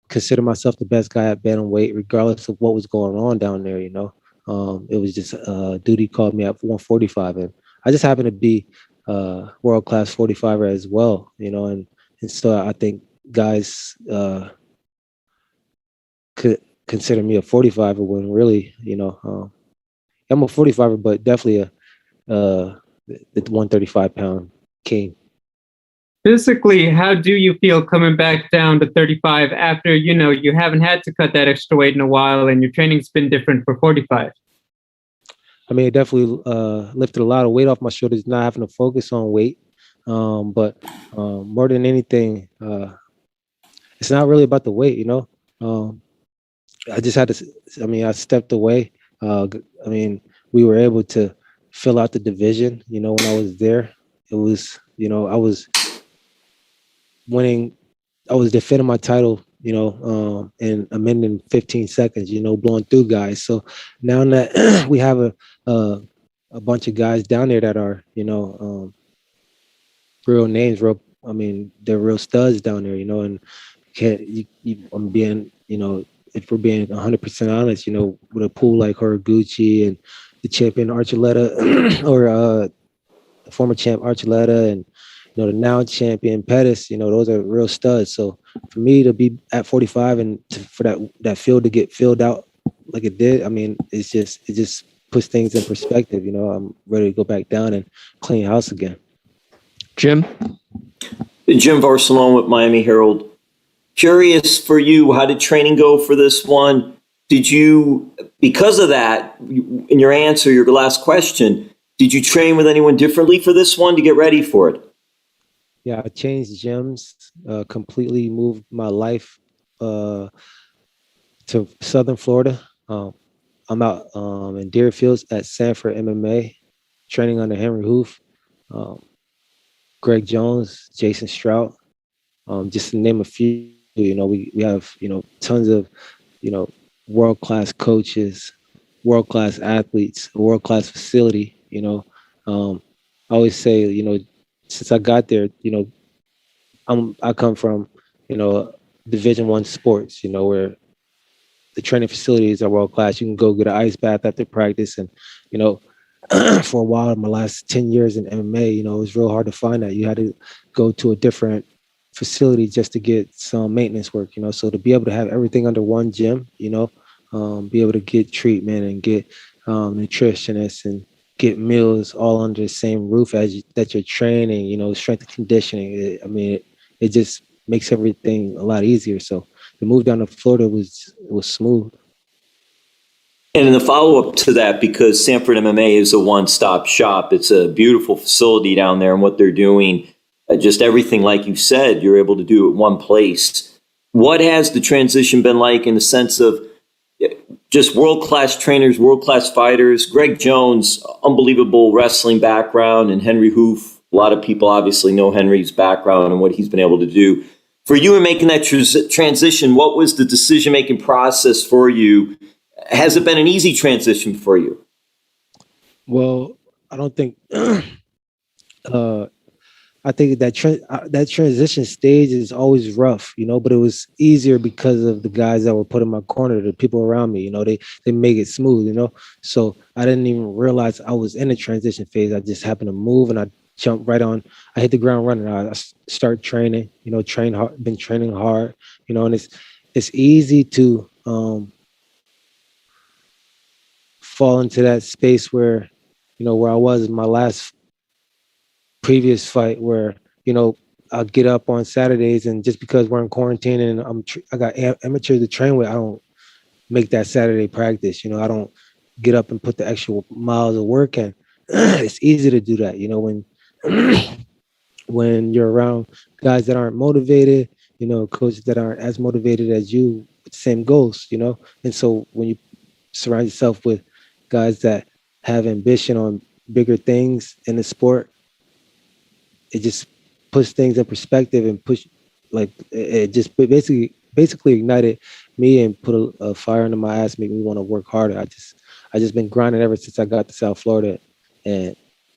considered myself the best guy at bantamweight, regardless of what was going on down there. It was just duty called me at 145, and I just happened to be world class 45er as well, and so I think guys could consider me a 45er when really, I'm a 45er, but definitely the 135-pound king. Physically, how do you feel coming back down to 35 after, you haven't had to cut that extra weight in a while and your training's been different for 45? I mean, it definitely lifted a lot of weight off my shoulders, not having to focus on weight. But more than anything, it's not really about the weight, I just had to, I stepped away. We were able to fill out the division, when I was there. It was, I was winning, I was defending my title in a minute and 15 seconds, blowing through guys. So now that we have a bunch of guys down there that are, real names, they're real studs down there, and I'm being, if we're being 100% honest, with a pool like Horiguchi and the champion Archuleta or the former champ Archuleta and the now champion Pettis, those are real studs. So for me to be at 45 and for that field to get filled out like it did, it just puts things in perspective. I'm ready to go back down and clean house again. Jim Barcelona with Miami Herald. Curious for you, how did training go for this one? Did you, because of that, in your answer, your last question, did you train with anyone differently for this one to get ready for it? Yeah, I changed gyms, completely moved my life to Southern Florida. I'm out in Deerfields at Sanford MMA, training under Henry Hoof, Greg Jones, Jason Strout, just to name a few. We have, tons of, world-class coaches, world-class athletes, world-class facility, I always say, since I got there, I come from, Division I sports, where the training facilities are world-class. You can go get an ice bath after practice. And, for a while, in my last 10 years in MMA, it was real hard to find that. You had to go to a different facility just to get some maintenance work, so to be able to have everything under one gym, be able to get treatment and get nutritionists and get meals all under the same roof that you're training, strength and conditioning. It just makes everything a lot easier. So the move down to Florida was smooth. And in the follow-up to that, because Sanford MMA is a one-stop shop, it's a beautiful facility down there, and what they're doing, just everything like you said, you're able to do at one place. What has the transition been like in the sense of just world-class trainers, world-class fighters? Greg Jones, unbelievable wrestling background, and Henry Hoof, a lot of people obviously know Henry's background and what he's been able to do. For you in making that transition, what was the decision-making process for you? Has it been an easy transition for you? Well, I don't think I think that transition stage is always rough, but it was easier because of the guys that were put in my corner, the people around me, they make it smooth, So I didn't even realize I was in a transition phase. I just happened to move and I jumped right on. I hit the ground running. I start training, train hard, been training hard, and it's easy to fall into that space where, where I was in my last previous fight, where I'll get up on Saturdays and just because we're in quarantine and I got amateurs to train with, I don't make that Saturday practice. I don't get up and put the extra miles of work in. It's easy to do that, when you're around guys that aren't motivated, coaches that aren't as motivated as you with the same goals, and so when you surround yourself with guys that have ambition on bigger things in the sport, it just puts things in perspective and it just basically ignited me and put a fire under my ass, made me want to work harder. I just been grinding ever since I got to South Florida, and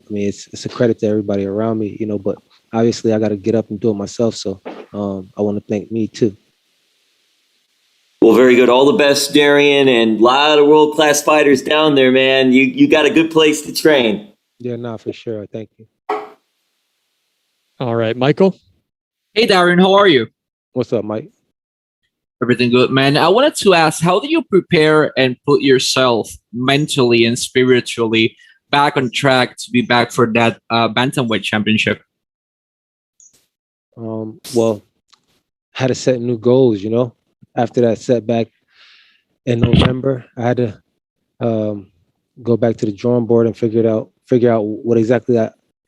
it's a credit to everybody around me, but obviously I got to get up and do it myself. So I want to thank me too. Well, very good. All the best, Darrion, and a lot of world-class fighters down there, man. You got a good place to train. Yeah, for sure. Thank you. All right, Michael. Hey, Darrion, how are you? What's up, Mike? Everything good, man. I wanted to ask, how do you prepare and put yourself mentally and spiritually back on track to be back for that bantamweight championship? Well, had to set new goals, After that setback in November, I had to go back to the drawing board and figure out what exactly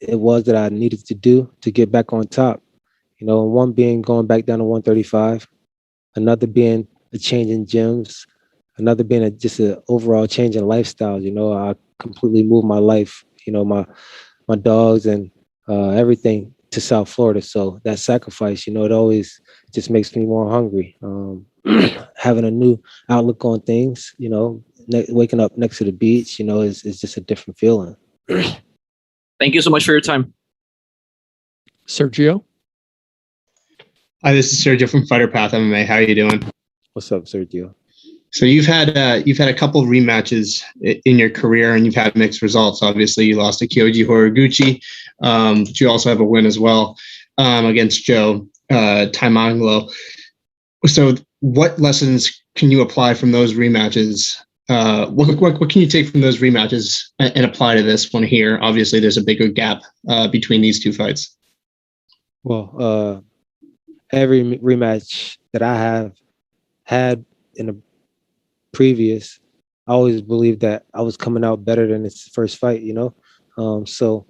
it was that I needed to do to get back on top. One being going back down to 135, another being a change in gyms, another being just an overall change in lifestyle. I completely moved my life, my dogs and everything to South Florida. So that sacrifice, it always just makes me more hungry. Having a new outlook on things, waking up next to the beach, is just a different feeling. Thank you so much for your time. Sergio? Hi, this is Sergio from Fighter Path MMA. How are you doing? What's up, Sergio? So you've had a couple of rematches in your career, and you've had mixed results. Obviously, you lost to Kyoji Horiguchi, but you also have a win as well against Joe Taimanglo. So, what lessons can you apply from those rematches? What can you take from those rematches and apply to this one here? Obviously, there's a bigger gap between these two fights. Well, every rematch that I have had in the previous, I always believed that I was coming out better than this first fight, so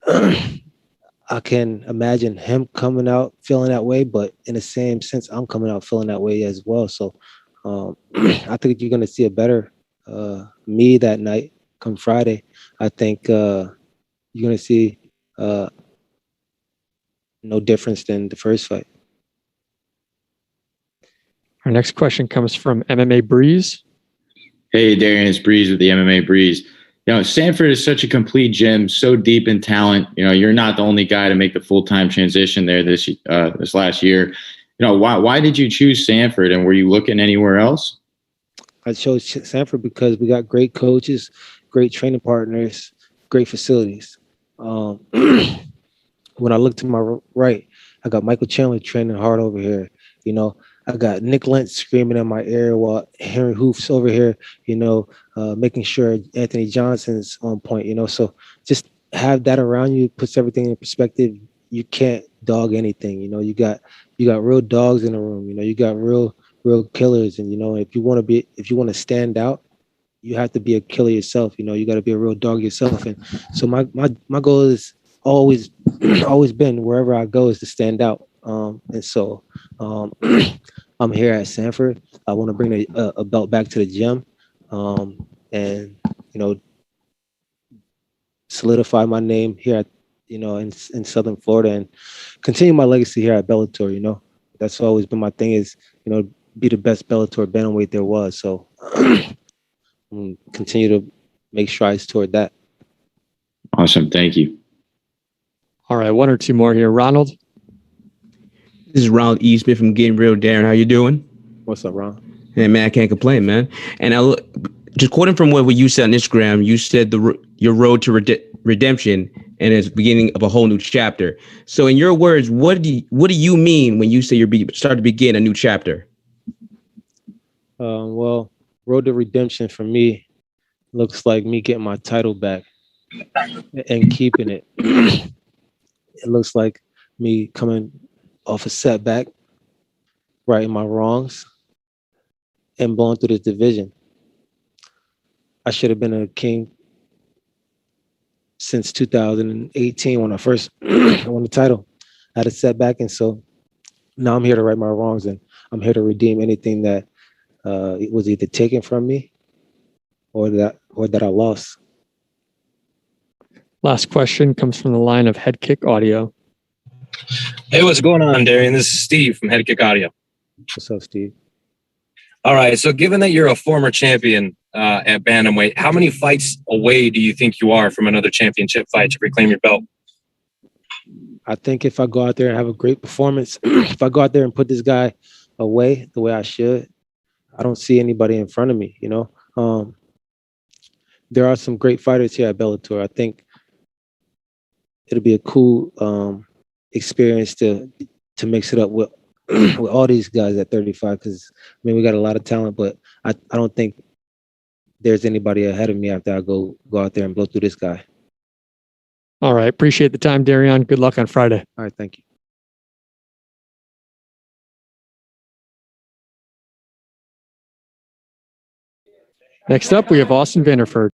I can imagine him coming out feeling that way, but in the same sense, I'm coming out feeling that way as well. So I think you're going to see a better me that night come Friday. I think you're going to see no difference than the first fight. Our next question comes from MMA Breeze. Hey, Darrion, it's Breeze with the MMA Breeze. Sanford is such a complete gym, so deep in talent. You're not the only guy to make the full-time transition there this last year. Why did you choose Sanford, and were you looking anywhere else? I chose Sanford because we got great coaches, great training partners, great facilities. When I look to my right, I got Michael Chandler training hard over here. I got Nick Lentz screaming in my ear while Henry Hoof's over here, making sure Anthony Johnson's on point, So just have that around you, puts everything in perspective. You can't dog anything, You got real dogs in the room, You got real killers, and if you want to stand out, you have to be a killer yourself. You got to be a real dog yourself. And so my goal is always been wherever I go is to stand out. And so I'm here at Sanford. I want to bring a belt back to the gym, and solidify my name here at in Southern Florida and continue my legacy here at Bellator. That's always been my thing is be the best Bellator bantamweight there was. So continue to make strides toward that. Awesome, thank you. All right, one or two more here. Ronald? This is Ronald E. Smith from Getting Real. Darrion, how you doing? What's up, Ron? Hey, man, I can't complain, man. And just quoting from what you said on Instagram, you said your road to redemption and it's the beginning of a whole new chapter. So in your words, what do you mean when you say you're starting to begin a new chapter? Well, road to redemption for me looks like me getting my title back and keeping it. It looks like me coming off a setback, righting my wrongs, and blowing through this division. I should have been a king since 2018 when I first won the title. I had a setback, and so now I'm here to right my wrongs, and I'm here to redeem anything that it was either taken from me or that I lost. Last question comes from the line of Head Kick Audio. Hey, what's going on, Darrion? This is Steve from Head Kick Audio. What's up, Steve? All right, so given that you're a former champion at bantamweight, how many fights away do you think you are from another championship fight to reclaim your belt? I think if I go out there and have a great performance, if I go out there and put this guy away the way I should, I don't see anybody in front of me, There are some great fighters here at Bellator. I think it'll be a cool experience to mix it up with with all these guys at 35, because we got a lot of talent, but I don't think there's anybody ahead of me after I go out there and blow through this guy. All right. Appreciate the time, Darrion. Good luck on Friday. All right. Thank you. Next up, we have Austin Vanderford.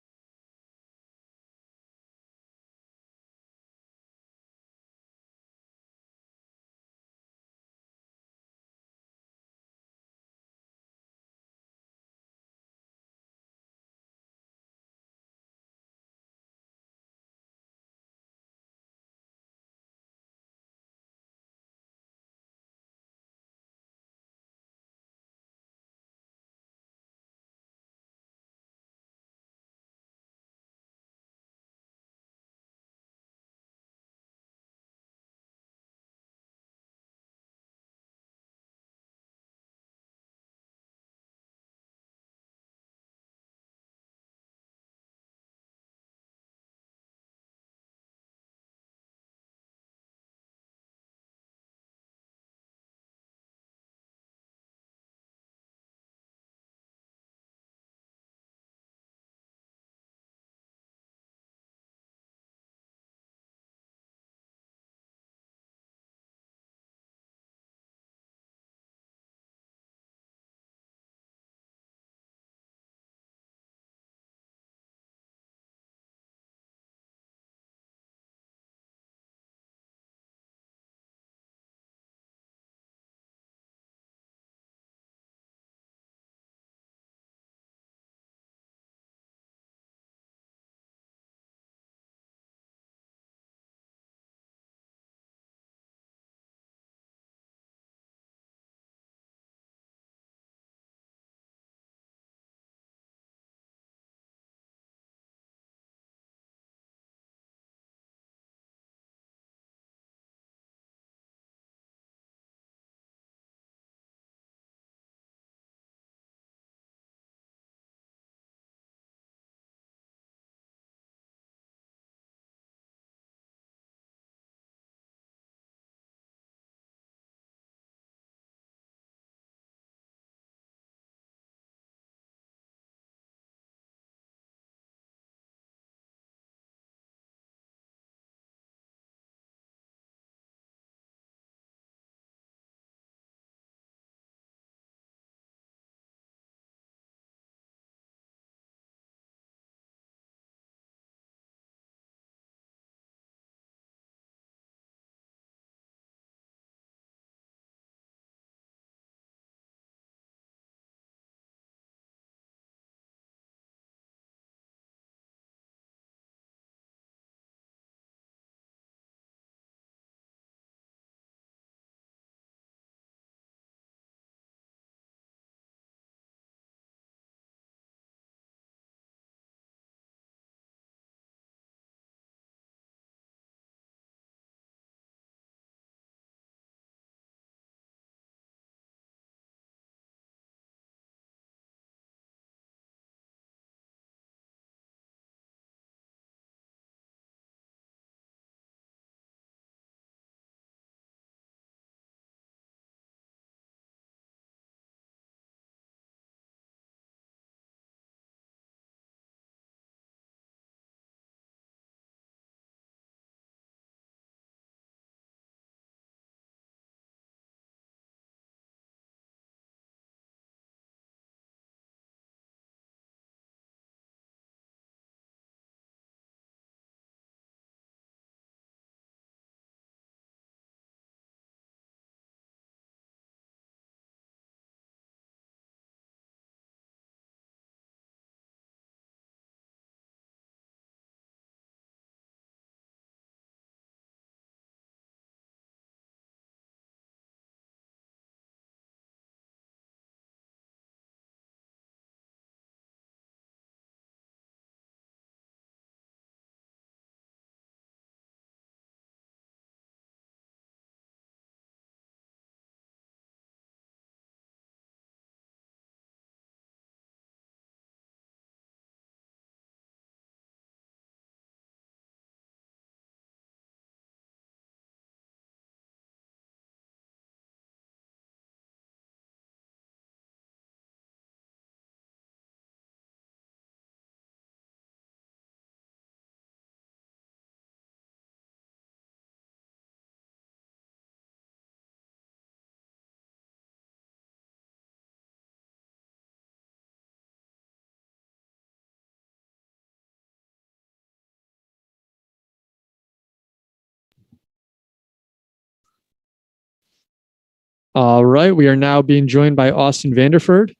All right. We are now being joined by Austin Vanderford.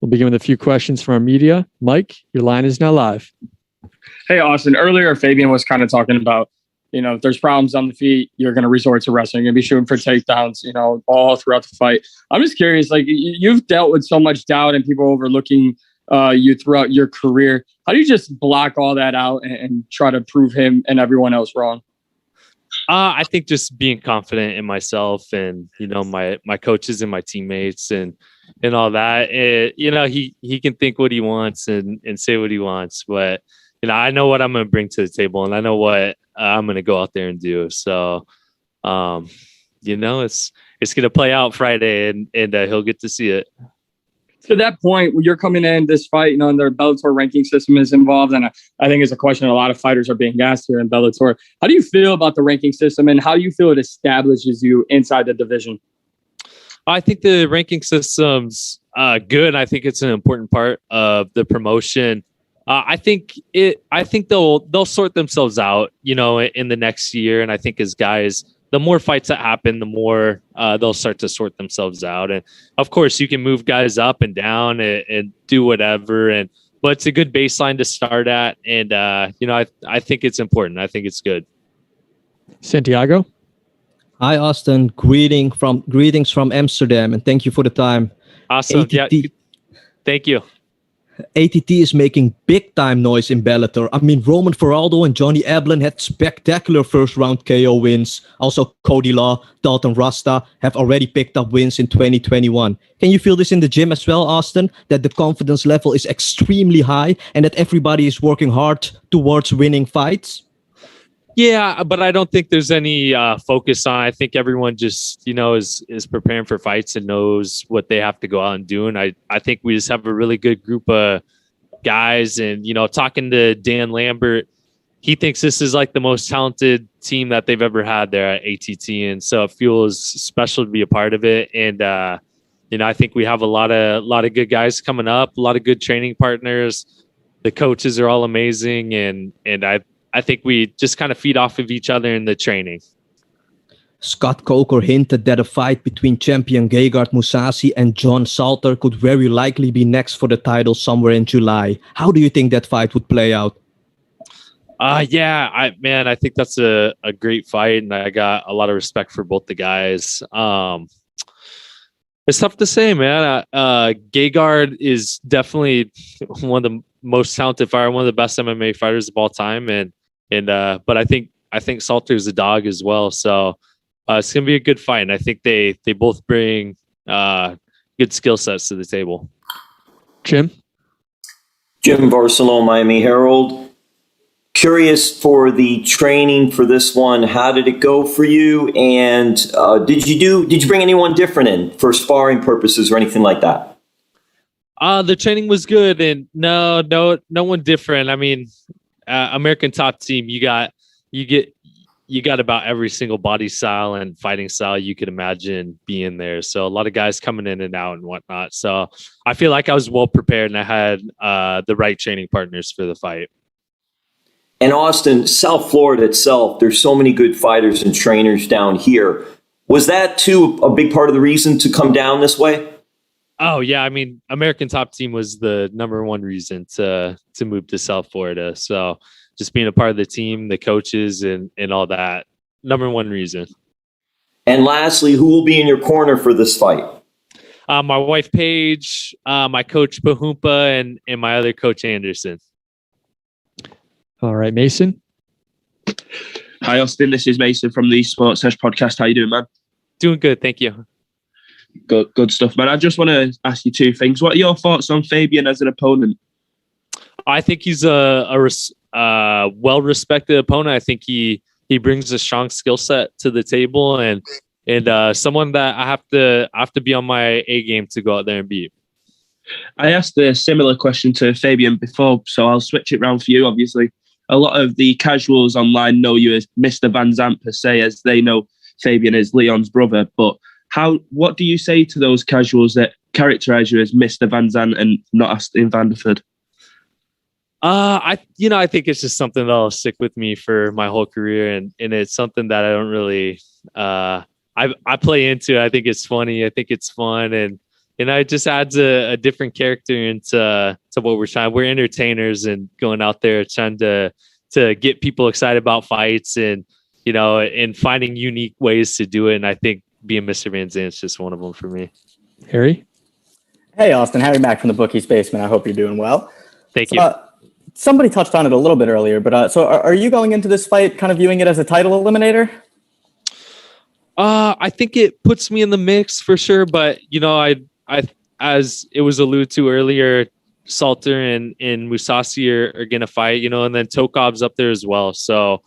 We'll begin with a few questions from our media. Mike, your line is now live. Hey, Austin. Earlier, Fabian was kind of talking about, if there's problems on the feet, you're going to resort to wrestling. You're going to be shooting for takedowns, all throughout the fight. I'm just curious, you've dealt with so much doubt and people overlooking you throughout your career. How do you just block all that out and try to prove him and everyone else wrong? I think just being confident in myself and, my coaches and my teammates and all that. He can think what he wants and say what he wants, but I know what I'm going to bring to the table and I know what I'm going to go out there and do. So, it's going to play out Friday and he'll get to see it. To that point, when you're coming in this fight, and their Bellator ranking system is involved, and I think it's a question a lot of fighters are being asked here in Bellator. How do you feel about the ranking system, and how do you feel it establishes you inside the division? I think the ranking system's good. I think it's an important part of the promotion. I think they'll sort themselves out, in the next year. And I think as guys, the more fights that happen, the more they'll start to sort themselves out. And of course, you can move guys up and down and do whatever. But it's a good baseline to start at. And I think it's important. I think it's good. Santiago. Hi, Austin. Greetings from Amsterdam, and thank you for the time. Awesome. ATT, yeah. Thank you. ATT is making big time noise in Bellator. I mean, Roman Faraldo and Johnny Eblen had spectacular first round KO wins. Also, Cody Law, Dalton Rasta have already picked up wins in 2021. Can you feel this in the gym as well, Austin? That the confidence level is extremely high and that everybody is working hard towards winning fights? Yeah, but I don't think there's any focus on. I think everyone just, is preparing for fights and knows what they have to go out and do. And I think we just have a really good group of guys. And, talking to Dan Lambert, he thinks this is like the most talented team that they've ever had there at ATT. And so it feels special to be a part of it. And, I think we have a lot of good guys coming up, a lot of good training partners. The coaches are all amazing. And I think we just kind of feed off of each other in the training. Scott Coker hinted that a fight between champion Gegard Mousasi and John Salter could very likely be next for the title somewhere in July. How do you think that fight would play out? I think that's a great fight, and I got a lot of respect for both the guys. It's tough to say, man. Gegard is definitely one of the most talented fighter, one of the best MMA fighters of all time, but I think Salter's a dog as well. So it's gonna be a good fight. And I think they both bring good skill sets to the table. Jim Barcelona, Miami Herald. Curious for the training for this one. How did it go for you? And did you bring anyone different in for sparring purposes or anything like that? The training was good, and no one different. I mean, American Top Team, you got about every single body style and fighting style you could imagine being there. So a lot of guys coming in and out and whatnot. So I feel like I was well prepared and I had the right training partners for the fight. And Austin, South Florida itself, there's so many good fighters and trainers down here. Was that too a big part of the reason to come down this way? Oh yeah, I mean, American Top Team was the number one reason to move to South Florida. So just being a part of the team, the coaches, and all that, number one reason. And lastly, who will be in your corner for this fight? My wife Paige, my coach Bahumpa, and my other coach Anderson. All right, Mason. Hi, Austin. This is Mason from the Sports Sesh podcast. How you doing, man? Doing good, thank you. Good stuff, man. I just want to ask you two things. What are your thoughts on Fabian as an opponent? I think he's a well-respected opponent. I think he brings a strong skill set to the table, and someone that I have to be on my A game to go out there and beat. I asked a similar question to Fabian before, so I'll switch it round for you. Obviously, a lot of the casuals online know you as Mr. Van Zandt per se, as they know Fabian is Leon's brother. But what do you say to those casuals that characterize you as Mr. Van Zandt and not Austin Vanderford? I think it's just something that'll stick with me for my whole career, and it's something that I don't really I I play into it. I think it's funny. I think it's fun, and it just adds a different character into what we're trying. We're entertainers and going out there trying to get people excited about fights and and finding unique ways to do it. And I think being Mr. Van Zandt is just one of them for me. Harry? Hey, Austin. Harry Mack from the Bookies Basement. I hope you're doing well. Thank you. Somebody touched on it a little bit earlier, but so are you going into this fight kind of viewing it as a title eliminator? I think it puts me in the mix for sure, but I as it was alluded to earlier, Salter and Mousasi are gonna fight, and then Tokov's up there as well. So,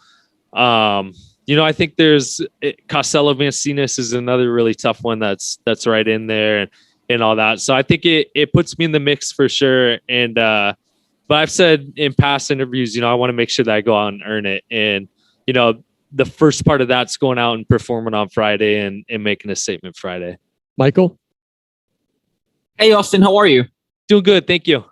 I think there's Costello Vancinas is another really tough one that's right in there and all that. So I think it puts me in the mix for sure. And but I've said in past interviews, I want to make sure that I go out and earn it. And the first part of that's going out and performing on Friday and making a statement Friday. Michael? Hey, Austin, how are you? Doing good. Thank you.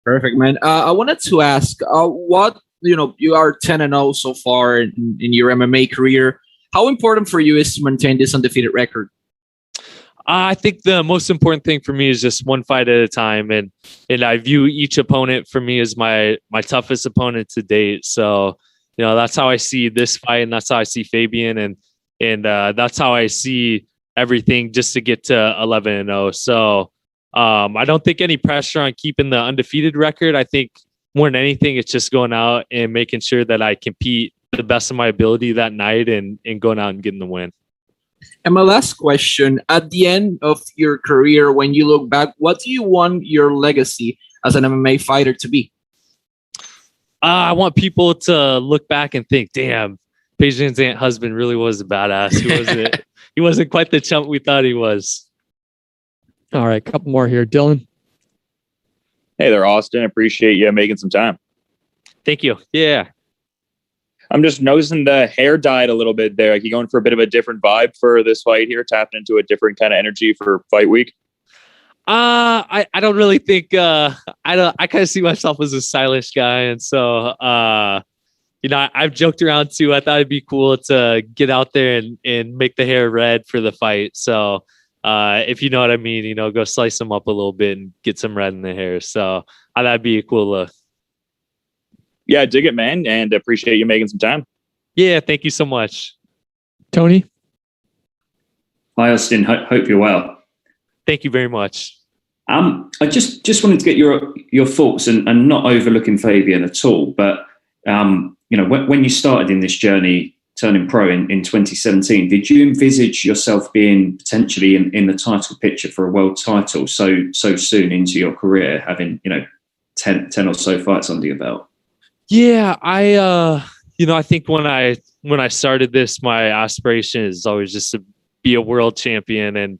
Perfect, man. I wanted to ask, what, you are 10-0 so far in your MMA career. How important for you is to maintain this undefeated record? I think the most important thing for me is just one fight at a time. And I view each opponent for me as my toughest opponent to date. So, that's how I see this fight, and that's how I see Fabian, and that's how I see everything just to get to 11-0. So I don't think any pressure on keeping the undefeated record. I think more than anything, it's just going out and making sure that I compete the best of my ability that night and going out and getting the win. And my last question, at the end of your career, when you look back, what do you want your legacy as an MMA fighter to be? I want people to look back and think, damn, Paige Van Zandt's husband really was a badass. He wasn't quite the chump we thought he was. All right, couple more here. Dylan? Hey there, Austin. Appreciate you making some time. Thank you. Yeah. I'm just noticing the hair dyed a little bit there. Like, you going for a bit of a different vibe for this fight here, tapping into a different kind of energy for fight week? I don't really think I kind of see myself as a stylish guy, and so I've joked around too. I thought it'd be cool to get out there and make the hair red for the fight. So if you know what I mean, go slice them up a little bit and get some red in the hair. So that'd be a cool look. Yeah, I dig it, man, and appreciate you making some time. Yeah, thank you so much. Tony? Hi, Austin. Hope you're well. Thank you very much. I just wanted to get your thoughts and not overlooking Fabian at all, but when you started in this journey, turning pro in 2017, did you envisage yourself being potentially in the title picture for a world title so soon into your career, having 10 or so fights under your belt? Yeah, I think when I started this, my aspiration is always just to be a world champion, and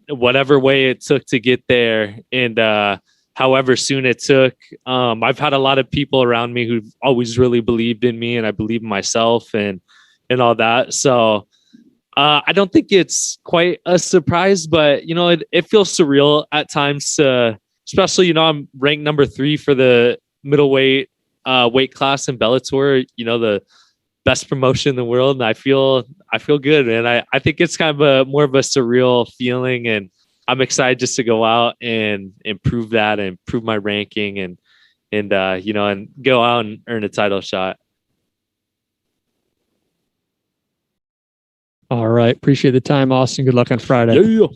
whatever way it took to get there, and however soon it took. I've had a lot of people around me who've always really believed in me, and I believe in myself and all that. So I don't think it's quite a surprise, but it feels surreal at times, especially I'm ranked number 3 for the middleweight weight class in Bellator, the best promotion in the world. And I feel good. And I think it's kind of more of a surreal feeling, and I'm excited just to go out and improve that and improve my ranking and go out and earn a title shot. All right. Appreciate the time, Austin. Good luck on Friday. Yeah.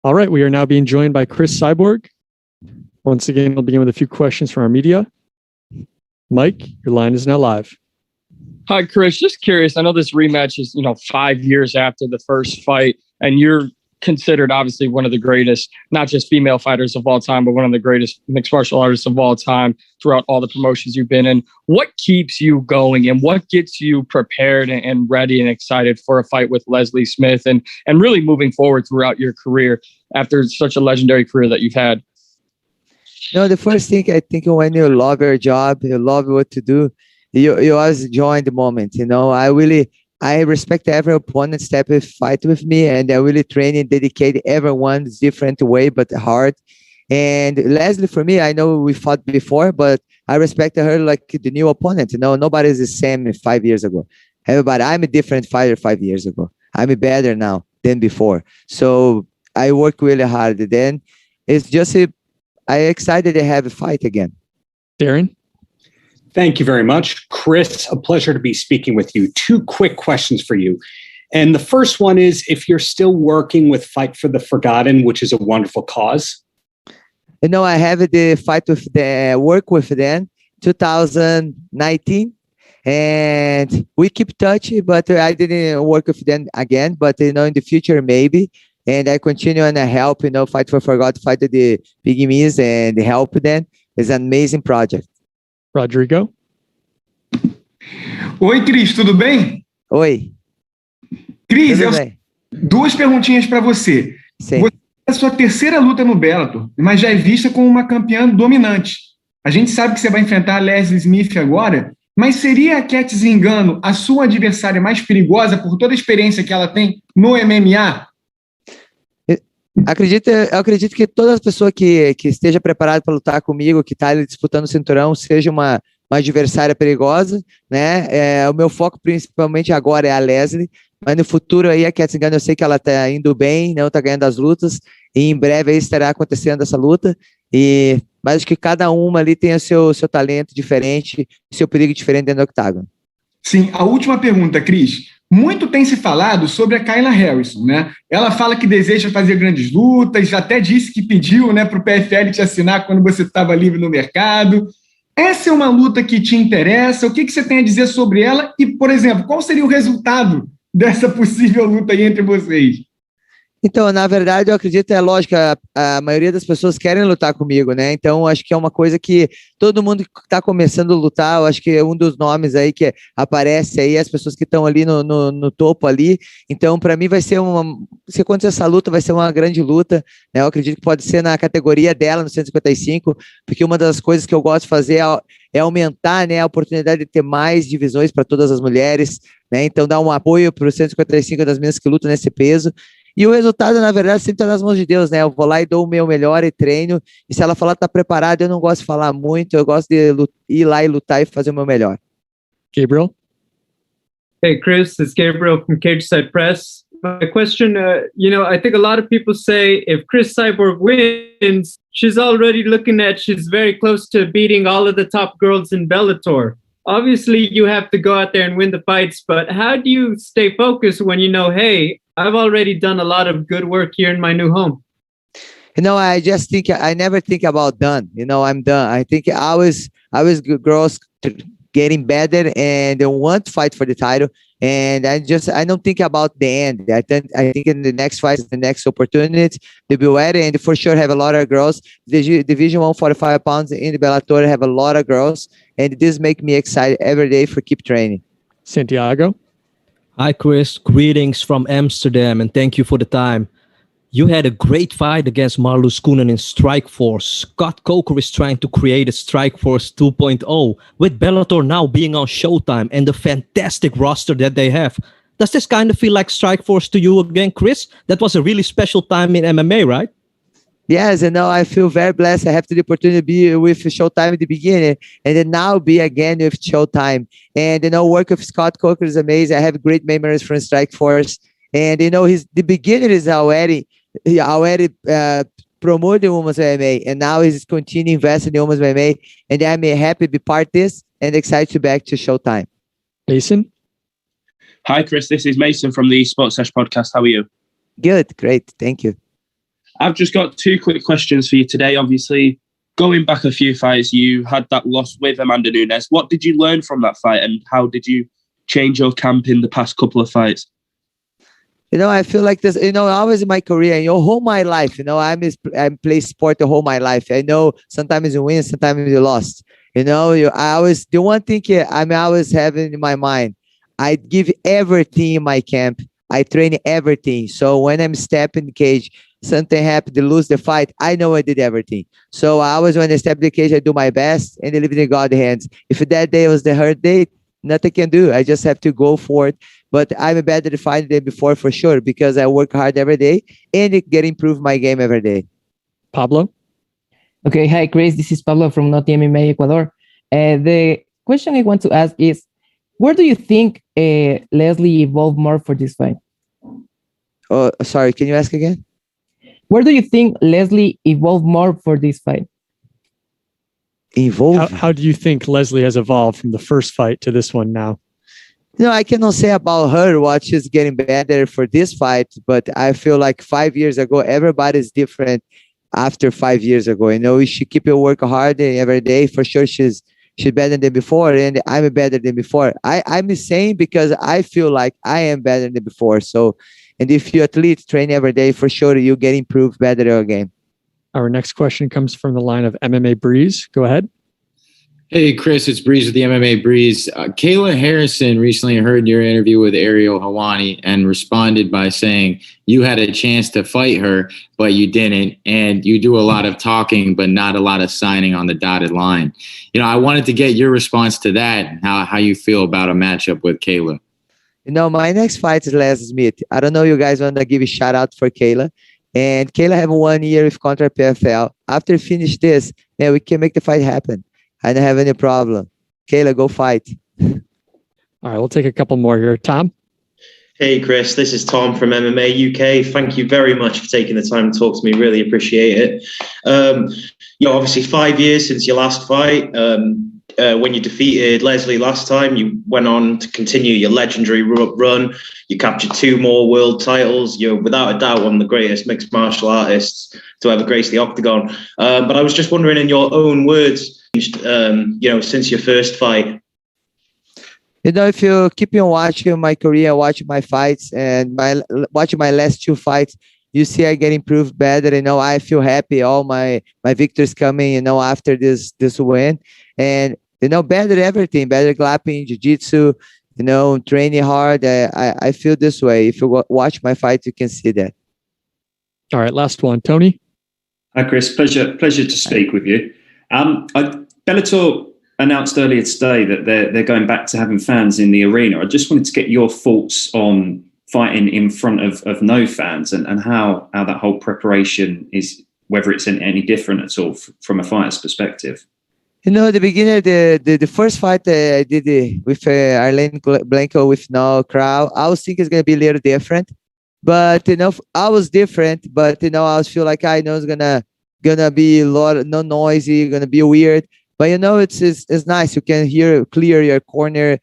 All right, we are now being joined by Cris Cyborg. Once again, we'll begin with a few questions from our media. Mike, your line is now live. Hi, Cris. Just curious. I know this rematch is, 5 years after the first fight, and you're considered obviously one of the greatest, not just female fighters of all time, but one of the greatest mixed martial artists of all time throughout all the promotions you've been in. What keeps you going and what gets you prepared and ready and excited for a fight with Leslie Smith and really moving forward throughout your career after such a legendary career that you've had? The first thing I think when you love your job, you love what to do, you always enjoy the moment. I respect every opponent step a fight with me, and I really train and dedicate everyone's different way, but hard. And Leslie, for me, I know we fought before, but I respect her like the new opponent. Nobody's the same 5 years ago. Everybody, I'm a different fighter 5 years ago. I'm better now than before. So I work really hard. Then it's just I'm excited to have a fight again. Darrion? Thank you very much. Cris, a pleasure to be speaking with you. 2 quick questions for you. And the first one is if you're still working with Fight for the Forgotten, which is a wonderful cause. I have the fight with the work with them 2019. And we keep touching, but I didn't work with them again. But, in the future, maybe. And I continue and I help, Fight for Forgotten, fight the big means and help them. It's an amazing project. Rodrigo? Oi, Cris, tudo bem? Oi. Cris, 2 perguntinhas para você. Sim. Você é a sua terceira luta no Bellator, mas já é vista como uma campeã dominante. A gente sabe que você vai enfrentar a Leslie Smith agora, mas seria a Cat Zingano a sua adversária mais perigosa por toda a experiência que ela tem no MMA? Eu acredito que todas as pessoas que esteja preparada para lutar comigo, que está disputando o cinturão, seja uma adversária perigosa, né? O meu foco principalmente agora é a Leslie, mas no futuro aí a Cat Zingano eu sei que ela está indo bem, não está ganhando as lutas, e em breve aí estará acontecendo essa luta, mas acho que cada uma ali tem o seu talento diferente, seu perigo diferente dentro do octágono. Sim, a última pergunta, Cris. Muito tem se falado sobre a Kayla Harrison, né? Ela fala que deseja fazer grandes lutas, até disse que pediu, para o PFL te assinar quando você estava livre no mercado. Essa é uma luta que te interessa? O que você tem a dizer sobre ela? E, por exemplo, qual seria o resultado dessa possível luta aí entre vocês? Então, na verdade, eu acredito, é lógico, a maioria das pessoas querem lutar comigo, né? Então, acho que é uma coisa que todo mundo que está começando a lutar, eu acho que é um dos nomes aí que aparece aí, as pessoas que estão ali no topo ali. Então, para mim vai ser se acontecer essa luta, vai ser uma grande luta, né? Eu acredito que pode ser na categoria dela, no 155, porque uma das coisas que eu gosto de fazer é aumentar, né, a oportunidade de ter mais divisões para todas as mulheres, né? Então, dar um apoio para os 155 das meninas que lutam nesse peso. E o resultado, na verdade, sempre está nas mãos de Deus, né? Eu vou lá e dou o meu melhor e treino. E se ela falar que está preparada, eu não gosto de falar muito. Eu gosto de ir lá e lutar e fazer o meu melhor. Gabriel? Hey, Cris, it's Gabriel from Cage Side Press. My question, I think a lot of people say if Cris Cyborg wins, she's already she's very close to beating all of the top girls in Bellator. Obviously, you have to go out there and win the fights, but how do you stay focused when hey, I've already done a lot of good work here in my new home? I just think I never think about done. I'm done. I think I was girls getting better and they want to fight for the title. And I don't think about the end. I think in the next fight, the next opportunity, they'll be ready and for sure have a lot of girls. The Division 145 pounds in the Bellator have a lot of girls. And this makes me excited every day for keep training. Santiago? Hi, Cris. Greetings from Amsterdam, and thank you for the time. You had a great fight against Marloes Koenen in Strikeforce. Scott Coker is trying to create a Strikeforce 2.0, with Bellator now being on Showtime and the fantastic roster that they have. Does this kind of feel like Strikeforce to you again, Cris? That was a really special time in MMA, right? Yes, I feel very blessed. I have the opportunity to be with Showtime at the beginning and then now be again with Showtime. And, work with Scott Coker is amazing. I have great memories from Strikeforce. And, the beginning is already promoting women's MMA. And now he's continuing investing in women's MMA. And I'm happy to be part of this and excited to be back to Showtime. Mason? Hi, Cris. This is Mason from the Sports Sesh podcast. How are you? Good. Great. Thank you. I've just got two quick questions for you today. Obviously, going back a few fights, you had that loss with Amanda Nunes. What did you learn from that fight, and how did you change your camp in the past couple of fights? I feel like this, always in my career, whole my life, I play sport the whole my life. I know sometimes you win, sometimes you lost. I always, the one thing I'm always having in my mind, I give everything in my camp. I train everything. So when I'm stepping the cage, something happened to lose the fight, I know I did everything. So I always, when I step the cage, I do my best and I leave it in God's hands. If that day was the hard day, nothing can do. I just have to go for it. But I'm a better fighter than before for sure, because I work hard every day and it get improve my game every day. Pablo? Okay, hi Cris, this is Pablo from Noti MMA Ecuador. The question I want to ask is, where do you think Leslie evolved more for this fight? Oh, sorry, can you ask again? Where do you think Leslie evolved more for this fight? Evolved? How do you think Leslie has evolved from the first fight to this one now? I cannot say about her what she's getting better for this fight, but I feel like 5 years ago, everybody's different after 5 years ago. She keep work hard every day. For sure, she's better than before, and I'm better than before. I'm saying because I feel like I am better than before. So, and if you athletes train every day, for sure you get improved better again. Our next question comes from the line of MMA Breeze. Go ahead. Hey, Cris, it's Breeze with the MMA Breeze. Kayla Harrison recently heard your interview with Ariel Helwani and responded by saying you had a chance to fight her, but you didn't. And you do a lot of talking, but not a lot of signing on the dotted line. I wanted to get your response to that and how you feel about a matchup with Kayla. My next fight is Les Smith. I don't know you guys want to give a shout out for Kayla. And Kayla have 1 year with contract PFL. After finish this, we can make the fight happen. I don't have any problem. Kayla, go fight. All right, we'll take a couple more here. Tom? Hey, Cris, this is Tom from MMA UK. Thank you very much for taking the time to talk to me. Really appreciate it. Obviously 5 years since your last fight. When you defeated Leslie last time, you went on to continue your legendary run. You captured 2 more world titles. You're without a doubt one of the greatest mixed martial artists to ever grace the octagon. But I was just wondering, in your own words, since your first fight. If you keep on watching my career, watch my fights, and watch my last 2 fights, you see I get improved better. I feel happy. All my victories coming, after this win, and better everything, better grappling, jiu-jitsu, training hard. I feel this way. If you watch my fights, you can see that. All right, last one, Tony. Hi, Cris. Pleasure to speak with you. Bellator announced earlier today that they're going back to having fans in the arena. I just wanted to get your thoughts on fighting in front of no fans and how that whole preparation is, whether it's any different at all from a fighter's perspective. The beginning, the first fight I did with Arlene Blanco with no crowd, I was thinking it's going to be a little different. But, I was different. But, I was feel like I know it's gonna be a lot, no noisy, gonna be weird. But, it's nice. You can hear clear your corner.